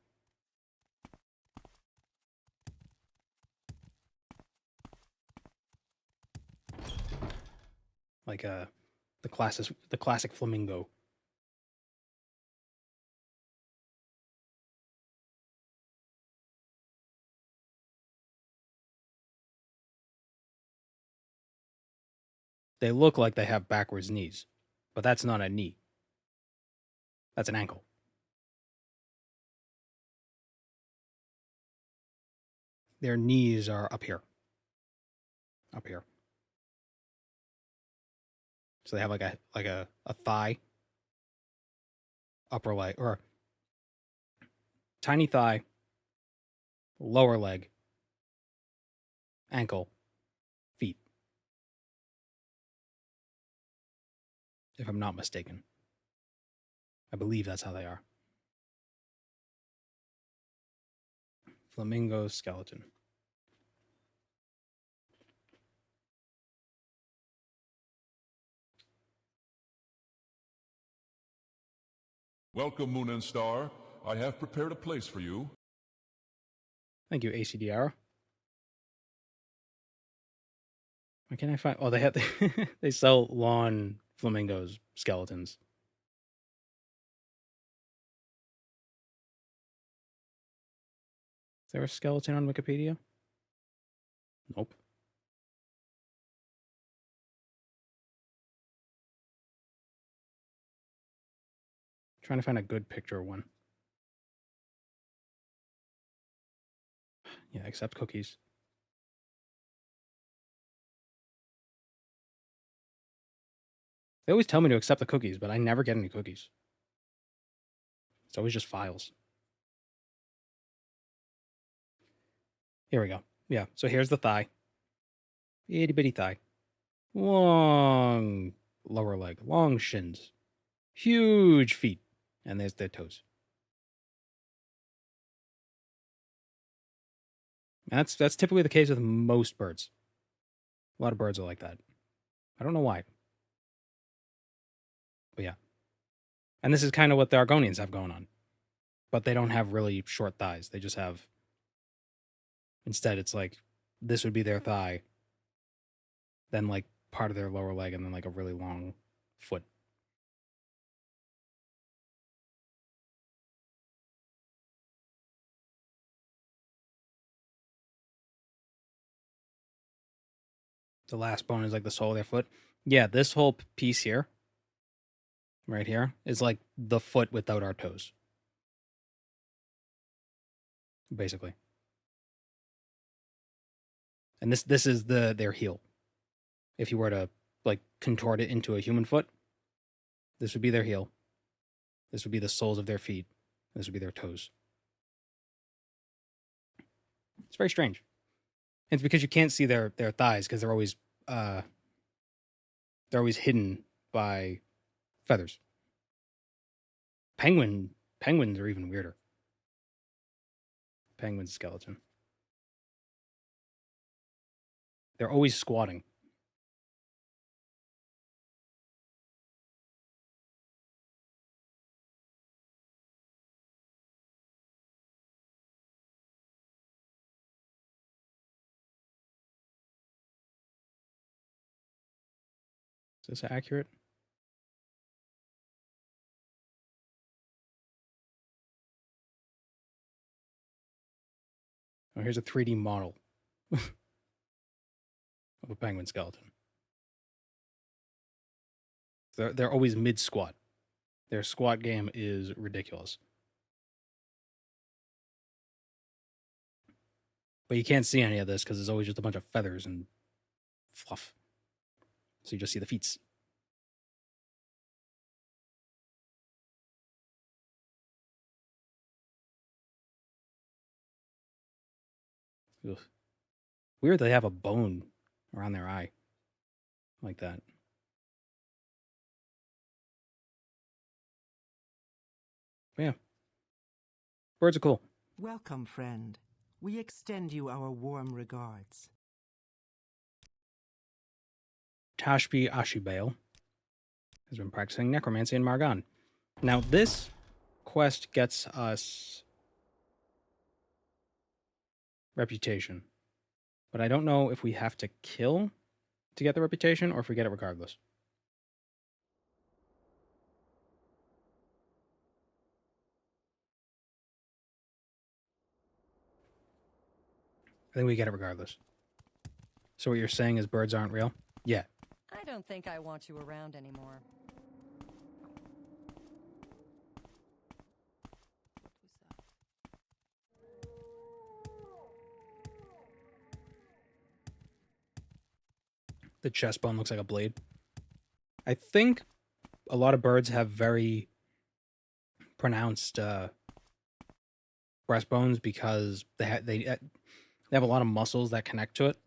Like the classic flamingo. They look like they have backwards knees, but that's not a knee. That's an ankle. Their knees are up here. Up here. So they have like a thigh, upper leg, or tiny thigh, lower leg, ankle, feet. If I'm not mistaken. I believe that's how they are. Flamingo skeleton. Welcome, Moon and Star. I have prepared a place for you. Thank you, ACDR. Why can't I find... Oh, they have... they sell lawn flamingos skeletons. Is there a skeleton on Wikipedia? Nope. Trying to find a good picture one. Yeah, accept cookies. They always tell me to accept the cookies, but I never get any cookies. It's always just files. Here we go. Yeah, so here's the thigh. Itty bitty thigh. Long lower leg. Long shins. Huge feet. And there's their toes. And that's typically the case with most birds. A lot of birds are like that. I don't know why. But yeah. And this is kind of what the Argonians have going on. But they don't have really short thighs. They just have... Instead, it's like, this would be their thigh. Then like part of their lower leg and then like a really long foot. The last bone is like the sole of their foot. Yeah, this whole piece here, right here, is like the foot without our toes. Basically. And this is their heel. If you were to like contort it into a human foot, this would be their heel. This would be the soles of their feet. This would be their toes. It's very strange. It's because you can't see their thighs because they're always hidden by feathers. Penguins are even weirder. Penguin skeleton. They're always squatting. Is this accurate? Oh, here's a 3D model of a penguin skeleton. They're always mid-squat. Their squat game is ridiculous. But you can't see any of this because there's always just a bunch of feathers and fluff. So you just see the feet. Ugh. Weird they have a bone around their eye like that. But yeah. Birds are cool. Welcome, friend. We extend you our warm regards. Tashbi Ashibale has been practicing necromancy in Margan. Now, this quest gets us reputation. But I don't know if we have to kill to get the reputation or if we get it regardless. I think we get it regardless. So what you're saying is birds aren't real? Yeah. I don't think I want you around anymore. The chest bone looks like a blade. I think a lot of birds have very pronounced breastbones because they have a lot of muscles that connect to it,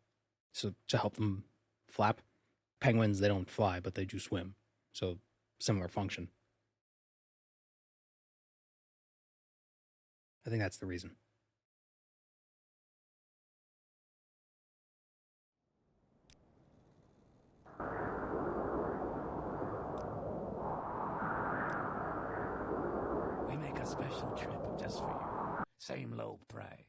so to help them flap. Penguins, they don't fly, but they do swim, so similar function. I think that's the reason. We make a special trip just for you. Same low price.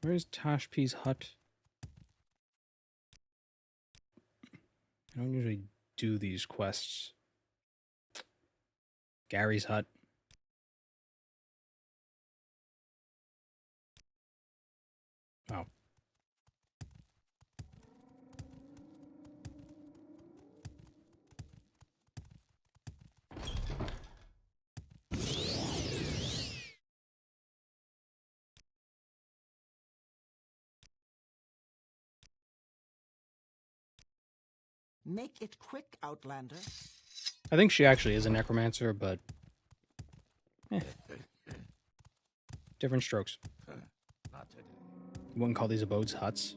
Where's Tashpi's hut? I don't usually do these quests. Gary's hut. Oh. Make it quick, Outlander. I think she actually is a necromancer, but different strokes. Not today. You wouldn't call these abodes huts?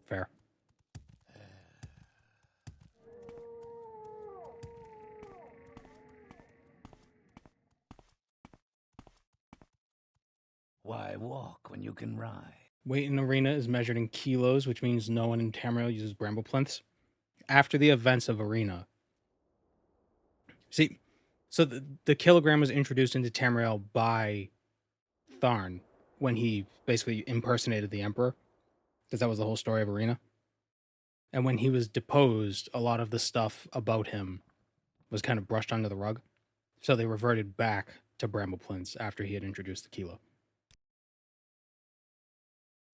Fair. Why walk when you can ride? Weight in arena is measured in kilos, which means no one in Tamriel uses bramble plinths. After the events of arena. See, so the kilogram was introduced into Tamriel by Tharn when he basically impersonated the Emperor, because that was the whole story of arena. And when he was deposed, a lot of the stuff about him was kind of brushed under the rug. So they reverted back to bramble plinths after he had introduced the kilo.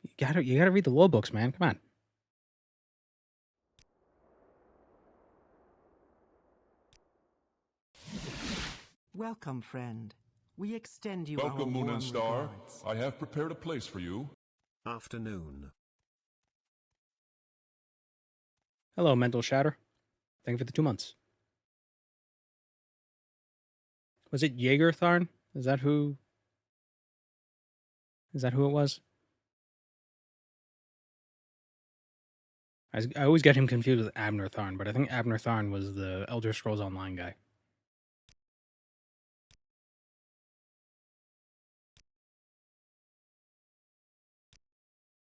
You gotta read the law books, man. Come on. Welcome, friend. We extend you Welcome, our Moon warm and Star. regards. I have prepared a place for you. Afternoon. Hello, Mental Shatter. Thank you for the 2 months. Was it Jaeger Tharn? Is that who it was? I always get him confused with Abner Tharn, but I think Abner Tharn was the Elder Scrolls Online guy.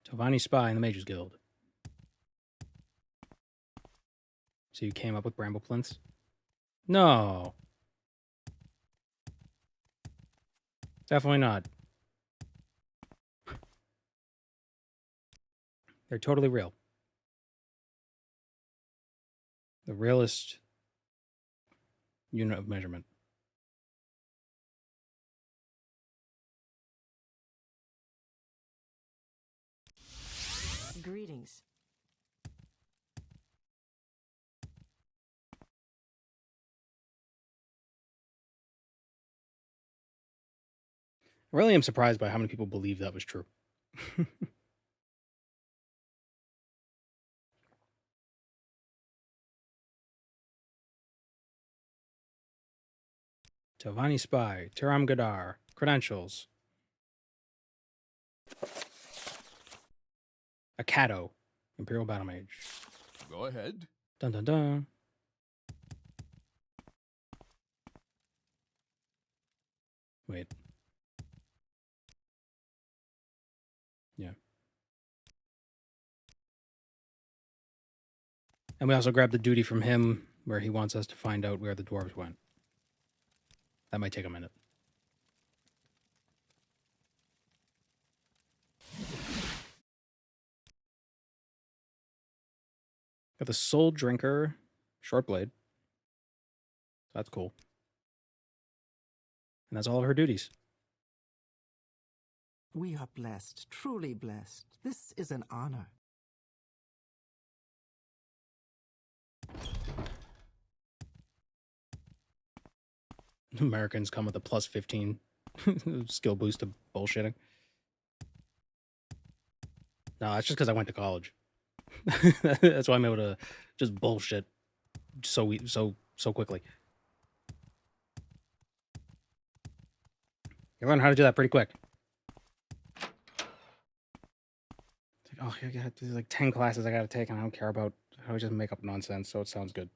Tovani Spy in the Mages Guild. So you came up with bramble plinths? No. Definitely not. They're totally real. The realest unit of measurement. Greetings. I really am surprised by how many people believe that was true. Tovani Spy, Tiram Gadar, Credentials. Akato, Imperial Battle Mage. Go ahead. Dun dun dun. Wait. Yeah. And we also grabbed the duty from him where he wants us to find out where the dwarves went. That might take a minute. Got the Soul Drinker short blade. That's cool. And that's all of her duties. We are blessed, truly blessed. This is an honor. Americans come with a plus 15 skill boost to bullshitting. No, that's just because I went to college. That's why I'm able to just bullshit so quickly. You learn how to do that pretty quick. It's like, oh, there's like 10 classes I gotta take, and I don't care about how I just make up nonsense, so it sounds good.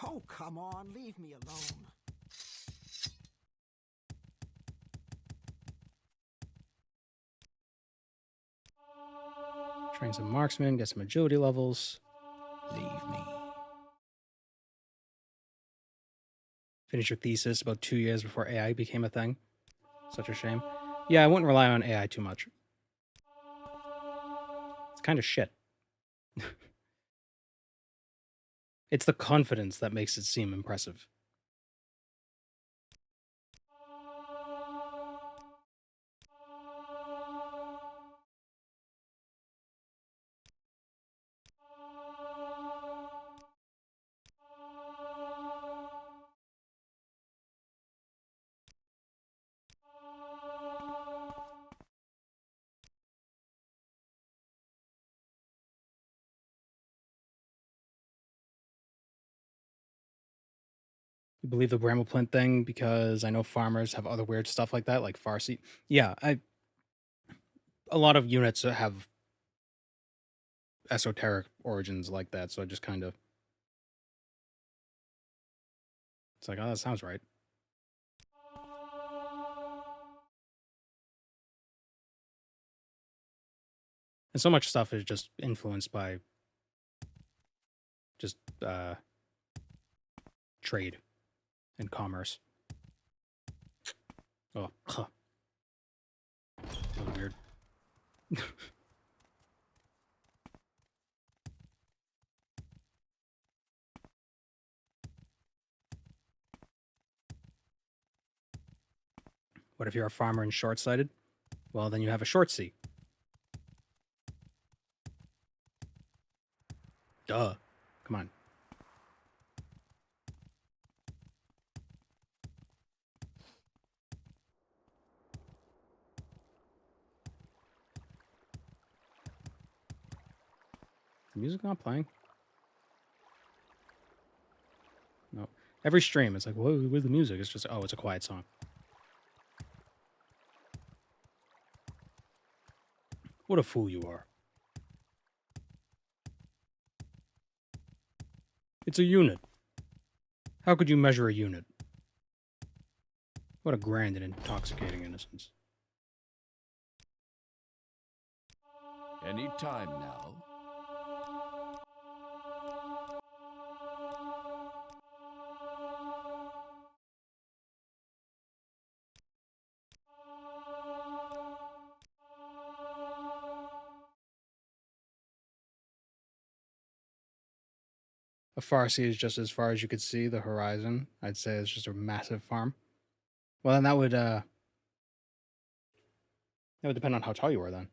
Oh, come on, leave me alone. Train some marksmen, get some agility levels. Leave me. Finish your thesis about 2 years before AI became a thing. Such a shame. Yeah, I wouldn't rely on AI too much. It's kind of shit. It's the confidence that makes it seem impressive. You believe the Brambleplint thing because I know farmers have other weird stuff like that, like Farsi. Yeah, a lot of units have esoteric origins like that, so I just kind of... It's like, oh, that sounds right. And so much stuff is just influenced by just trade and commerce. Oh, huh. That was weird. What if you're a farmer and short-sighted? Well, then you have a short sea. Duh. Come on. Is the music not playing? No. Every stream, it's like, whoa, where's the music? It's just, oh, it's a quiet song. What a fool you are. It's a unit. How could you measure a unit? What a grand and intoxicating innocence. Any time now. A Farsi is just as far as you could see the horizon. I'd say it's just a massive farm. Well, then that would depend on how tall you were then.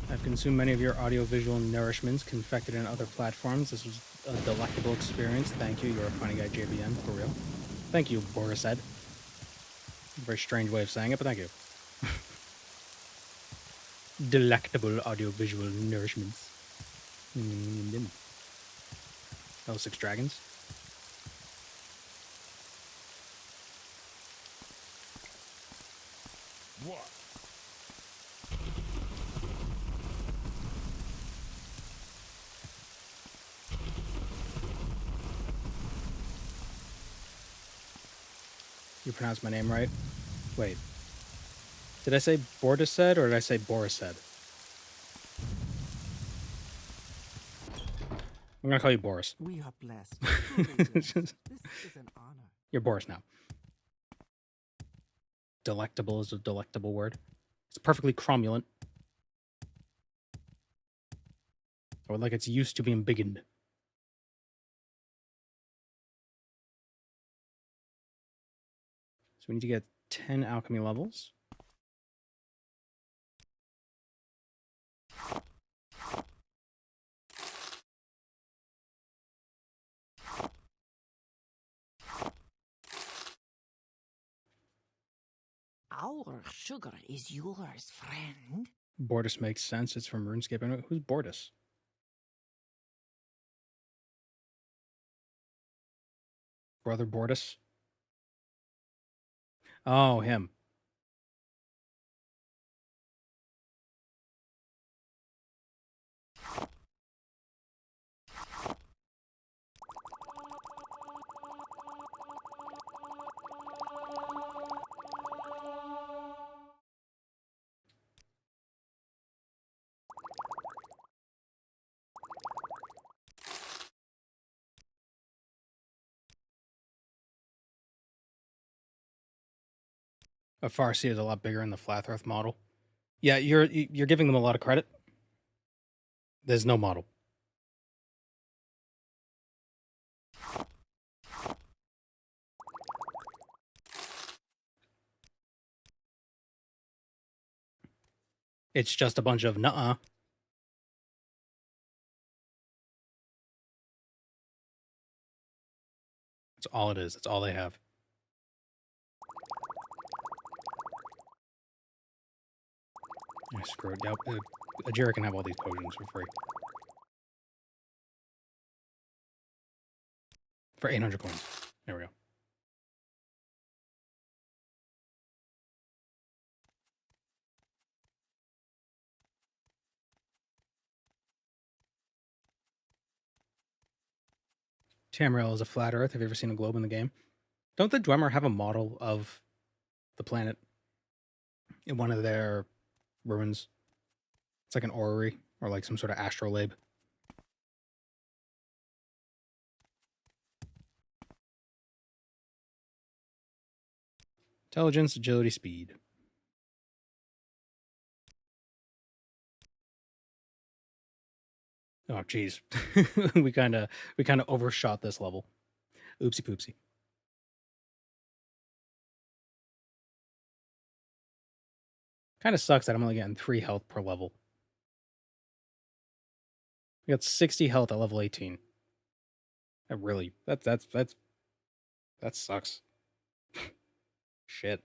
I've consumed many of your audiovisual nourishments confected in other platforms. This was a delectable experience. Thank you. You're a funny guy, JBN, for real. Thank you, Boris said. Very strange way of saying it, but thank you. Delectable audiovisual nourishments. Oh, 6 dragons. What? You pronounced my name right? Wait. Did I say Bordesed or did I say Borised? I'm gonna call you Boris. We are blessed. Truly blessed. This is an honor. You're Boris now. Delectable is a delectable word. It's perfectly cromulent. Or like it's used to being biggened. So we need to get 10 alchemy levels. Our sugar is yours, friend. Bordis makes sense. It's from RuneScape. I know who's Bordis? Brother Bordis? Oh, him. A Farsi is a lot bigger in the Flat Earth model. Yeah, you're giving them a lot of credit. There's no model. It's just a bunch of nuh-uh. That's all it is. That's all they have. I screwed up. Ajira can have all these potions for free. For 800 coins. There we go. Tamriel is a flat Earth. Have you ever seen a globe in the game? Don't the Dwemer have a model of the planet in one of their ruins? It's like an orrery or like some sort of astrolabe. Intelligence, agility, speed. Oh, geez. we kind of overshot this level. Oopsie poopsie. Kind of sucks that I'm only getting 3 health per level. I got 60 health at level 18. That sucks. Shit.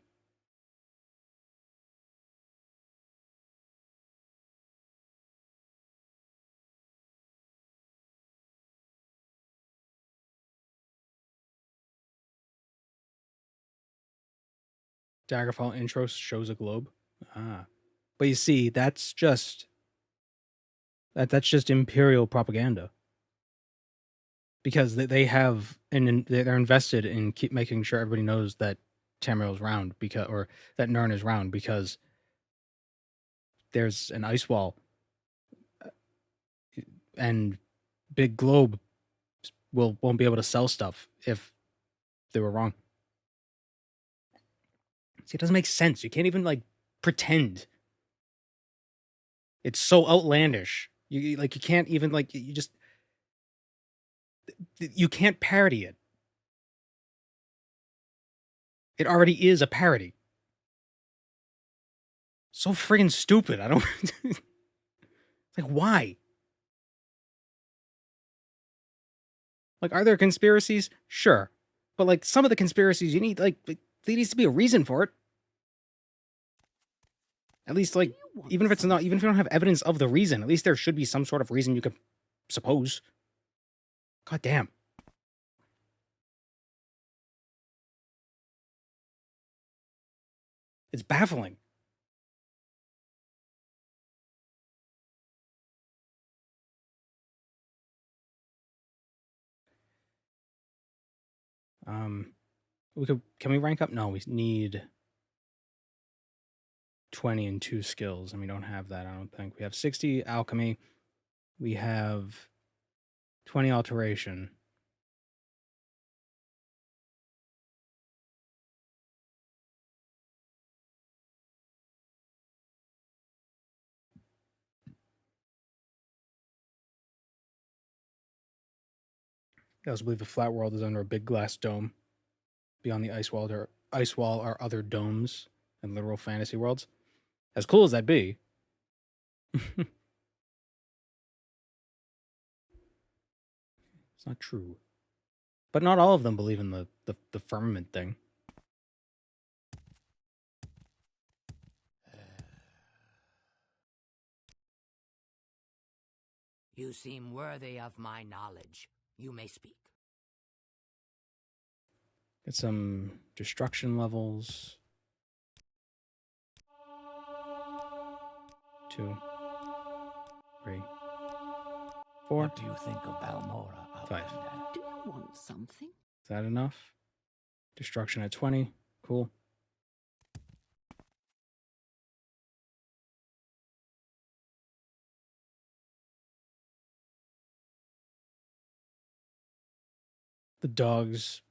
Daggerfall intro shows a globe. Ah. But you see, that's just Imperial propaganda. Because they have, and they're invested in keep making sure everybody knows that Tamriel's round, or that Nirn is round, because there's an ice wall, and big globe won't be able to sell stuff if they were wrong. See, it doesn't make sense. You can't even like pretend. It's so outlandish. You can't even like you can't parody it. It already is a parody. So friggin' stupid. I don't like why? Like, are there conspiracies? Sure. But like some of the conspiracies you need there needs to be a reason for it. At least like even if you don't have evidence of the reason, at least there should be some sort of reason you could suppose. God damn. It's baffling. Can we rank up? No, we need 20 and 2 skills, and we don't have that, I don't think. We have 60 alchemy. We have 20 alteration. I also believe the flat world is under a big glass dome. Beyond the ice wall are other domes and literal fantasy worlds. As cool as that be. It's not true. But not all of them believe in the firmament thing. You seem worthy of my knowledge. You may speak. Get some destruction levels. 2, 3, 4. What do you think of Balmora? 5. Do you want something? Is that enough? Destruction at 20. Cool. The dogs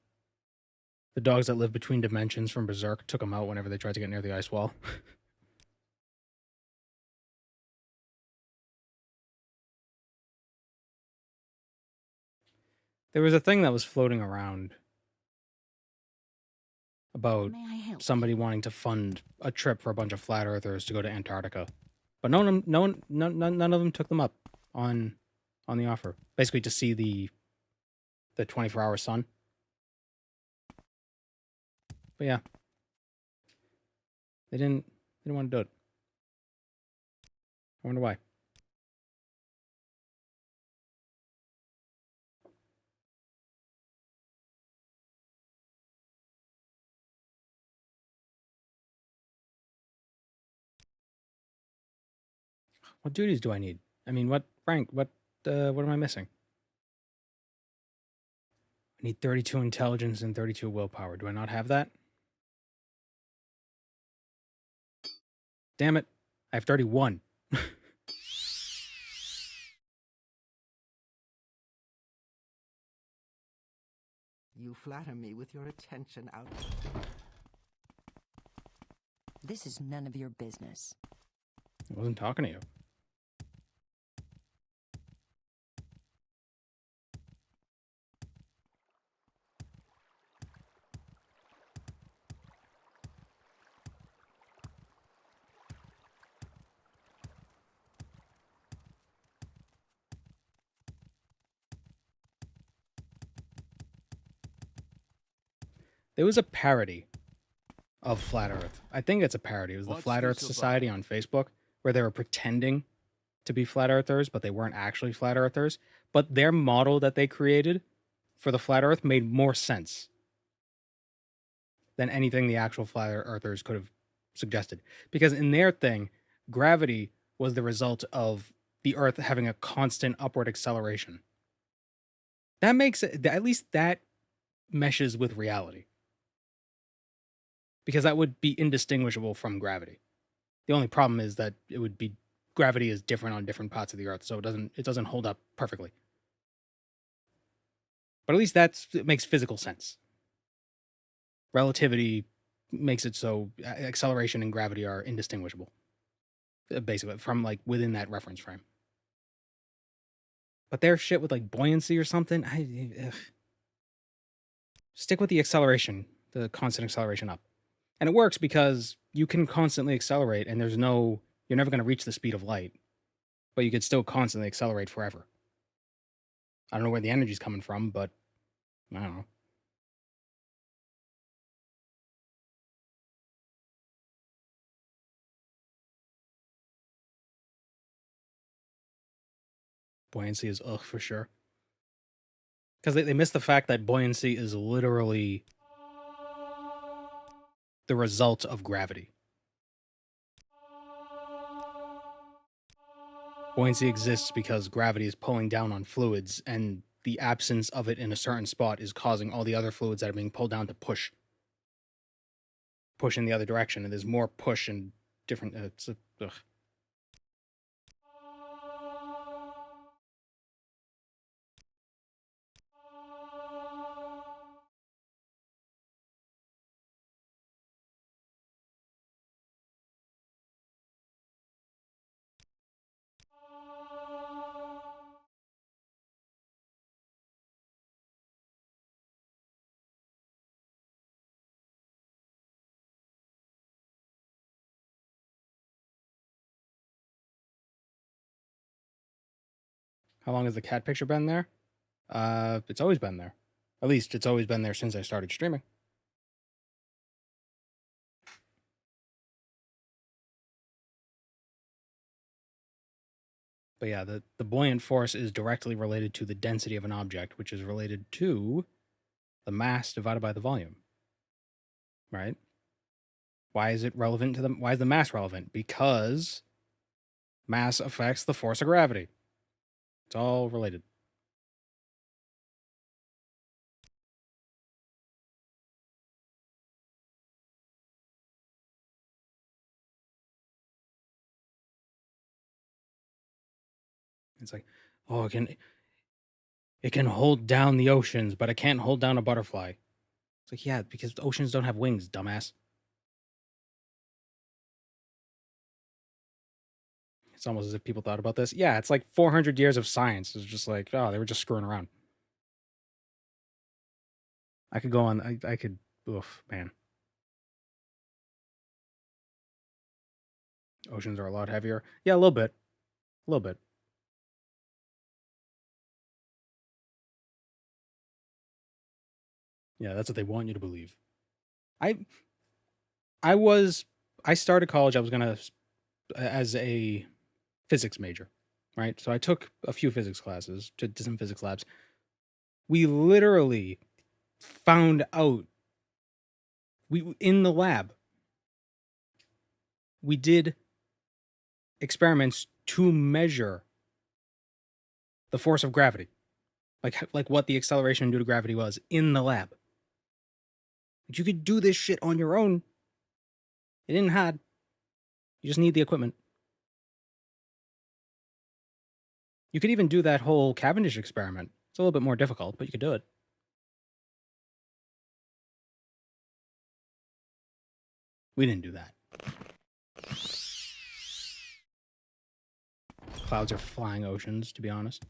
that live between dimensions from Berserk took them out whenever they tried to get near the ice wall. There was a thing that was floating around about somebody wanting to fund a trip for a bunch of flat earthers to go to Antarctica, but none of them took them up on the offer. Basically, to see the 24-hour sun. But yeah, they didn't want to do it. I wonder why. What duties do I need? I mean, what rank? What am I missing? I need 32 intelligence and 32 willpower. Do I not have that? Damn it. I have 31. You flatter me with your attention out. This is none of your business. I wasn't talking to you. There was a parody of Flat Earth. I think it's a parody. It was the Flat Earth Society on Facebook, where they were pretending to be Flat Earthers, but they weren't actually Flat Earthers. But their model that they created for the Flat Earth made more sense than anything the actual Flat Earthers could have suggested. Because in their thing, gravity was the result of the Earth having a constant upward acceleration. That makes it, at least that meshes with reality. Because that would be indistinguishable from gravity. The only problem is that it would be gravity is different on different parts of the Earth, so it doesn't hold up perfectly. But at least it makes physical sense. Relativity makes it so acceleration and gravity are indistinguishable, basically, from like within that reference frame. But their shit with like buoyancy or something, stick with the acceleration, the constant acceleration up. And it works because you can constantly accelerate and you're never going to reach the speed of light, but you could still constantly accelerate forever. I don't know where the energy's coming from, but I don't know. Buoyancy is ugh for sure. Because they miss the fact that buoyancy is literally the result of gravity. Buoyancy exists because gravity is pulling down on fluids, and the absence of it in a certain spot is causing all the other fluids that are being pulled down to push in the other direction, and there's more push and different... ugh. How long has the cat picture been there? It's always been there. At least it's always been there since I started streaming. But yeah, the buoyant force is directly related to the density of an object, which is related to the mass divided by the volume. Right? Why is it relevant to why is the mass relevant? Because mass affects the force of gravity. It's all related. It's like, oh, it can hold down the oceans, but it can't hold down a butterfly. It's like, yeah, because the oceans don't have wings, dumbass. It's almost as if people thought about this. Yeah, it's like 400 years of science. It's just like, oh, they were just screwing around. I could go on. I could. Oof, man. Oceans are a lot heavier. Yeah, a little bit. A little bit. Yeah, that's what they want you to believe. I started college, I was gonna as a physics major, right? So I took a few physics classes to some physics labs. We literally found out in the lab, we did experiments to measure the force of gravity. Like what the acceleration due to gravity was in the lab. You could do this shit on your own. It isn't hard. You just need the equipment. You could even do that whole Cavendish experiment. It's a little bit more difficult, but you could do it. We didn't do that. Clouds are flying oceans, to be honest.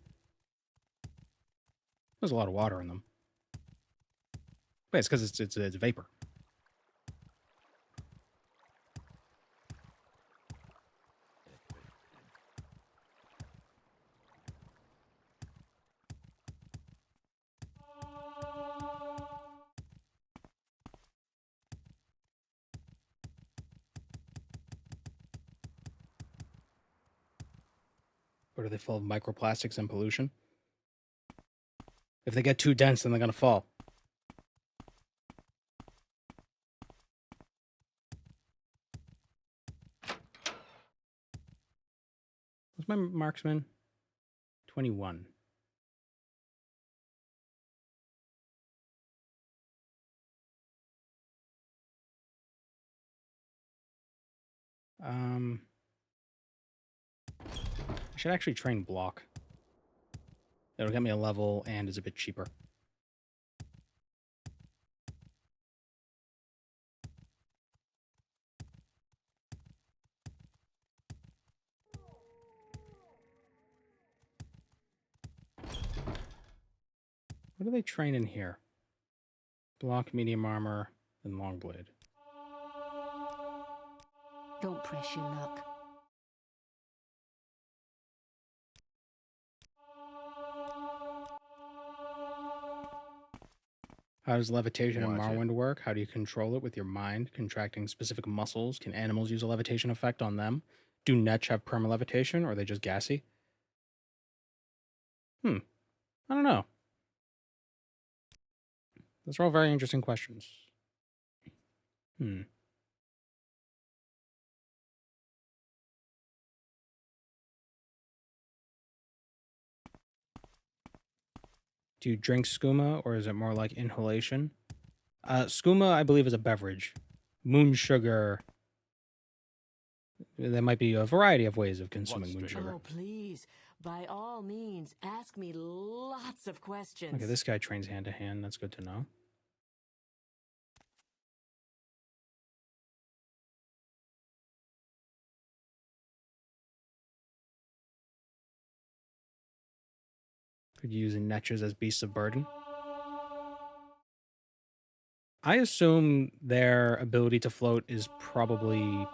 There's a lot of water in them. But it's because it's vapor. Or are they full of microplastics and pollution? If they get too dense, then they're going to fall. What's my marksman? 21. I should actually train block. It'll get me a level and is a bit cheaper. What do they train in here? Block, medium armor, and long blade. Don't press your luck. How does levitation in Watch it. Morrowind work? How do you control it with your mind? Contracting specific muscles? Can animals use a levitation effect on them? Do Netch have perma-levitation, or are they just gassy? I don't know. Those are all very interesting questions. Do you drink skooma, or is it more like inhalation? Skooma, I believe, is a beverage. Moon sugar... There might be a variety of ways of consuming moon sugar. Oh, please. By all means, ask me lots of questions. Okay, this guy trains hand-to-hand. That's good to know. Could you use Netches as beasts of burden? I assume their ability to float is probably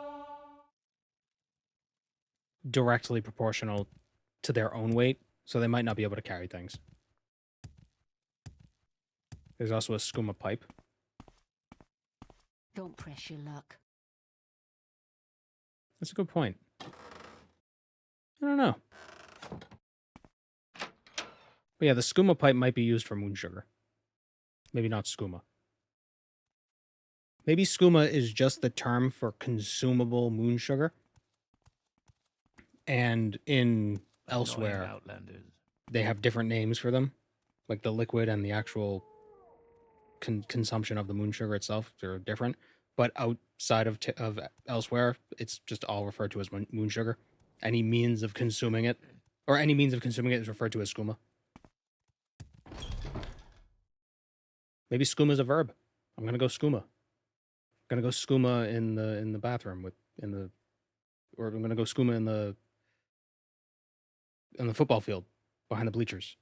directly proportional to their own weight, so they might not be able to carry things. There's also a skooma pipe. Don't press your luck. That's a good point. I don't know. But yeah, the skooma pipe might be used for moon sugar. Maybe not skooma. Maybe skooma is just the term for consumable moon sugar. And in elsewhere, Outlanders. they have different names for them. Like the liquid and the actual consumption of the moon sugar itself, they're different. But outside of elsewhere, it's just all referred to as moon sugar. Any means of consuming it, or any means of consuming it is referred to as skooma. Maybe skooma is a verb. I'm gonna go skooma. I'm gonna go skooma in the bathroom or I'm gonna go skooma in the football field behind the bleachers.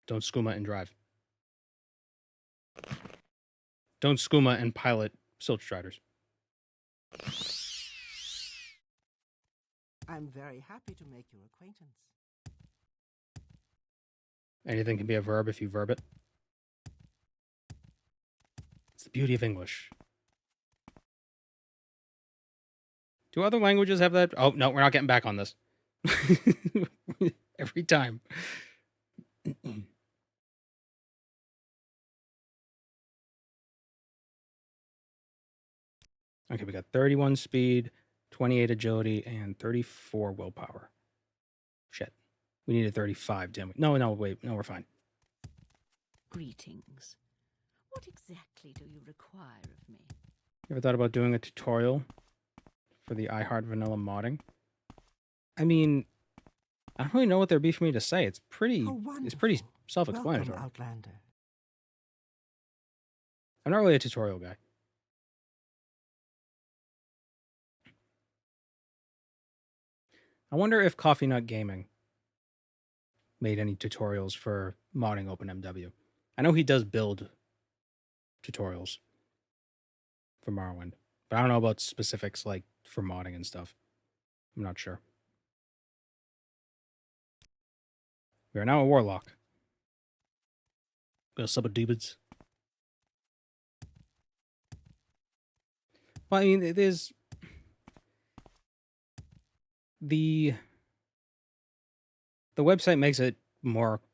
Don't skooma and drive. Don't skooma and pilot silt striders. I'm very happy to make your acquaintance. Anything can be a verb if you verb it. It's the beauty of English. Do other languages have that? Oh, no, we're not getting back on this. Every time. Okay, we got 31 speed, 28 agility, and 34 willpower. Shit. We needed 35, didn't we? No, wait. No, we're fine. Greetings. What exactly do you require of me? You ever thought about doing a tutorial for the I Heart Vanilla modding? I mean, I don't really know what there'd be for me to say. It's pretty self-explanatory. Welcome, Outlander. I'm not really a tutorial guy. I wonder if Coffee Nut Gaming made any tutorials for modding OpenMW. I know he does build tutorials for Morrowind, but I don't know about specifics like for modding and stuff. I'm not sure. We are now a warlock. Go sub a dubids. Well, I mean, there's the website makes it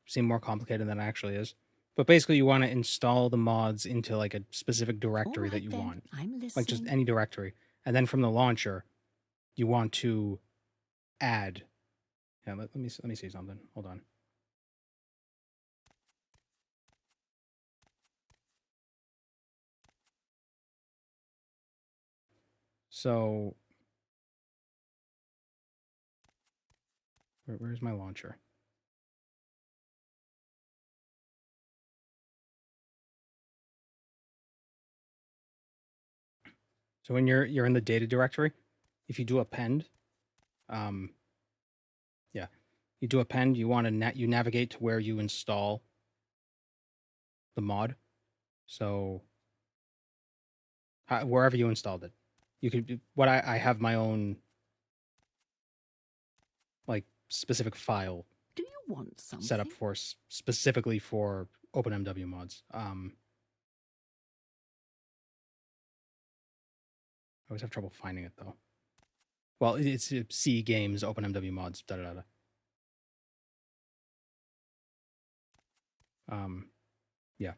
seem more complicated than it actually is. But basically, you want to install the mods into like a specific directory that you want, I'm listening. like just any directory, and then from the launcher, you want to add. Yeah, let me see something. Hold on. So, where's my launcher? So when you're in the data directory, if you do append, you do append, you want to you navigate to where you install the mod. So wherever you installed it, you could. What I have my own like specific file. Do you want something? Set up for specifically for OpenMW mods. I always have trouble finding it though. Well, it's C Games OpenMW mods. Da da da. Yeah.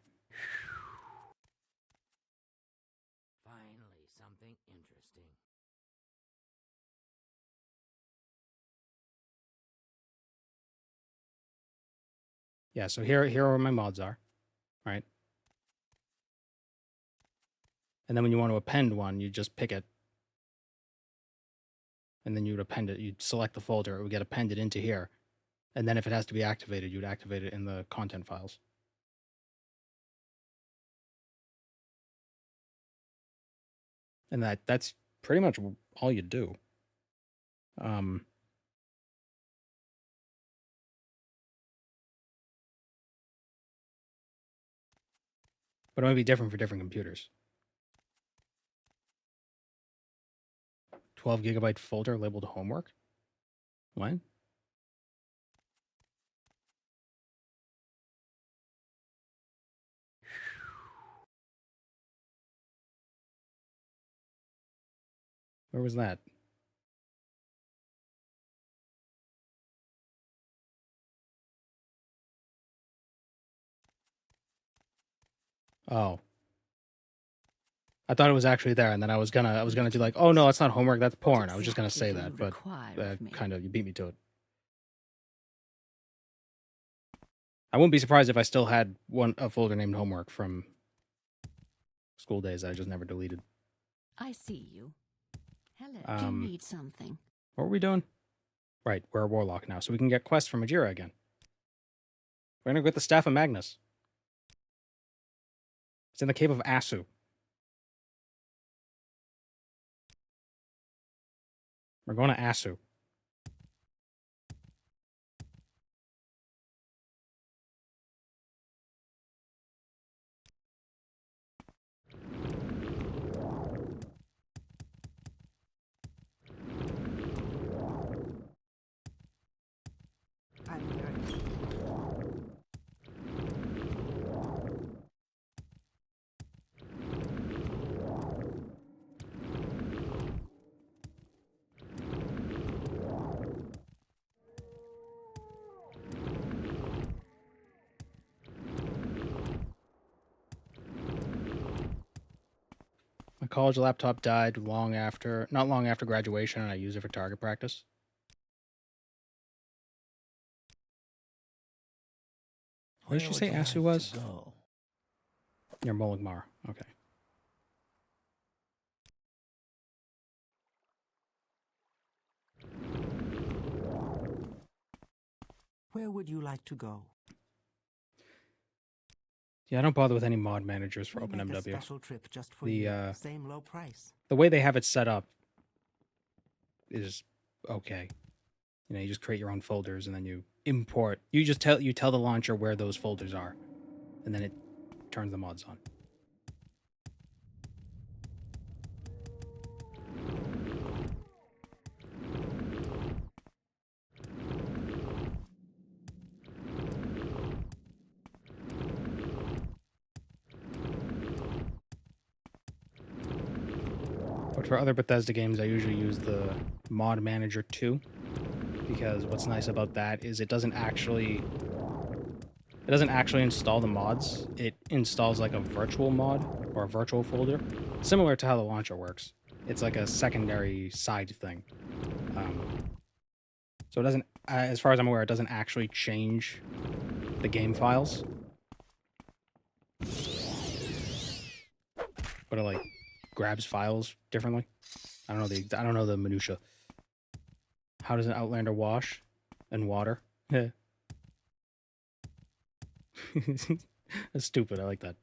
Finally, something interesting. Yeah, so here are where my mods are, right? And then when you want to append one, you just pick it. And then you would append it. You'd select the folder, it would get appended into here. And then if it has to be activated, you'd activate it in the content files. And that's pretty much all you do. But it might be different for different computers. 12 gigabyte folder labeled homework? What? Where was that? Oh. I thought it was actually there, and then I was gonna do like, oh no, it's not homework, that's porn. I was just gonna say that, but kind of you beat me to it. I wouldn't be surprised if I still had a folder named homework from school days that I just never deleted. I see you. Hello. Do you need something? What were we doing? Right, we're a warlock now, so we can get quests from Ajira again. We're gonna get the Staff of Magnus. It's in the Cave of Asu. We're going to Asu. My college laptop died not long after graduation, and I use it for target practice. Where did you say Asu was? Near Molingmar. Okay. Where would you like to go? Yeah, I don't bother with any mod managers for Make a OpenMW. special trip just for you. Same low price. The way they have it set up is okay. You know, you just create your own folders and then you import. You tell the launcher where those folders are, and then it turns the mods on. But for other Bethesda games, I usually use the Mod Manager 2, because what's nice about that is it doesn't actually install the mods. It installs like a virtual mod or a virtual folder, similar to how the launcher works. It's like a secondary side thing. So it doesn't, as far as I'm aware, it doesn't actually change the game files, but it like grabs files differently. I don't know the minutia. How does an Outlander wash and water? That's stupid. I like that.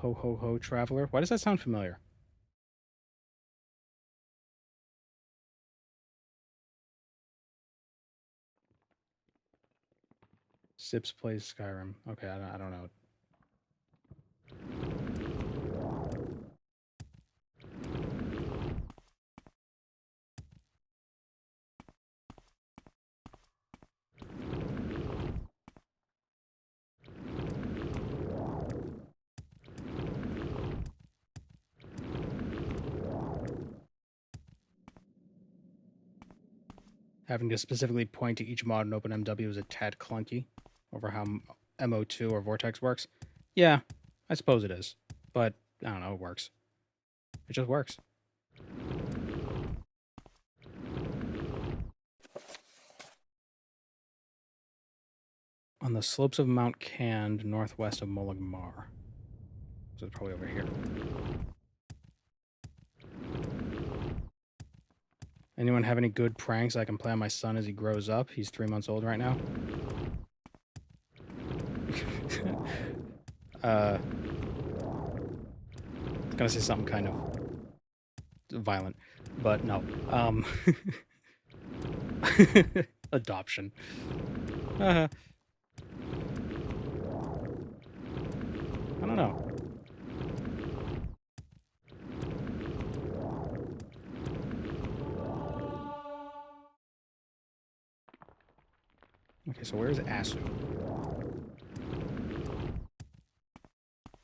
Ho ho ho, traveler. Why does that sound familiar? Sips plays Skyrim. Okay, I don't know. Having to specifically point to each mod and open MW is a tad clunky over how MO2 or Vortex works. Yeah, I suppose it is. But, I don't know, it works. It just works. On the slopes of Mount Cand, northwest of Molagmar. So it's probably over here. Anyone have any good pranks I can play on my son as he grows up? He's 3 months old right now. I was gonna say something kind of violent, but no. Adoption. I don't know. Okay, so where's Asu?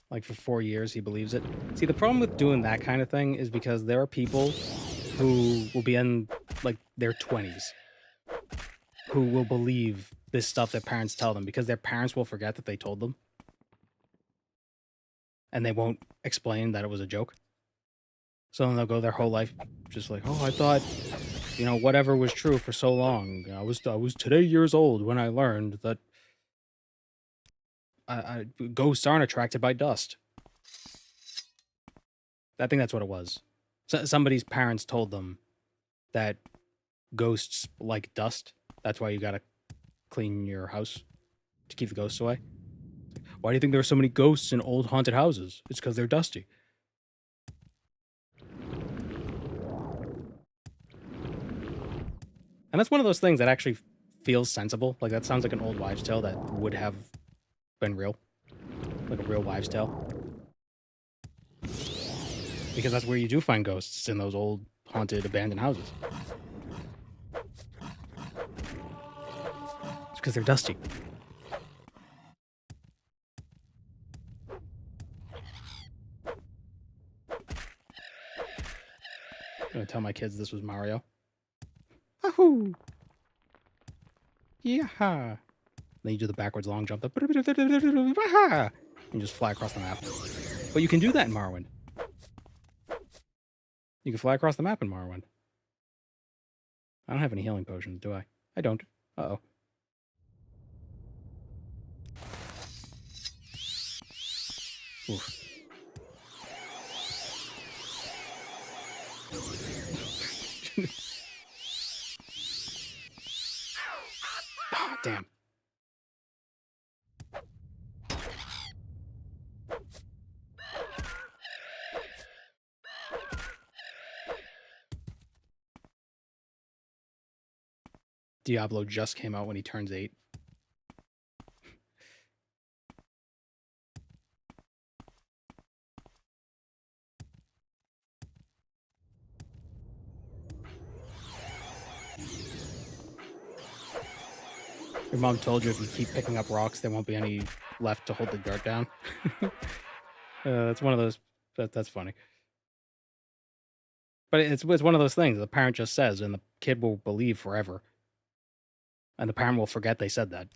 Like for 4 years, he believes it. See, the problem with doing that kind of thing is because there are people who will be in, like, their 20s who will believe this stuff that parents tell them because their parents will forget that they told them. And they won't explain that it was a joke. So then they'll go their whole life just like, oh, I thought, you know, whatever was true for so long. I was today years old when I learned that ghosts aren't attracted by dust. I think that's what it was. Somebody's parents told them that ghosts like dust. That's why you gotta clean your house to keep the ghosts away. Why do you think there are so many ghosts in old haunted houses? It's because they're dusty. And that's one of those things that actually feels sensible. Like, that sounds like an old wives' tale that would have been real. Like a real wives' tale. Because that's where you do find ghosts, in those old, haunted, abandoned houses. It's because they're dusty. I'm gonna tell my kids this was Mario. Wahoo! Yeah. Then you do the backwards long jump. And you just fly across the map. But you can do that in Morrowind. You can fly across the map in Morrowind. I don't have any healing potions, do I? I don't. Uh-oh. Oof. Ah, damn. Diablo just came out when he turns 8. Your mom told you if you keep picking up rocks, there won't be any left to hold the dirt down. That's one of those. That's funny. But it's one of those things. The parent just says, and the kid will believe forever. And the parent will forget they said that.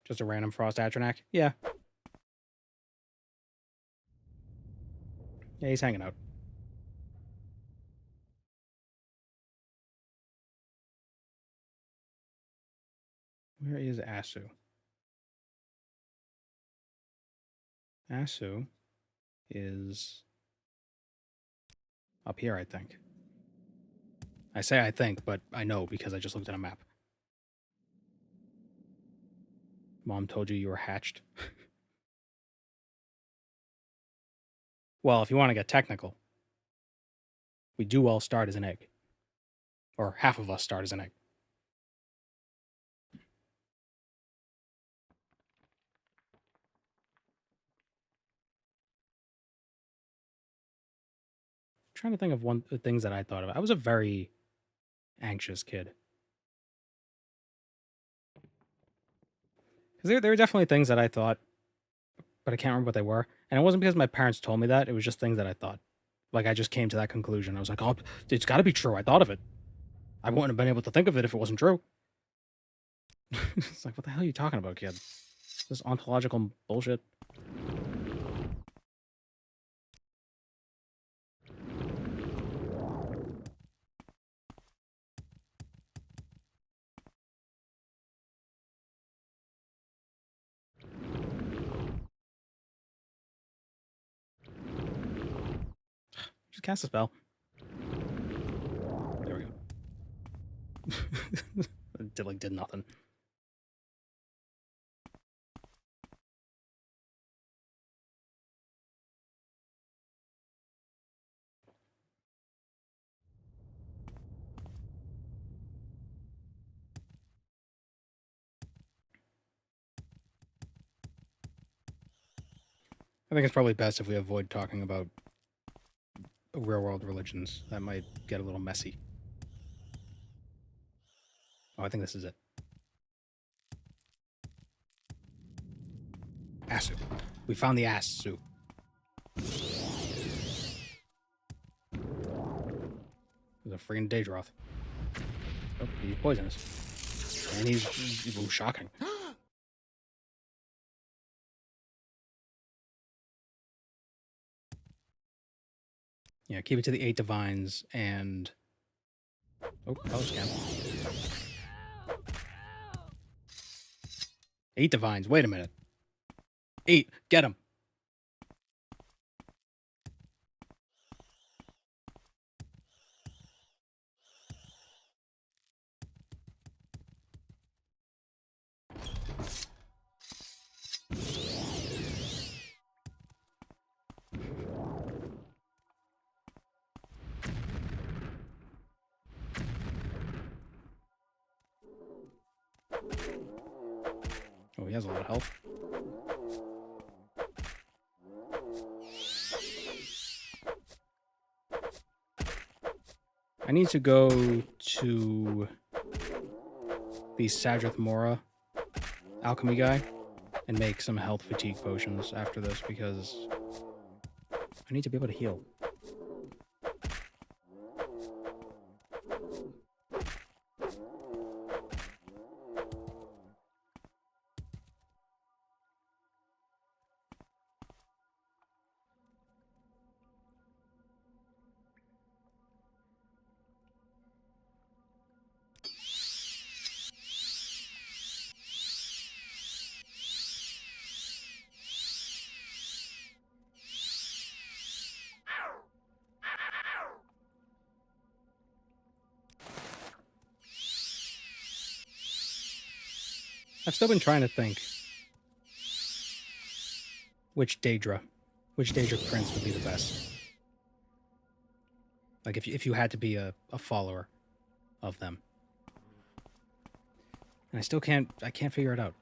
Just a random Frost Atronach? Yeah. Yeah, he's hanging out. Where is Asu? Asu is up here, I think. I say I think, but I know because I just looked at a map. Mom told you were hatched. Well, if you want to get technical, we do all start as an egg. Or half of us start as an egg. I'm trying to think of one of the things that I thought of. I was a very anxious kid. Because there were definitely things that I thought, but I can't remember what they were. And it wasn't because my parents told me that. It was just things that I thought. Like, I just came to that conclusion. I was like, oh, it's got to be true. I thought of it. I wouldn't have been able to think of it if it wasn't true. It's like, what the hell are you talking about, kid? This ontological bullshit. Just cast a spell. There we go. Did nothing. I think it's probably best if we avoid talking about real-world religions. That might get a little messy. Oh, I think this is it. Asu. We found the Asu. There's a freaking Daedroth. Oh, he's poisonous. And he's ooh, shocking. Yeah, keep it to the 8 divines and... Oh, color scan. 8 divines, wait a minute. 8, get him. Oh, he has a lot of health. I need to go to the Sadrith Mora alchemy guy and make some health fatigue potions after this because I need to be able to heal. I've still been trying to think which Daedra prince would be the best. Like if you had to be a follower of them. And I can't figure it out.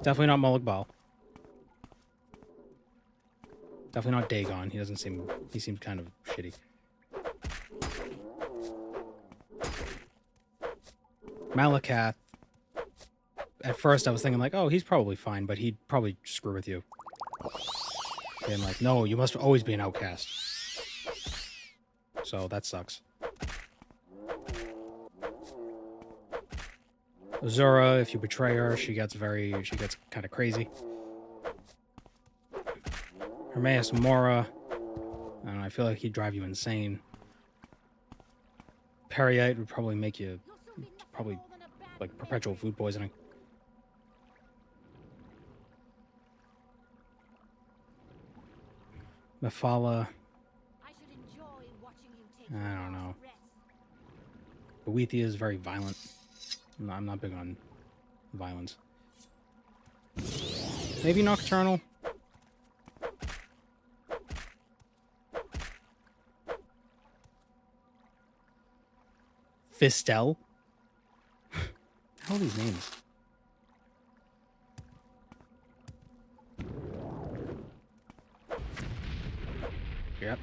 Definitely not Molag Bal. Definitely not Dagon. He seems kind of shitty. Malakath. At first I was thinking like, oh, he's probably fine, but he'd probably screw with you. And like, no, you must always be an outcast. So that sucks. Azura, if you betray her, she gets kind of crazy. Hermaeus Mora, I don't know, I feel like he'd drive you insane. Periite would probably make you like perpetual food poisoning. Mephala, I don't know. Boethia is very violent. I'm not big on violence. Maybe nocturnal. Fistel. How are these names? Yep.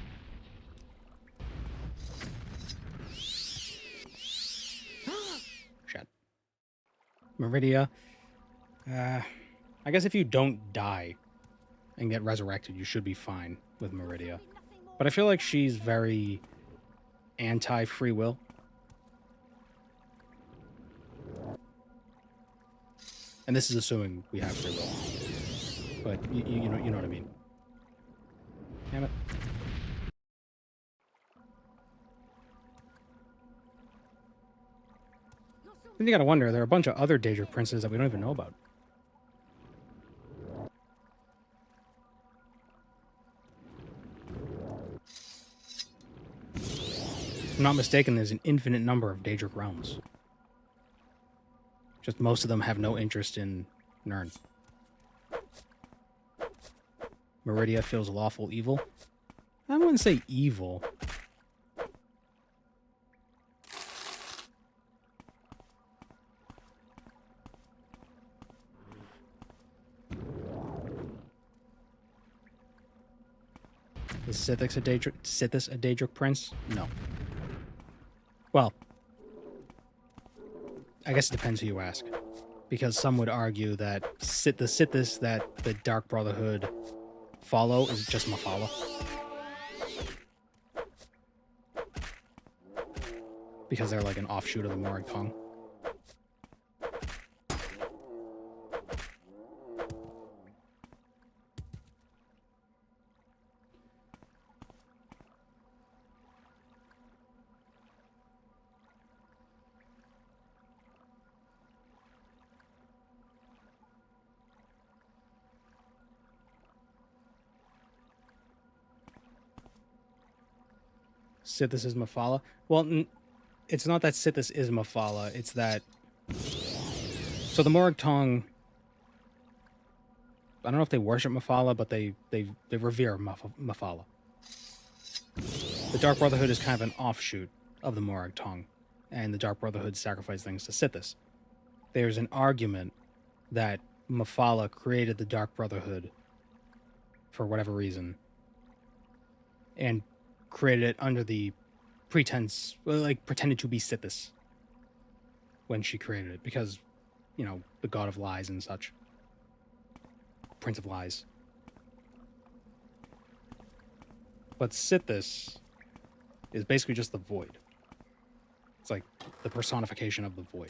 Shit. Meridia. I guess if you don't die and get resurrected, you should be fine with Meridia. But I feel like she's very anti-free will. And this is assuming we have free will. But you know what I mean. Damn it. Then you gotta wonder, there are a bunch of other Daedric princes that we don't even know about. If I'm not mistaken, there's an infinite number of Daedric realms. Just most of them have no interest in Nirn. Meridia feels lawful evil. I wouldn't say evil. Is Sithis a Daedric prince? No. Well, I guess it depends who you ask. Because some would argue that the Sithis that the Dark Brotherhood follow is just Mephala. Because they're like an offshoot of the Morag. Sithis is Mephala. Well, it's not that Sithis is Mephala. It's that... So the Morag, I don't know if they worship Mephala, but they revere Mephala. The Dark Brotherhood is kind of an offshoot of the Morag, and the Dark Brotherhood sacrifice things to Sithis. There's an argument that Mephala created the Dark Brotherhood for whatever reason, and created it under the pretense, pretended to be Sithis when she created it, because, you know, the god of lies and such. Prince of lies. But Sithis is basically just the void. It's like the personification of the void.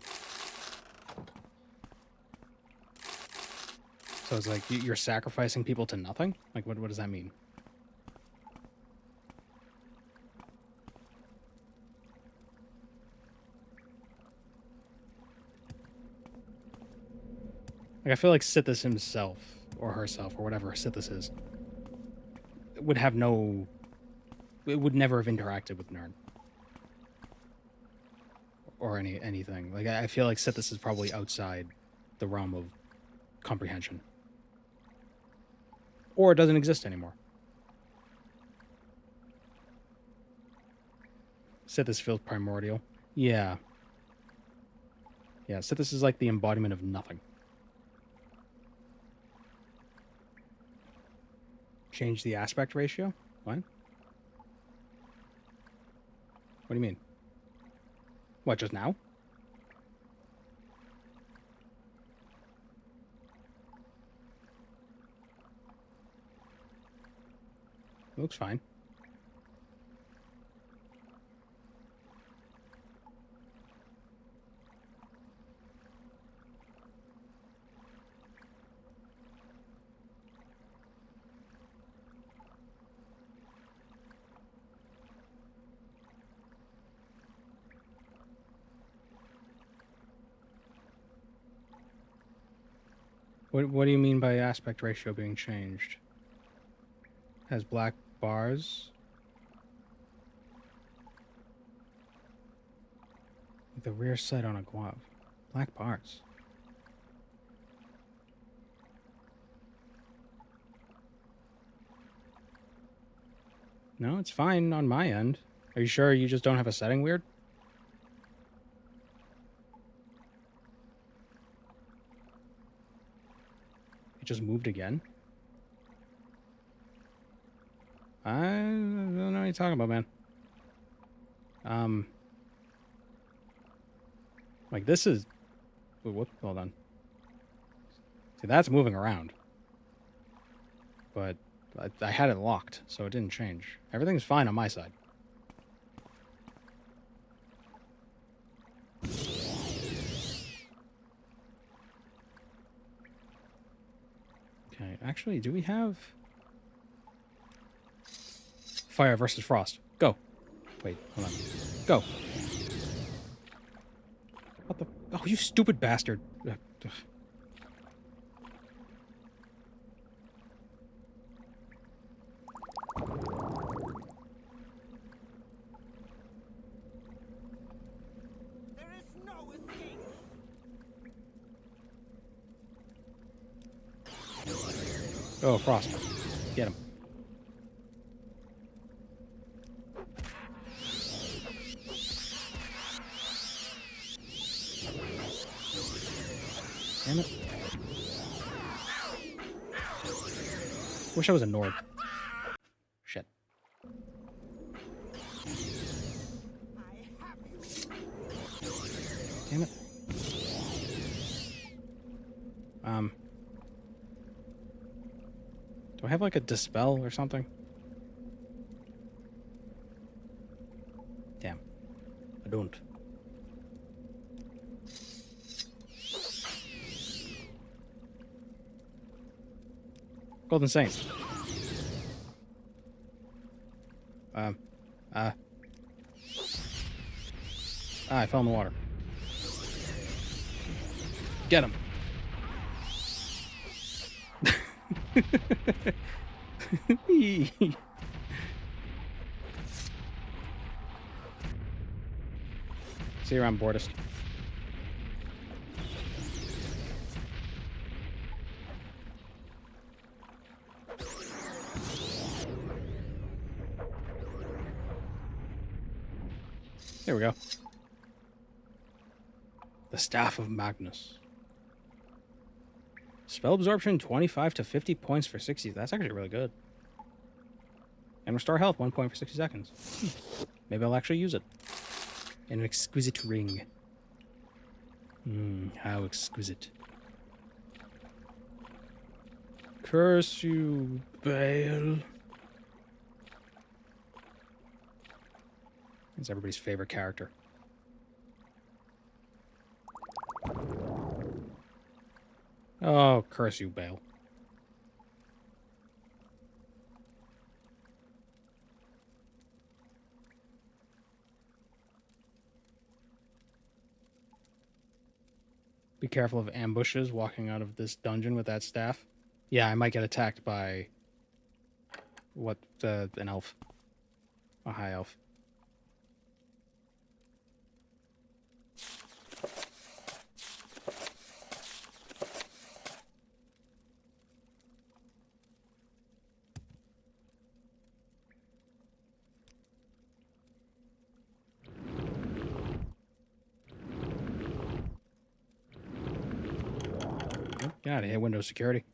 So it's like you're sacrificing people to nothing? Like, what does that mean? Like, I feel like Sithis himself, or herself, or whatever Sithis is, would have no... It would never have interacted with Nirn. Or anything. Like, I feel like Sithis is probably outside the realm of comprehension. Or it doesn't exist anymore. Sithis feels primordial. Yeah. Yeah, Sithis is like the embodiment of nothing. Change the aspect ratio? What? What do you mean? What, just now? It looks fine. What do you mean by aspect ratio being changed? Has black bars? With the rear sight on a glove. Black bars. No, it's fine on my end. Are you sure you just don't have a setting weird? It just moved again? I don't know what you're talking about, man. Like this is... Wait, what? Hold on. See, that's moving around. But I had it locked, so it didn't change. Everything's fine on my side. Okay, actually, do we have... Fire versus Frost. Go. Wait, hold on. Go. What the... Oh, you stupid bastard. Ugh. Oh, Frost. Get him. Damn it. Wish I was a Nord. Shit. Damn it. Do I have like a dispel or something? Damn. I don't. Golden Saint. I fell in the water. Get him. See you around, Bordist. There we go. The Staff of Magnus. Spell absorption 25 to 50 points for 60. That's actually really good. And restore health 1 point for 60 seconds. Maybe I'll actually use it. An exquisite ring. How exquisite. Curse you, Bale. It's everybody's favorite character. Oh, curse you, Bale. Be careful of ambushes walking out of this dungeon with that staff. Yeah, I might get attacked by... What? An elf. A high elf. Get out of here, Windows security.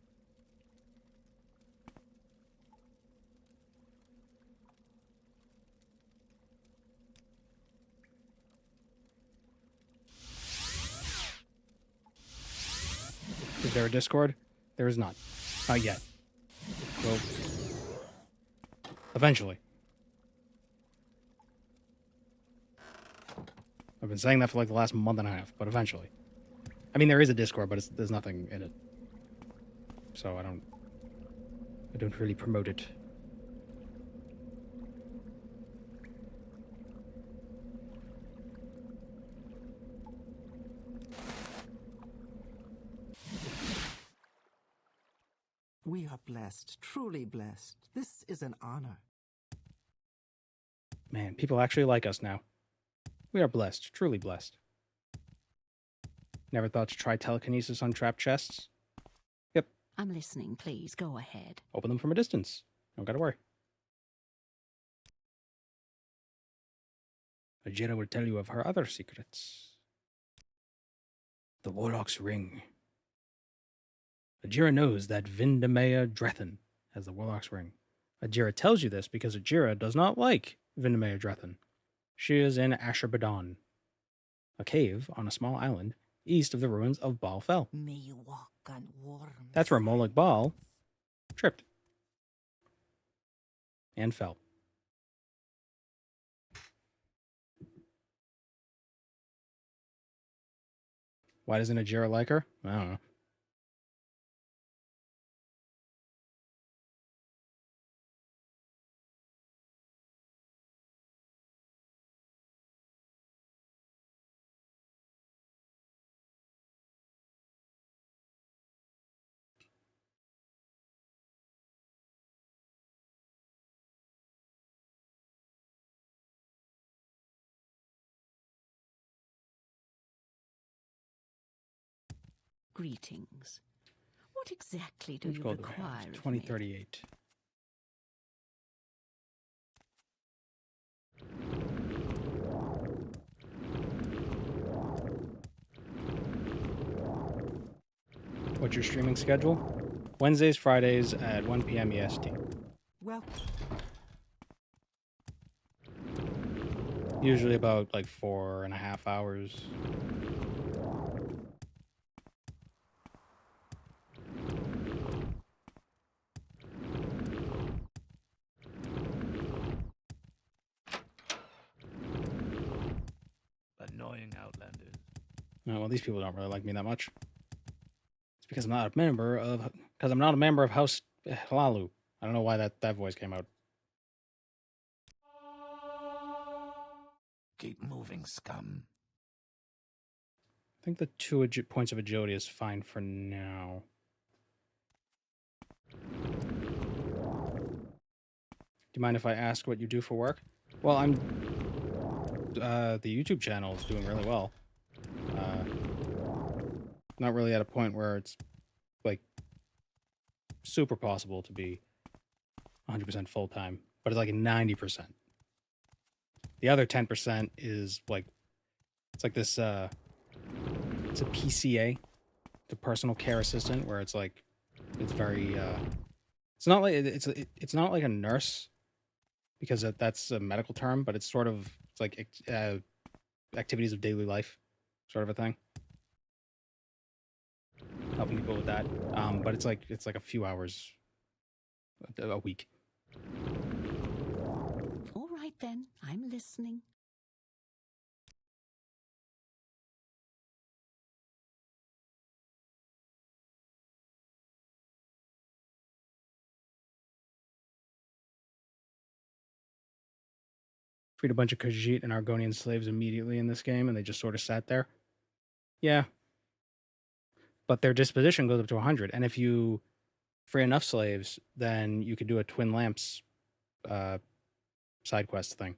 Is there a Discord? There is not. Not yet. Well, eventually. I've been saying that for like the last month and a half, but eventually. I mean, there is a Discord, but there's nothing in it. So I don't really promote it. We are blessed, truly blessed. This is an honor. Man, people actually like us now. We are blessed, truly blessed. Never thought to try telekinesis on trapped chests? Yep. I'm listening, please. Go ahead. Open them from a distance. Don't gotta worry. Ajira will tell you of her other secrets. The Warlock's Ring. Ajira knows that Vindamaya Drethan has the Warlock's Ring. Ajira tells you this because Ajira does not like Vindamaya Drethan. She is in Ashurbadan, a cave on a small island east of the ruins of Baalfell. May you walk on warm That's where Molag Bal tripped and fell. Why doesn't Ajira like her? I don't know. Greetings. What exactly do Which you goal do we require have? of me? 2038. What's your streaming schedule? Wednesdays, Fridays at 1 p.m. EST. Well, Usually about like 4.5 hours. Annoying outlanders. Oh, well, these people don't really like me that much. It's because I'm not a member of House Hlalu. I don't know why that voice came out. Keep moving, scum. I think the 2 points of agility is fine for now. Do you mind if I ask what you do for work? Well, the YouTube channel is doing really well. Not really at a point where it's like super possible to be 100% full time, but it's like 90%. The other 10% is like it's like this. It's a PCA, the personal care assistant, where it's like it's very. It's not like it's not like a nurse, because that's a medical term, but it's sort of it's like activities of daily life, sort of a thing. Helping people with that, but it's like a few hours a week. All right then, I'm listening. Freed a bunch of Khajiit and Argonian slaves immediately in this game, and they just sort of sat there. Yeah. But their disposition goes up to 100, and if you free enough slaves, then you could do a Twin Lamps side quest thing.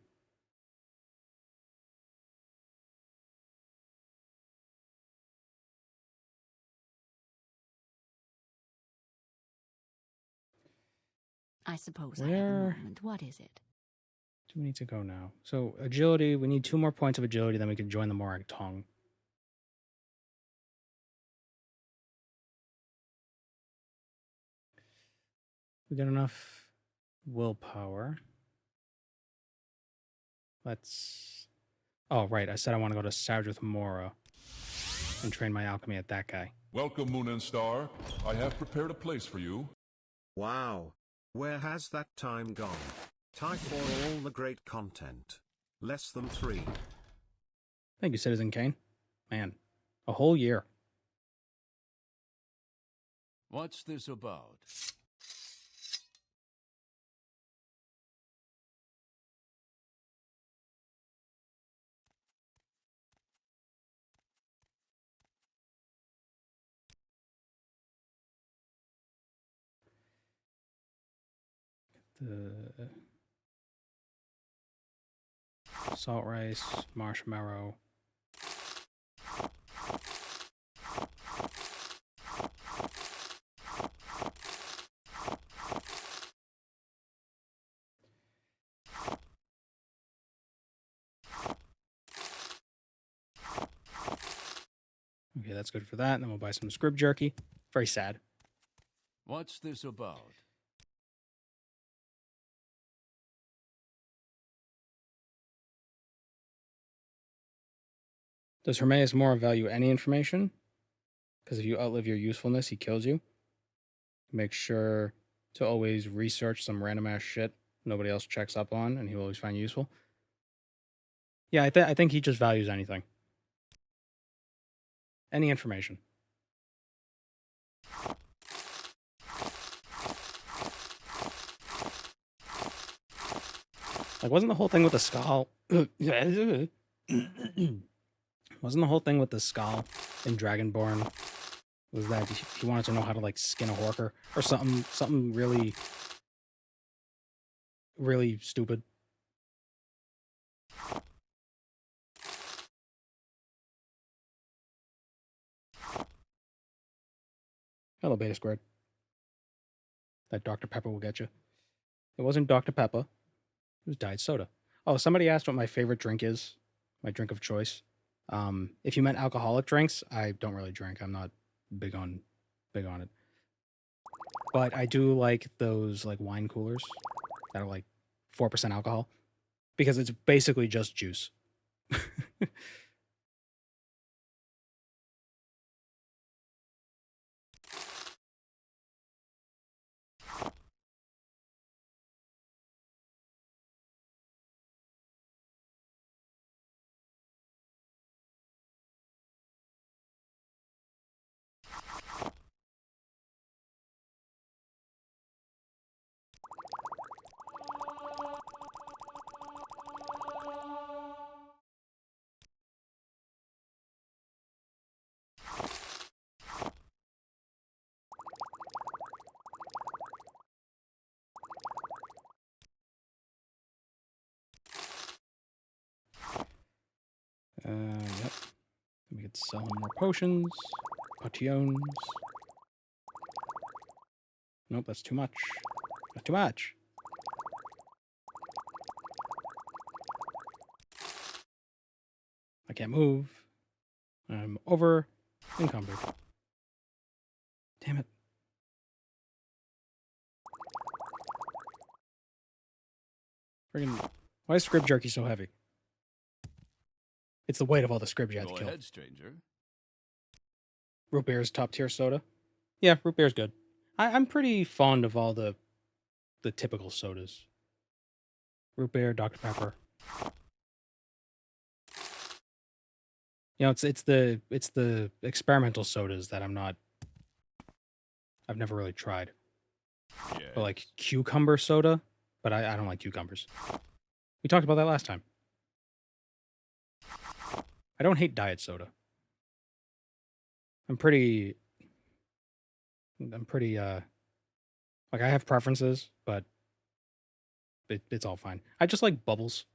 I suppose I have a moment. What is it? Do we need to go now? So agility, we need 2 more points of agility, then we can join the Morag Tong. We got enough willpower. Let's... Oh, right. I said I want to go to Sardrath Mora and train my alchemy at that guy. Welcome, Moon and Star. I have prepared a place for you. Wow. Where has that time gone? Time for all the great content. Less than 3. Thank you, Citizen Kane. Man, a whole year. What's this about? The salt rice, marshmallow. Okay, that's good for that. And then we'll buy some scrib jerky. Very sad. What's this about? Does Hermaeus Mora value any information? Because if you outlive your usefulness, he kills you. Make sure to always research some random ass shit nobody else checks up on, and he will always find useful. Yeah, I think he just values anything. Any information. Like, wasn't the whole thing with the skull? Wasn't the whole thing with the skull in Dragonborn? Was that he wanted to know how to like skin a horker or something really, really stupid? Hello, Beta Squared. That Dr. Pepper will get you. It wasn't Dr. Pepper. It was diet soda. Oh, somebody asked what my favorite drink is. My drink of choice. If you meant alcoholic drinks, I don't really drink. I'm not big on it. But I do like those like wine coolers that are like 4% alcohol because it's basically just juice. Yep. We could sell him more potions. Potions. Nope, that's too much. That's too much. I can't move. I'm over encumbered. Damn it. Friggin', why is scrib jerky so heavy? It's the weight of all the scribs you had to kill. Go ahead, stranger. Root beer is top tier soda. Yeah, root beer's good. I'm pretty fond of all the typical sodas. Root beer, Dr. Pepper. You know, it's the experimental sodas that I've never really tried. Yeah. But like cucumber soda, but I don't like cucumbers. We talked about that last time. I don't hate diet soda. I'm pretty like I have preferences, but it's all fine. I just like bubbles.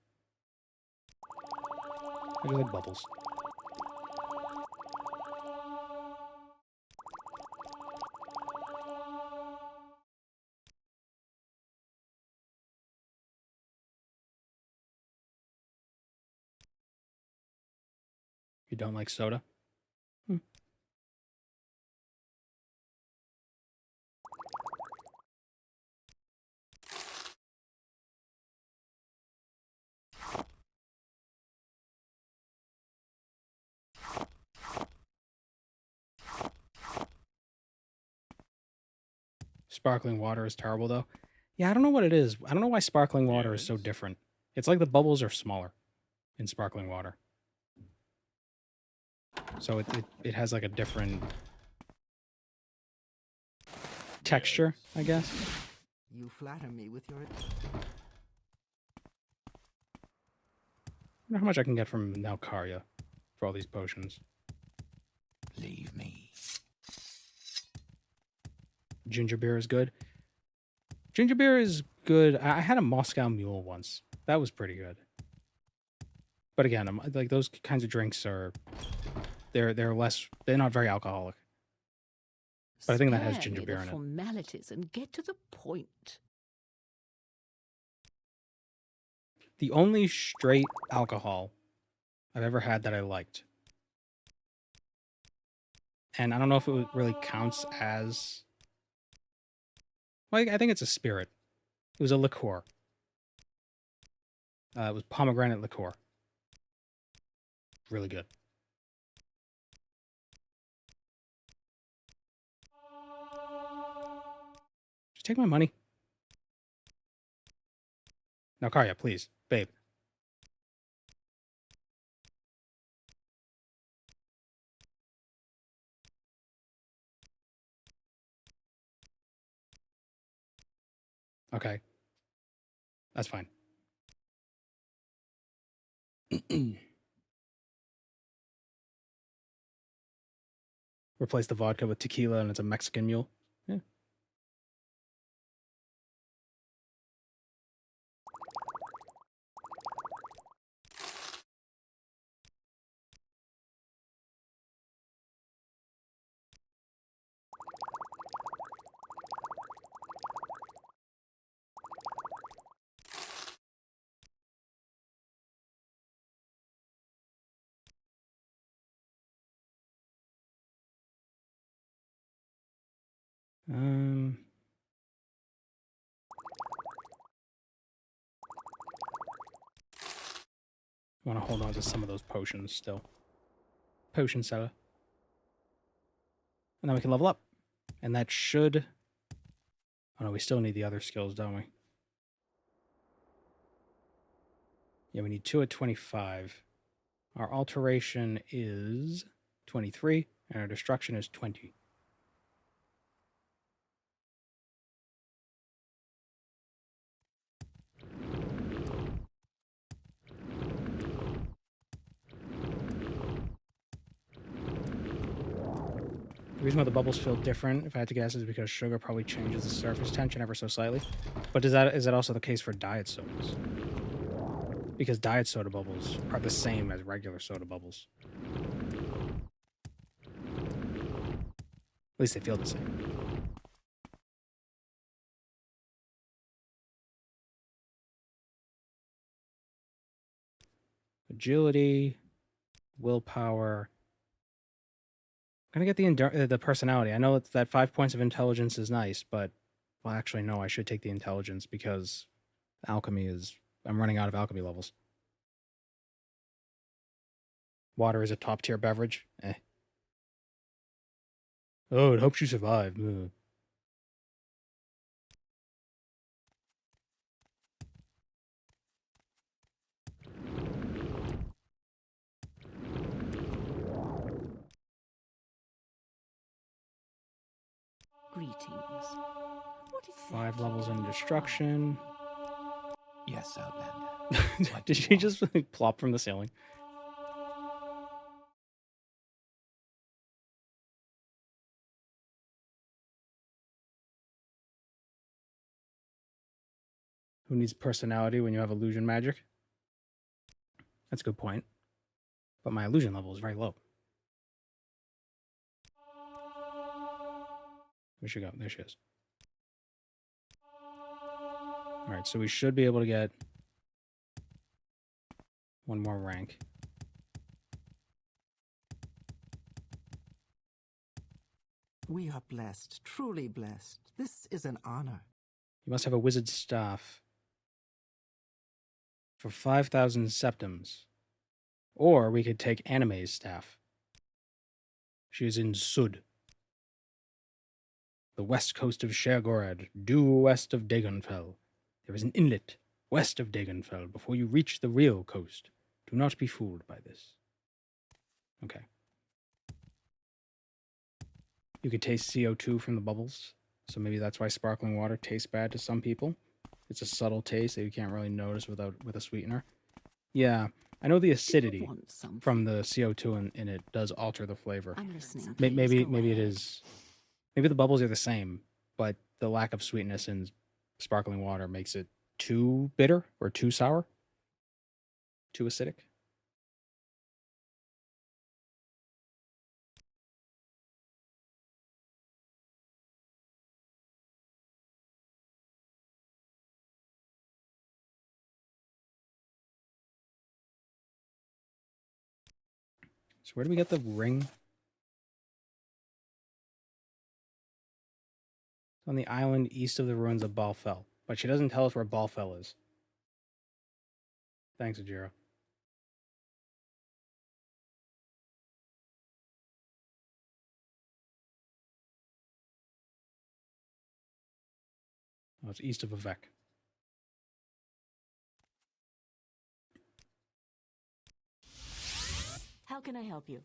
I just like bubbles. You don't like soda? Sparkling water is terrible, though. Yeah, I don't know what it is. I don't know why sparkling water is so different. It's like the bubbles are smaller in sparkling water. So it has like a different texture, I guess. You flatter me with your... I wonder how much I can get from Nalcaria for all these potions. Leave me. Ginger beer is good. Ginger beer is good. I had a Moscow Mule once. That was pretty good. But again, like those kinds of drinks are they're not very alcoholic. But I think that has ginger beer in it. Formalities and get to the point. The only straight alcohol I've ever had that I liked And I don't know if it really counts as... Well, I think it's a spirit. It was a liqueur. It was pomegranate liqueur. Really good. Just take my money. Now, Karya, please. Babe. Okay. That's fine. Replace the vodka with tequila and it's a Mexican mule. Yeah. I want to hold on to some of those potions still. Potion seller. And then we can level up. And that should... Oh no, we still need the other skills, don't we? Yeah, we need 2 at 25. Our alteration is 23, and our destruction is 20. The reason why the bubbles feel different, if I had to guess, is because sugar probably changes the surface tension ever so slightly. But is that also the case for diet sodas? Because diet soda bubbles are the same as regular soda bubbles. At least they feel the same. Agility, willpower. I'm gonna get the personality. I know that 5 points of intelligence is nice, but well, actually, no. I should take the intelligence because alchemy is. I'm running out of alchemy levels. Water is a top tier beverage. Eh. Oh, it helps you survive. Ugh. Greetings. What is 5 levels in destruction. Yes, Outlander. Did she just like, plop from the ceiling? Who needs personality when you have illusion magic? That's a good point. But my illusion level is very low. Where'd she go? There she is. Alright, so we should be able to get one more rank. We are blessed, truly blessed. This is an honor. You must have a wizard's staff for 5,000 septims. Or we could take Anime's staff. She is in Sud, the west coast of Shergorad, due west of Dagonfell. There is an inlet west of Dagonfell before you reach the real coast. Do not be fooled by this. Okay. You could taste CO2 from the bubbles, so maybe that's why sparkling water tastes bad to some people. It's a subtle taste that you can't really notice with a sweetener. Yeah, I know the acidity from the CO2 in it does alter the flavor. I'm listening. Maybe it is. Maybe the bubbles are the same, but the lack of sweetness in sparkling water makes it too bitter or too sour, too acidic. So where do we get the ring? On the island east of the ruins of Balfell. But she doesn't tell us where Balfell is. Thanks, Ajira. Oh, it's east of Vivek. How can I help you?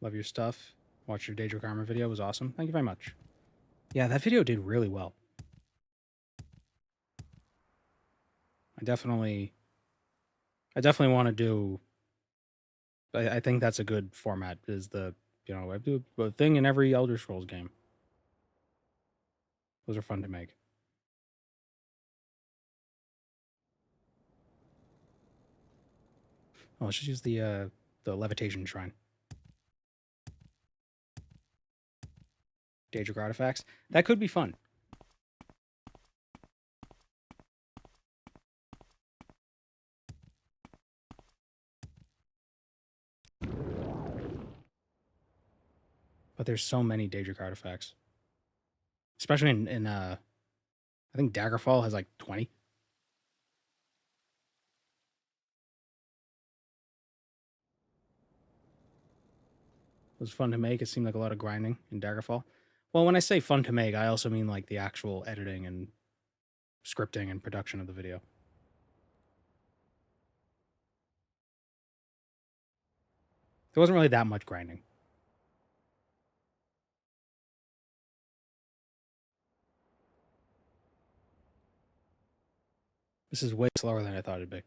Love your stuff. Watch your Daedric Armor video. It was awesome. Thank you very much. Yeah, that video did really well. I definitely want to do... I think that's a good format, is the, you know, I do a thing in every Elder Scrolls game. Those are fun to make. Oh, let's just use the levitation shrine. Daedric artifacts. That could be fun. But there's so many Daedric artifacts. Especially in I think Daggerfall has like 20. It was fun to make. It seemed like a lot of grinding in Daggerfall. Well, when I say fun to make, I also mean like the actual editing and scripting and production of the video. There wasn't really that much grinding. This is way slower than I thought it'd be.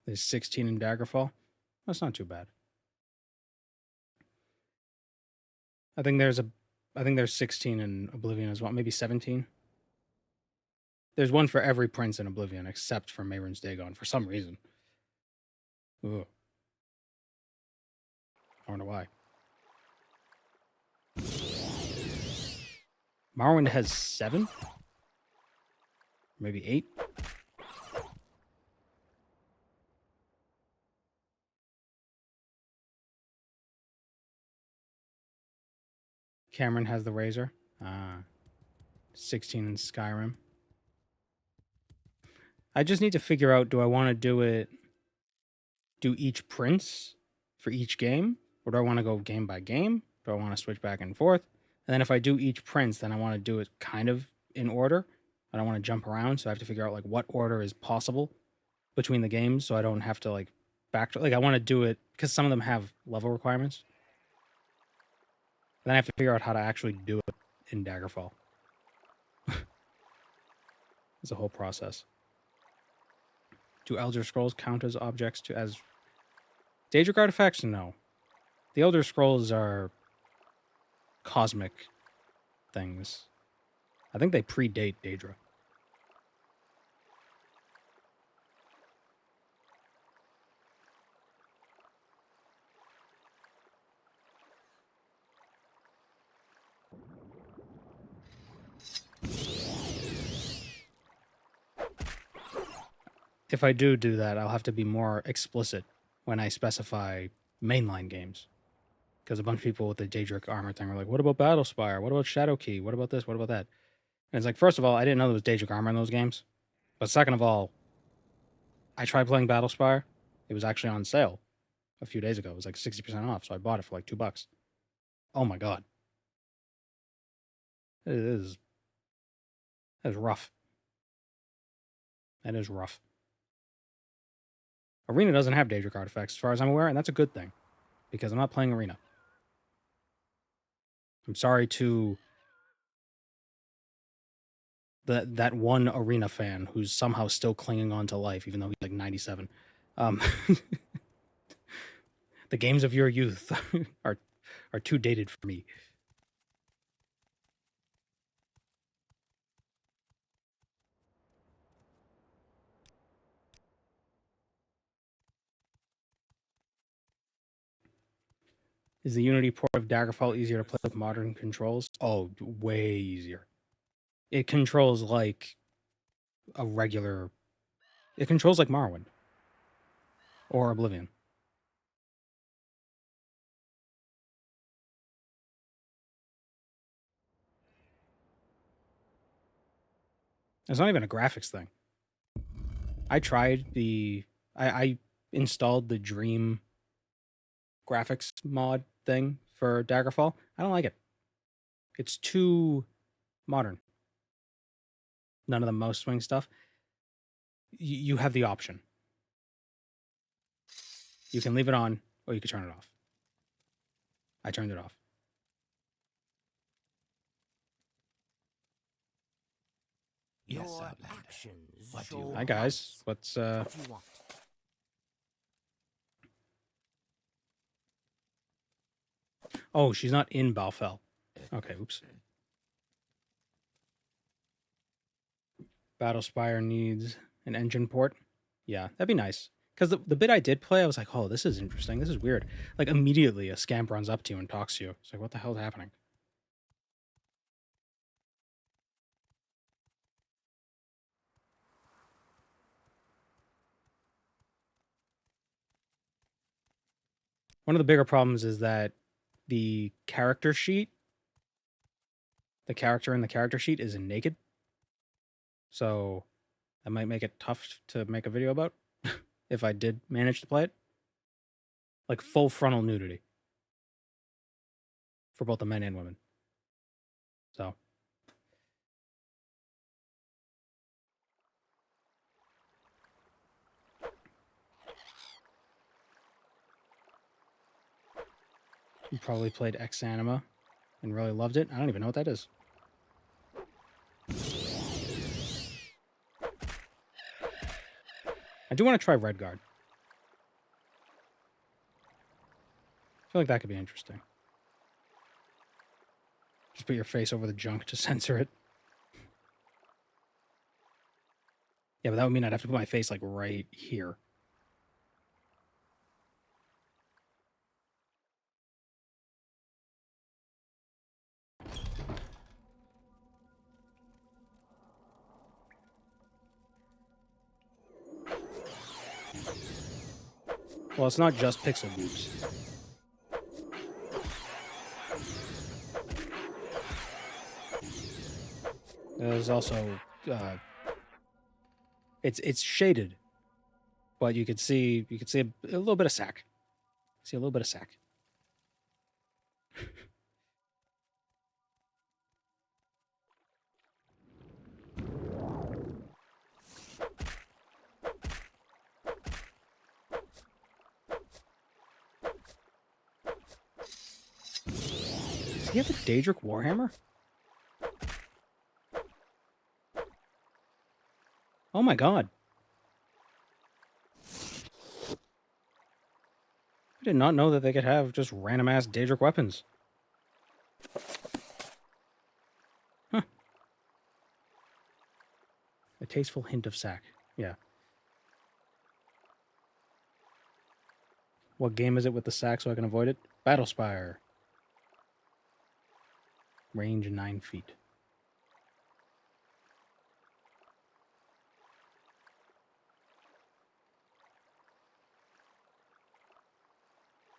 There's 16 in Daggerfall. That's not too bad. I think there's 16 in Oblivion as well, maybe 17. There's one for every prince in Oblivion except for Mehrunes Dagon for some reason. Ugh. I wonder why. Morrowind has 7? Maybe 8? Cameron has the Razor. 16 in Skyrim. I just need to figure out, do I want to do each prince for each game? Or do I want to go game by game? Do I want to switch back and forth? And then if I do each prince, then I want to do it kind of in order. I don't want to jump around, so I have to figure out like what order is possible between the games, so I don't have to like like I want to do it because some of them have level requirements. Then I have to figure out how to actually do it in Daggerfall. It's a whole process. Do Elder Scrolls count as objects as Daedric artifacts? No. The Elder Scrolls are cosmic things. I think they predate Daedra. If I do that, I'll have to be more explicit when I specify mainline games. Because a bunch of people with the Daedric armor thing were like, what about Battlespire? What about Shadowkey? What about this? What about that? And it's like, first of all, I didn't know there was Daedric armor in those games. But second of all, I tried playing Battlespire. It was actually on sale a few days ago. It was like 60% off, so I bought it for like $2. Oh my god. That is rough. That is rough. Arena doesn't have Daedric artifacts, as far as I'm aware, and that's a good thing. Because I'm not playing Arena. I'm sorry to that one Arena fan who's somehow still clinging on to life, even though he's like 97. The games of your youth are too dated for me. Is the Unity port of Daggerfall easier to play with modern controls? Oh, way easier. It controls like a regular. It controls like Morrowind or Oblivion. It's not even a graphics thing. I tried I installed the Dream graphics mod thing for Daggerfall. I don't like it. It's too modern. None of the mouse swing stuff. You have the option. You can leave it on or you can turn it off. I turned it off. Yes, Your Outlander. actions What do you show want? Hi guys. What's what you want. Oh, she's not in Balfell. Okay, oops. Battlespire needs an engine port. Yeah, that'd be nice. Because the bit I did play, I was like, oh, this is interesting. This is weird. Like, immediately, a scamp runs up to you and talks to you. It's like, what the hell's happening? One of the bigger problems is that the character sheet, the character in the character sheet is naked. So that might make it tough to make a video about if I did manage to play it. Like full frontal nudity for both the men and women. So you probably played Ex Anima and really loved it. I don't even know what that is. I do want to try Redguard. I feel like that could be interesting. Just put your face over the junk to censor it. Yeah, but that would mean I'd have to put my face like right here. Well, it's not just pixel boobs. There's also it's shaded, but you could see a little bit of sack. See a little bit of sack. Does he have a Daedric Warhammer? Oh my god. I did not know that they could have just random ass Daedric weapons. Huh. A tasteful hint of sack. Yeah. What game is it with the sack so I can avoid it? Battlespire. Range 9 feet.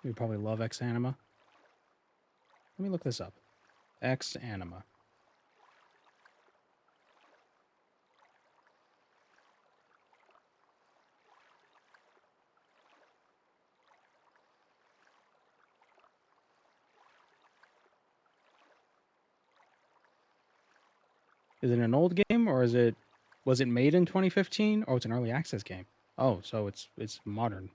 You probably love Ex Anima. Let me look this up. Ex Anima. Is it an old game or was it made in 2015? Oh, it's an early access game. Oh, so it's modern.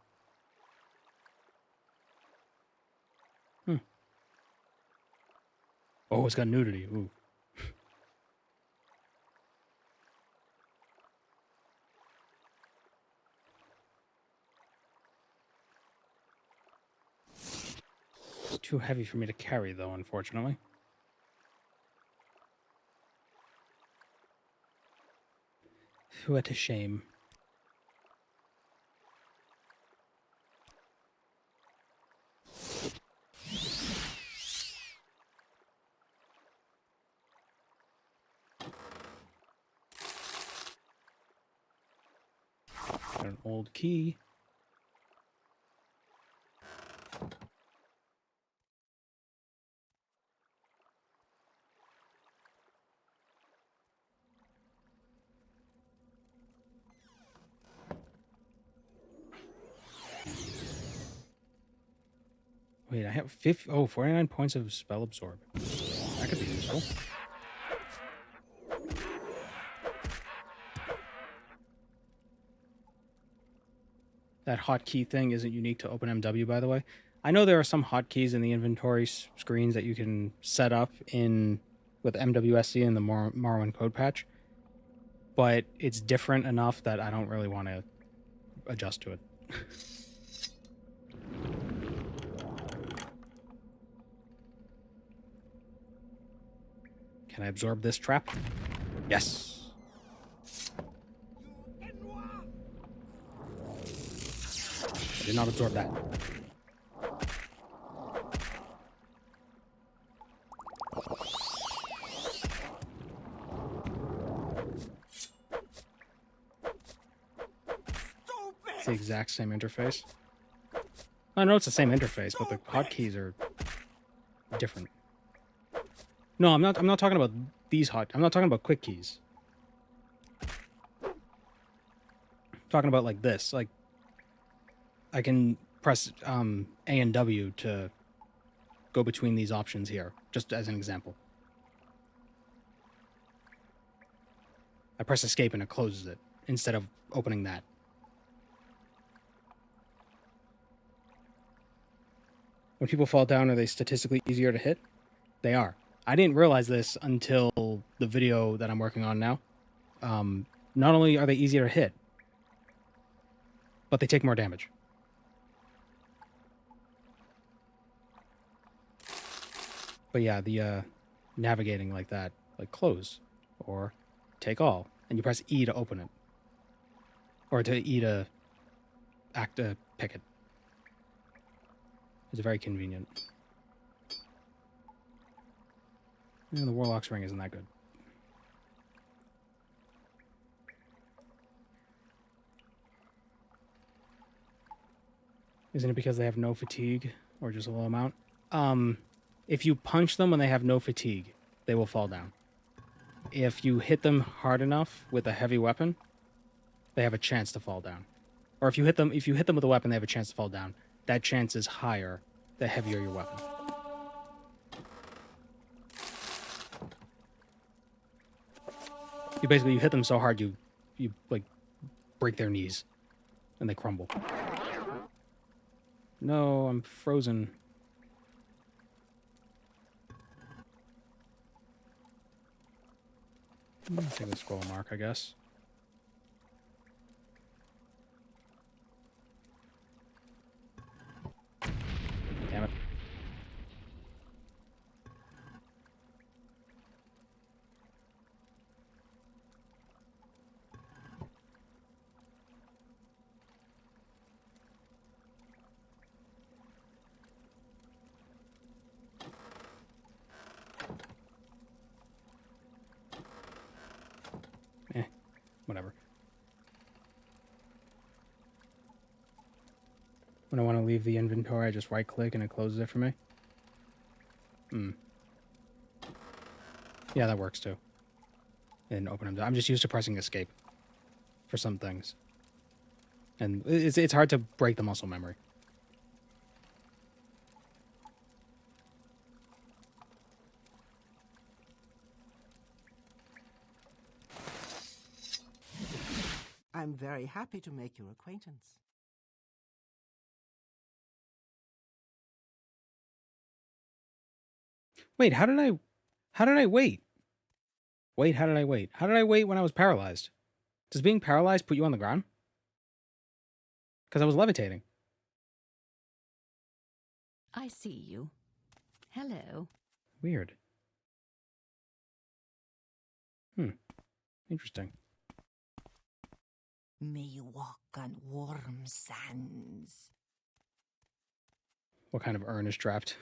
Oh, it's got nudity. Ooh. It's too heavy for me to carry, though, unfortunately. What a shame. Got an old key. Wait, I have 49 points of spell absorb. That could be useful. That hotkey thing isn't unique to OpenMW, by the way. I know there are some hotkeys in the inventory screens that you can set up with MWSC in the Morrowind code patch, but it's different enough that I don't really want to adjust to it. Can I absorb this trap? Yes. I did not absorb that. It's the exact same interface. I know it's the same interface, but the hotkeys are different. No, I'm not talking about these I'm not talking about quick keys. I'm talking about like this. Like I can press A and W to go between these options here, just as an example. I press escape and it closes it instead of opening that. When people fall down, are they statistically easier to hit? They are. I didn't realize this until the video that I'm working on now. Not only are they easier to hit, but they take more damage. But yeah, the navigating like that, like close or take all, and you press E to open it, or to E to pick it. It's very convenient. And the Warlock's ring isn't that good. Isn't it because they have no fatigue or just a low amount? If you punch them when they have no fatigue, they will fall down. If you hit them hard enough with a heavy weapon, they have a chance to fall down. Or if you hit them with a weapon, they have a chance to fall down. That chance is higher the heavier your weapon. You hit them so hard you like break their knees and they crumble. No, I'm frozen. I'm gonna take the scroll mark, I guess. Damn it. Whatever. When I want to leave the inventory, I just right-click and it closes it for me. Yeah, that works too. And open them. I'm just used to pressing escape for some things. And it's hard to break the muscle memory. I'm very happy to make your acquaintance. Wait, how did I wait? Wait, how did I wait? How did I wait when I was paralyzed? Does being paralyzed put you on the ground? Because I was levitating. I see you. Hello. Weird. Interesting. May you walk on warm sands. What kind of urn is trapped?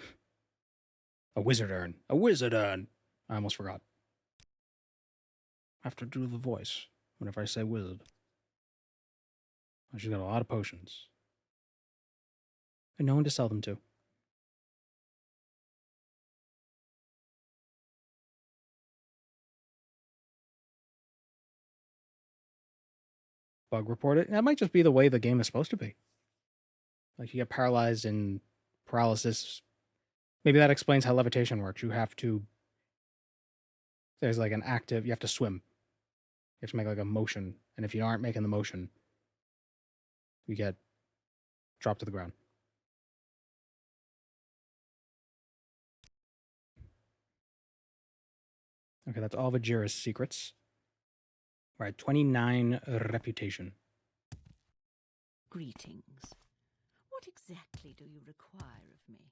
A wizard urn. A wizard urn! I almost forgot. I have to do the voice whenever I say wizard. Oh, she's got a lot of potions. And no one to sell them to. Bug reported. That might just be the way the game is supposed to be. Like, you get paralyzed and paralysis. Maybe that explains how levitation works. You have to... There's like an active... You have to swim. You have to make like a motion. And if you aren't making the motion, you get dropped to the ground. Okay, that's all Vajira's secrets. We're at 29 reputation. Greetings. What exactly do you require of me?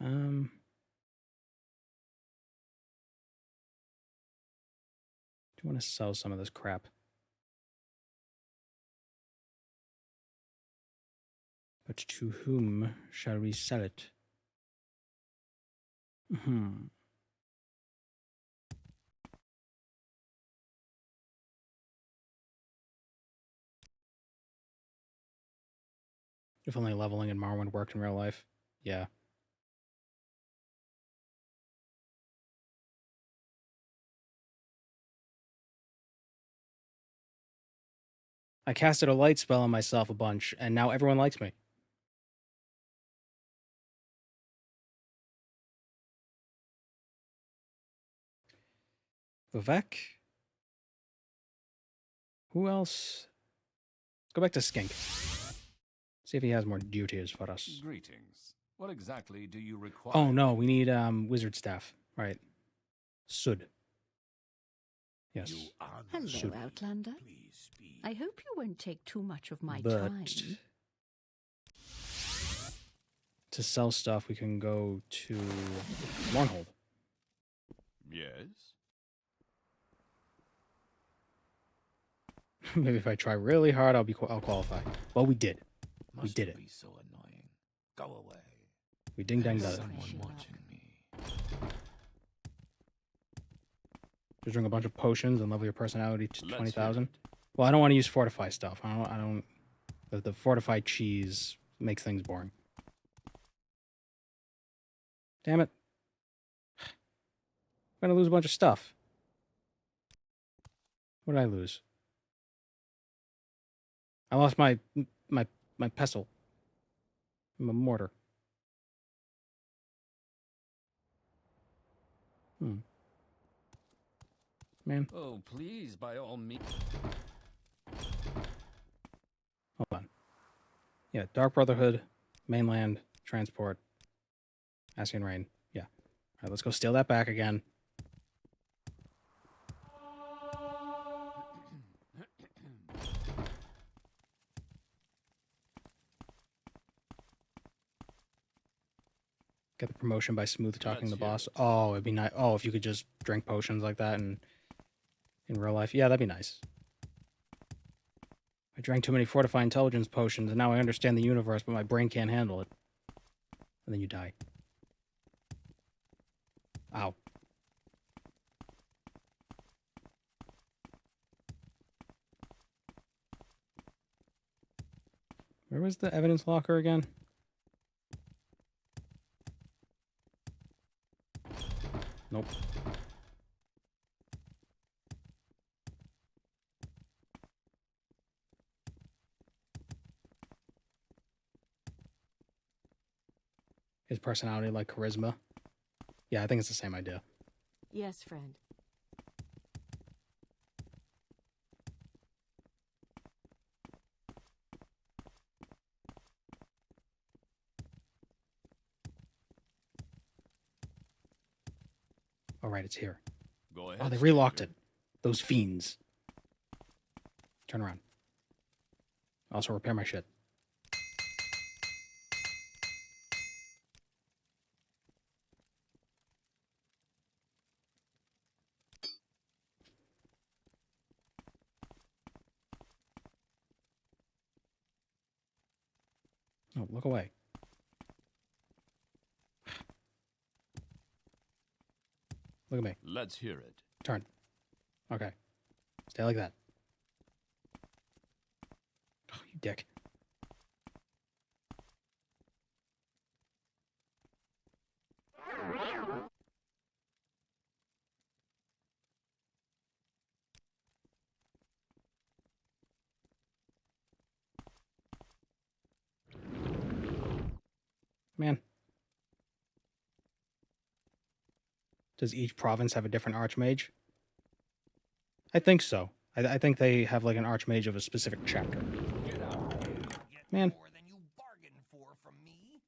Do you want to sell some of this crap? But to whom shall we sell it? If only leveling in Morrowind worked in real life. Yeah. I casted a light spell on myself a bunch, and now everyone likes me. Vivek? Who else? Let's go back to Skink. See if he has more duties for us. Greetings. What exactly do you require? Oh no, we need wizard staff. Right. Sud. Yes. Hello, Outlander. I hope you won't take too much of my But time. to sell stuff, we can go to Mournhold. Yes. Maybe if I try really hard, I'll qualify. Well, we did. We did it. Be so annoying. Go away. We ding dang done it. Someone watching me. Just drink a bunch of potions and level your personality to 20,000. Well, I don't want to use fortify stuff. The fortified cheese makes things boring. Damn it. I'm gonna lose a bunch of stuff. What did I lose? I lost my pestle. My mortar. Man. Oh, please, by all means. Hold on. Yeah, Dark Brotherhood, Mainland, Transport, Ascian Rain. Yeah. All right, let's go steal that back again. Get the promotion by smooth talking the boss. Oh, it'd be nice. Oh, if you could just drink potions like that in real life. Yeah, that'd be nice. I drank too many fortify intelligence potions, and now I understand the universe, but my brain can't handle it. And then you die. Ow. Where was the evidence locker again? Nope. His personality like charisma? Yeah, I think it's the same idea. Yes, friend. All right, it's here. Go ahead. Oh, they relocked it. Those fiends. Turn around. Also repair my shit. Oh, look away. Look at me. Let's hear it. Turn. Okay. Stay like that. Oh, you dick. Man. Does each province have a different archmage? I think so. I think they have like an archmage of a specific chapter. Man. More than you bargained for from me.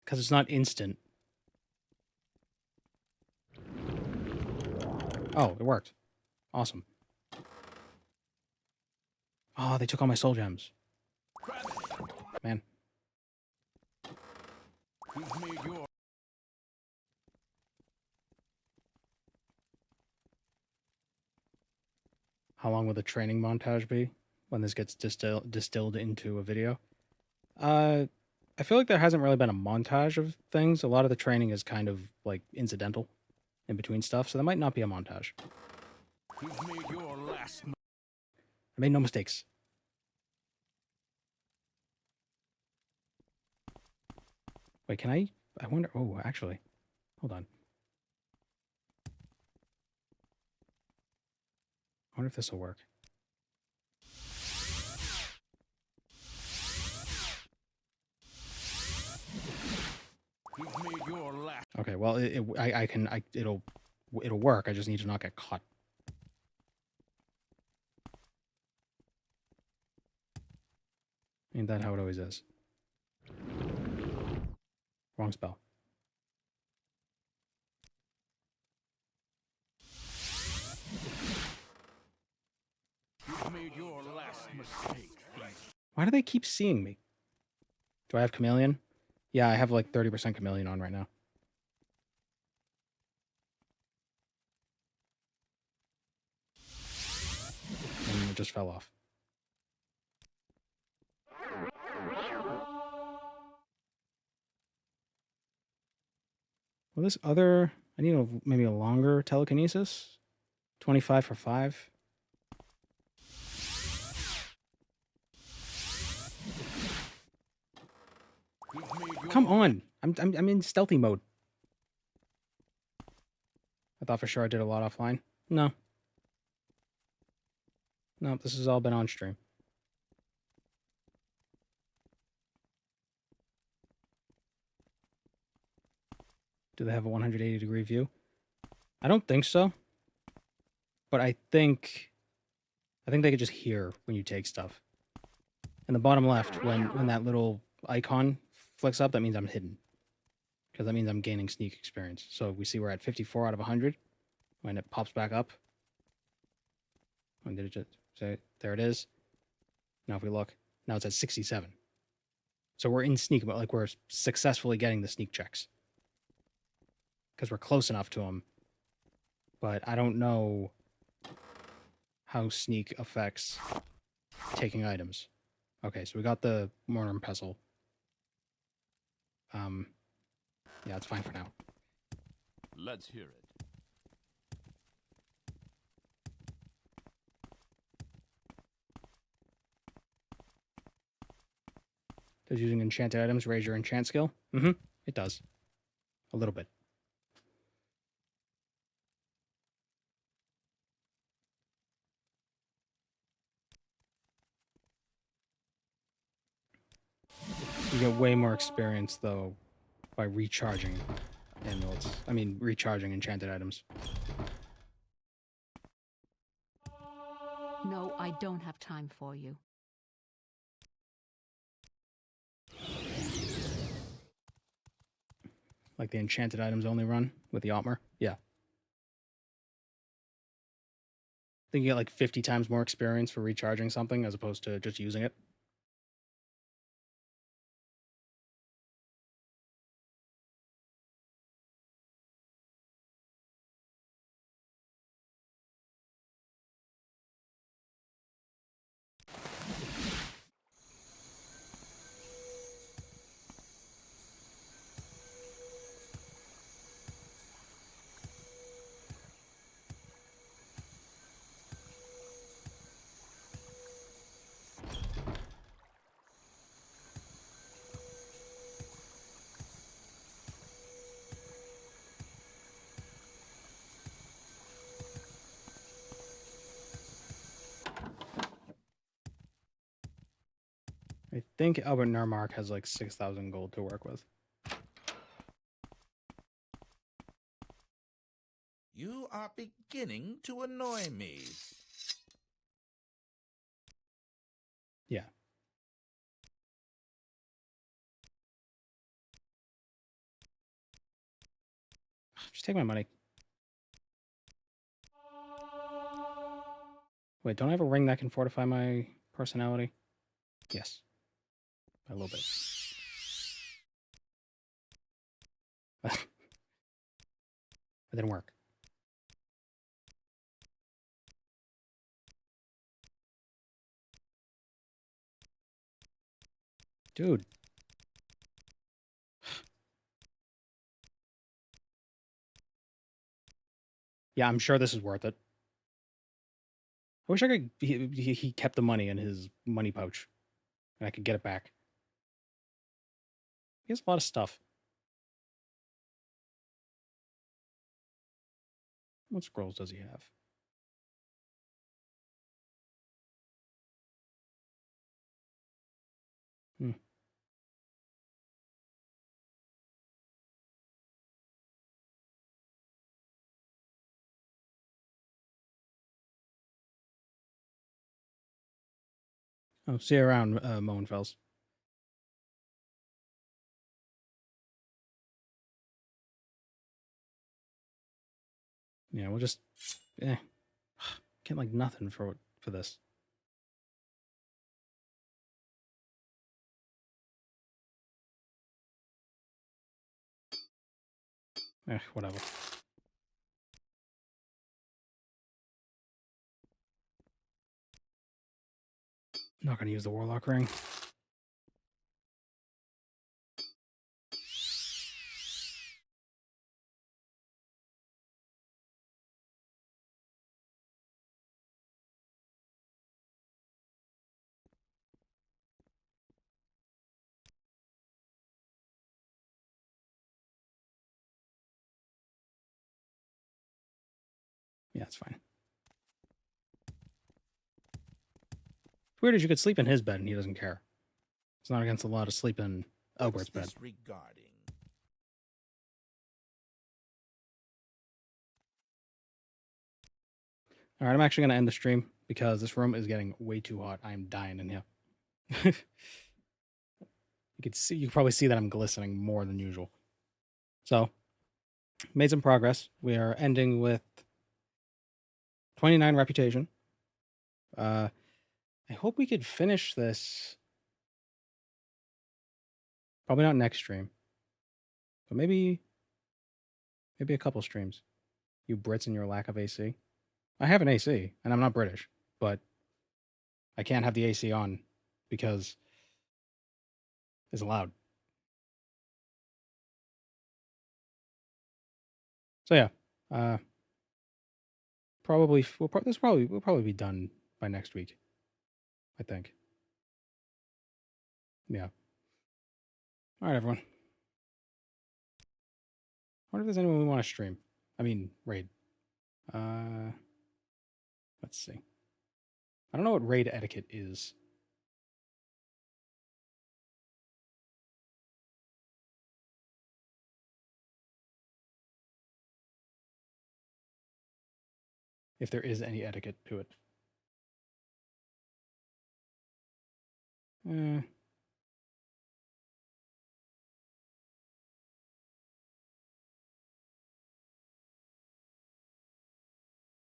Because it's not instant. Oh, it worked. Awesome. Oh, they took all my soul gems. Man. You've made your... How long will the training montage be when this gets distilled into a video? I feel like there hasn't really been a montage of things. A lot of the training is kind of like incidental in between stuff, so there might not be a montage. You've made your last... I made no mistakes. Wait, can I wonder... Oh, actually. Hold on. I wonder if this will work. You've made your last... Okay, well, it'll work. I just need to not get caught. Ain't that how it always is? Wrong spell. You've made your last mistake. Why do they keep seeing me? Do I have chameleon? Yeah, I have like 30% chameleon on right now. And it just fell off. Well, this other... I need maybe a longer telekinesis. 25 for 5. Come on! I'm in stealthy mode. I thought for sure I did a lot offline. No. No, this has all been on stream. Do they have a 180-degree view? I don't think so. But I think they could just hear when you take stuff. In the bottom left, when that little icon flicks up, that means I'm hidden. Because that means I'm gaining sneak experience. So we see we're at 54 out of 100. When it pops back up. When did it just say? There it is. Now if we look, now it's at 67. So we're in sneak, but like we're successfully getting the sneak checks. Because we're close enough to them. But I don't know how sneak affects taking items. Okay, so we got the mortar and pestle. Yeah, it's fine for now. Let's hear it. Does using enchanted items raise your enchant skill? Mm-hmm. It does. A little bit. You get way more experience, though, by recharging amulets. I mean, recharging enchanted items. No, I don't have time for you. Like the enchanted items only run with the Otmer? Yeah. I think you get like 50 times more experience for recharging something as opposed to just using it. I think Albert Nurmark has like 6,000 gold to work with. You are beginning to annoy me. Yeah. Just take my money. Wait, don't I have a ring that can fortify my personality? Yes. A little bit. It didn't work. Dude. Yeah, I'm sure this is worth it. I wish I could. He kept the money in his money pouch, and I could get it back. He has a lot of stuff. What scrolls does he have? Hmm. Oh, see you around, Moenfels. Yeah, we'll just get like nothing for this. Whatever. Not gonna use the Warlock ring. Yeah, it's fine. Weird as you could sleep in his bed and he doesn't care. It's not against the law to sleep in Albert's bed. Regarding? All right, I'm actually going to end the stream because this room is getting way too hot. I am dying in here. You can probably see that I'm glistening more than usual. So, made some progress. We are ending with 29 reputation. I hope we could finish this. Probably not next stream, but maybe a couple streams. You Brits and your lack of AC. I have an AC, and I'm not British, but I can't have the AC on because it's loud. So yeah, we'll probably be done by next week, I think. Yeah. All right, everyone. I wonder if there's anyone we want to stream. I mean, raid. Let's see. I don't know what raid etiquette is. If there is any etiquette to it.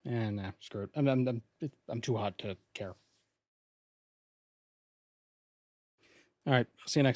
Nah, screw it. I'm too hot to care. All right, see you next time.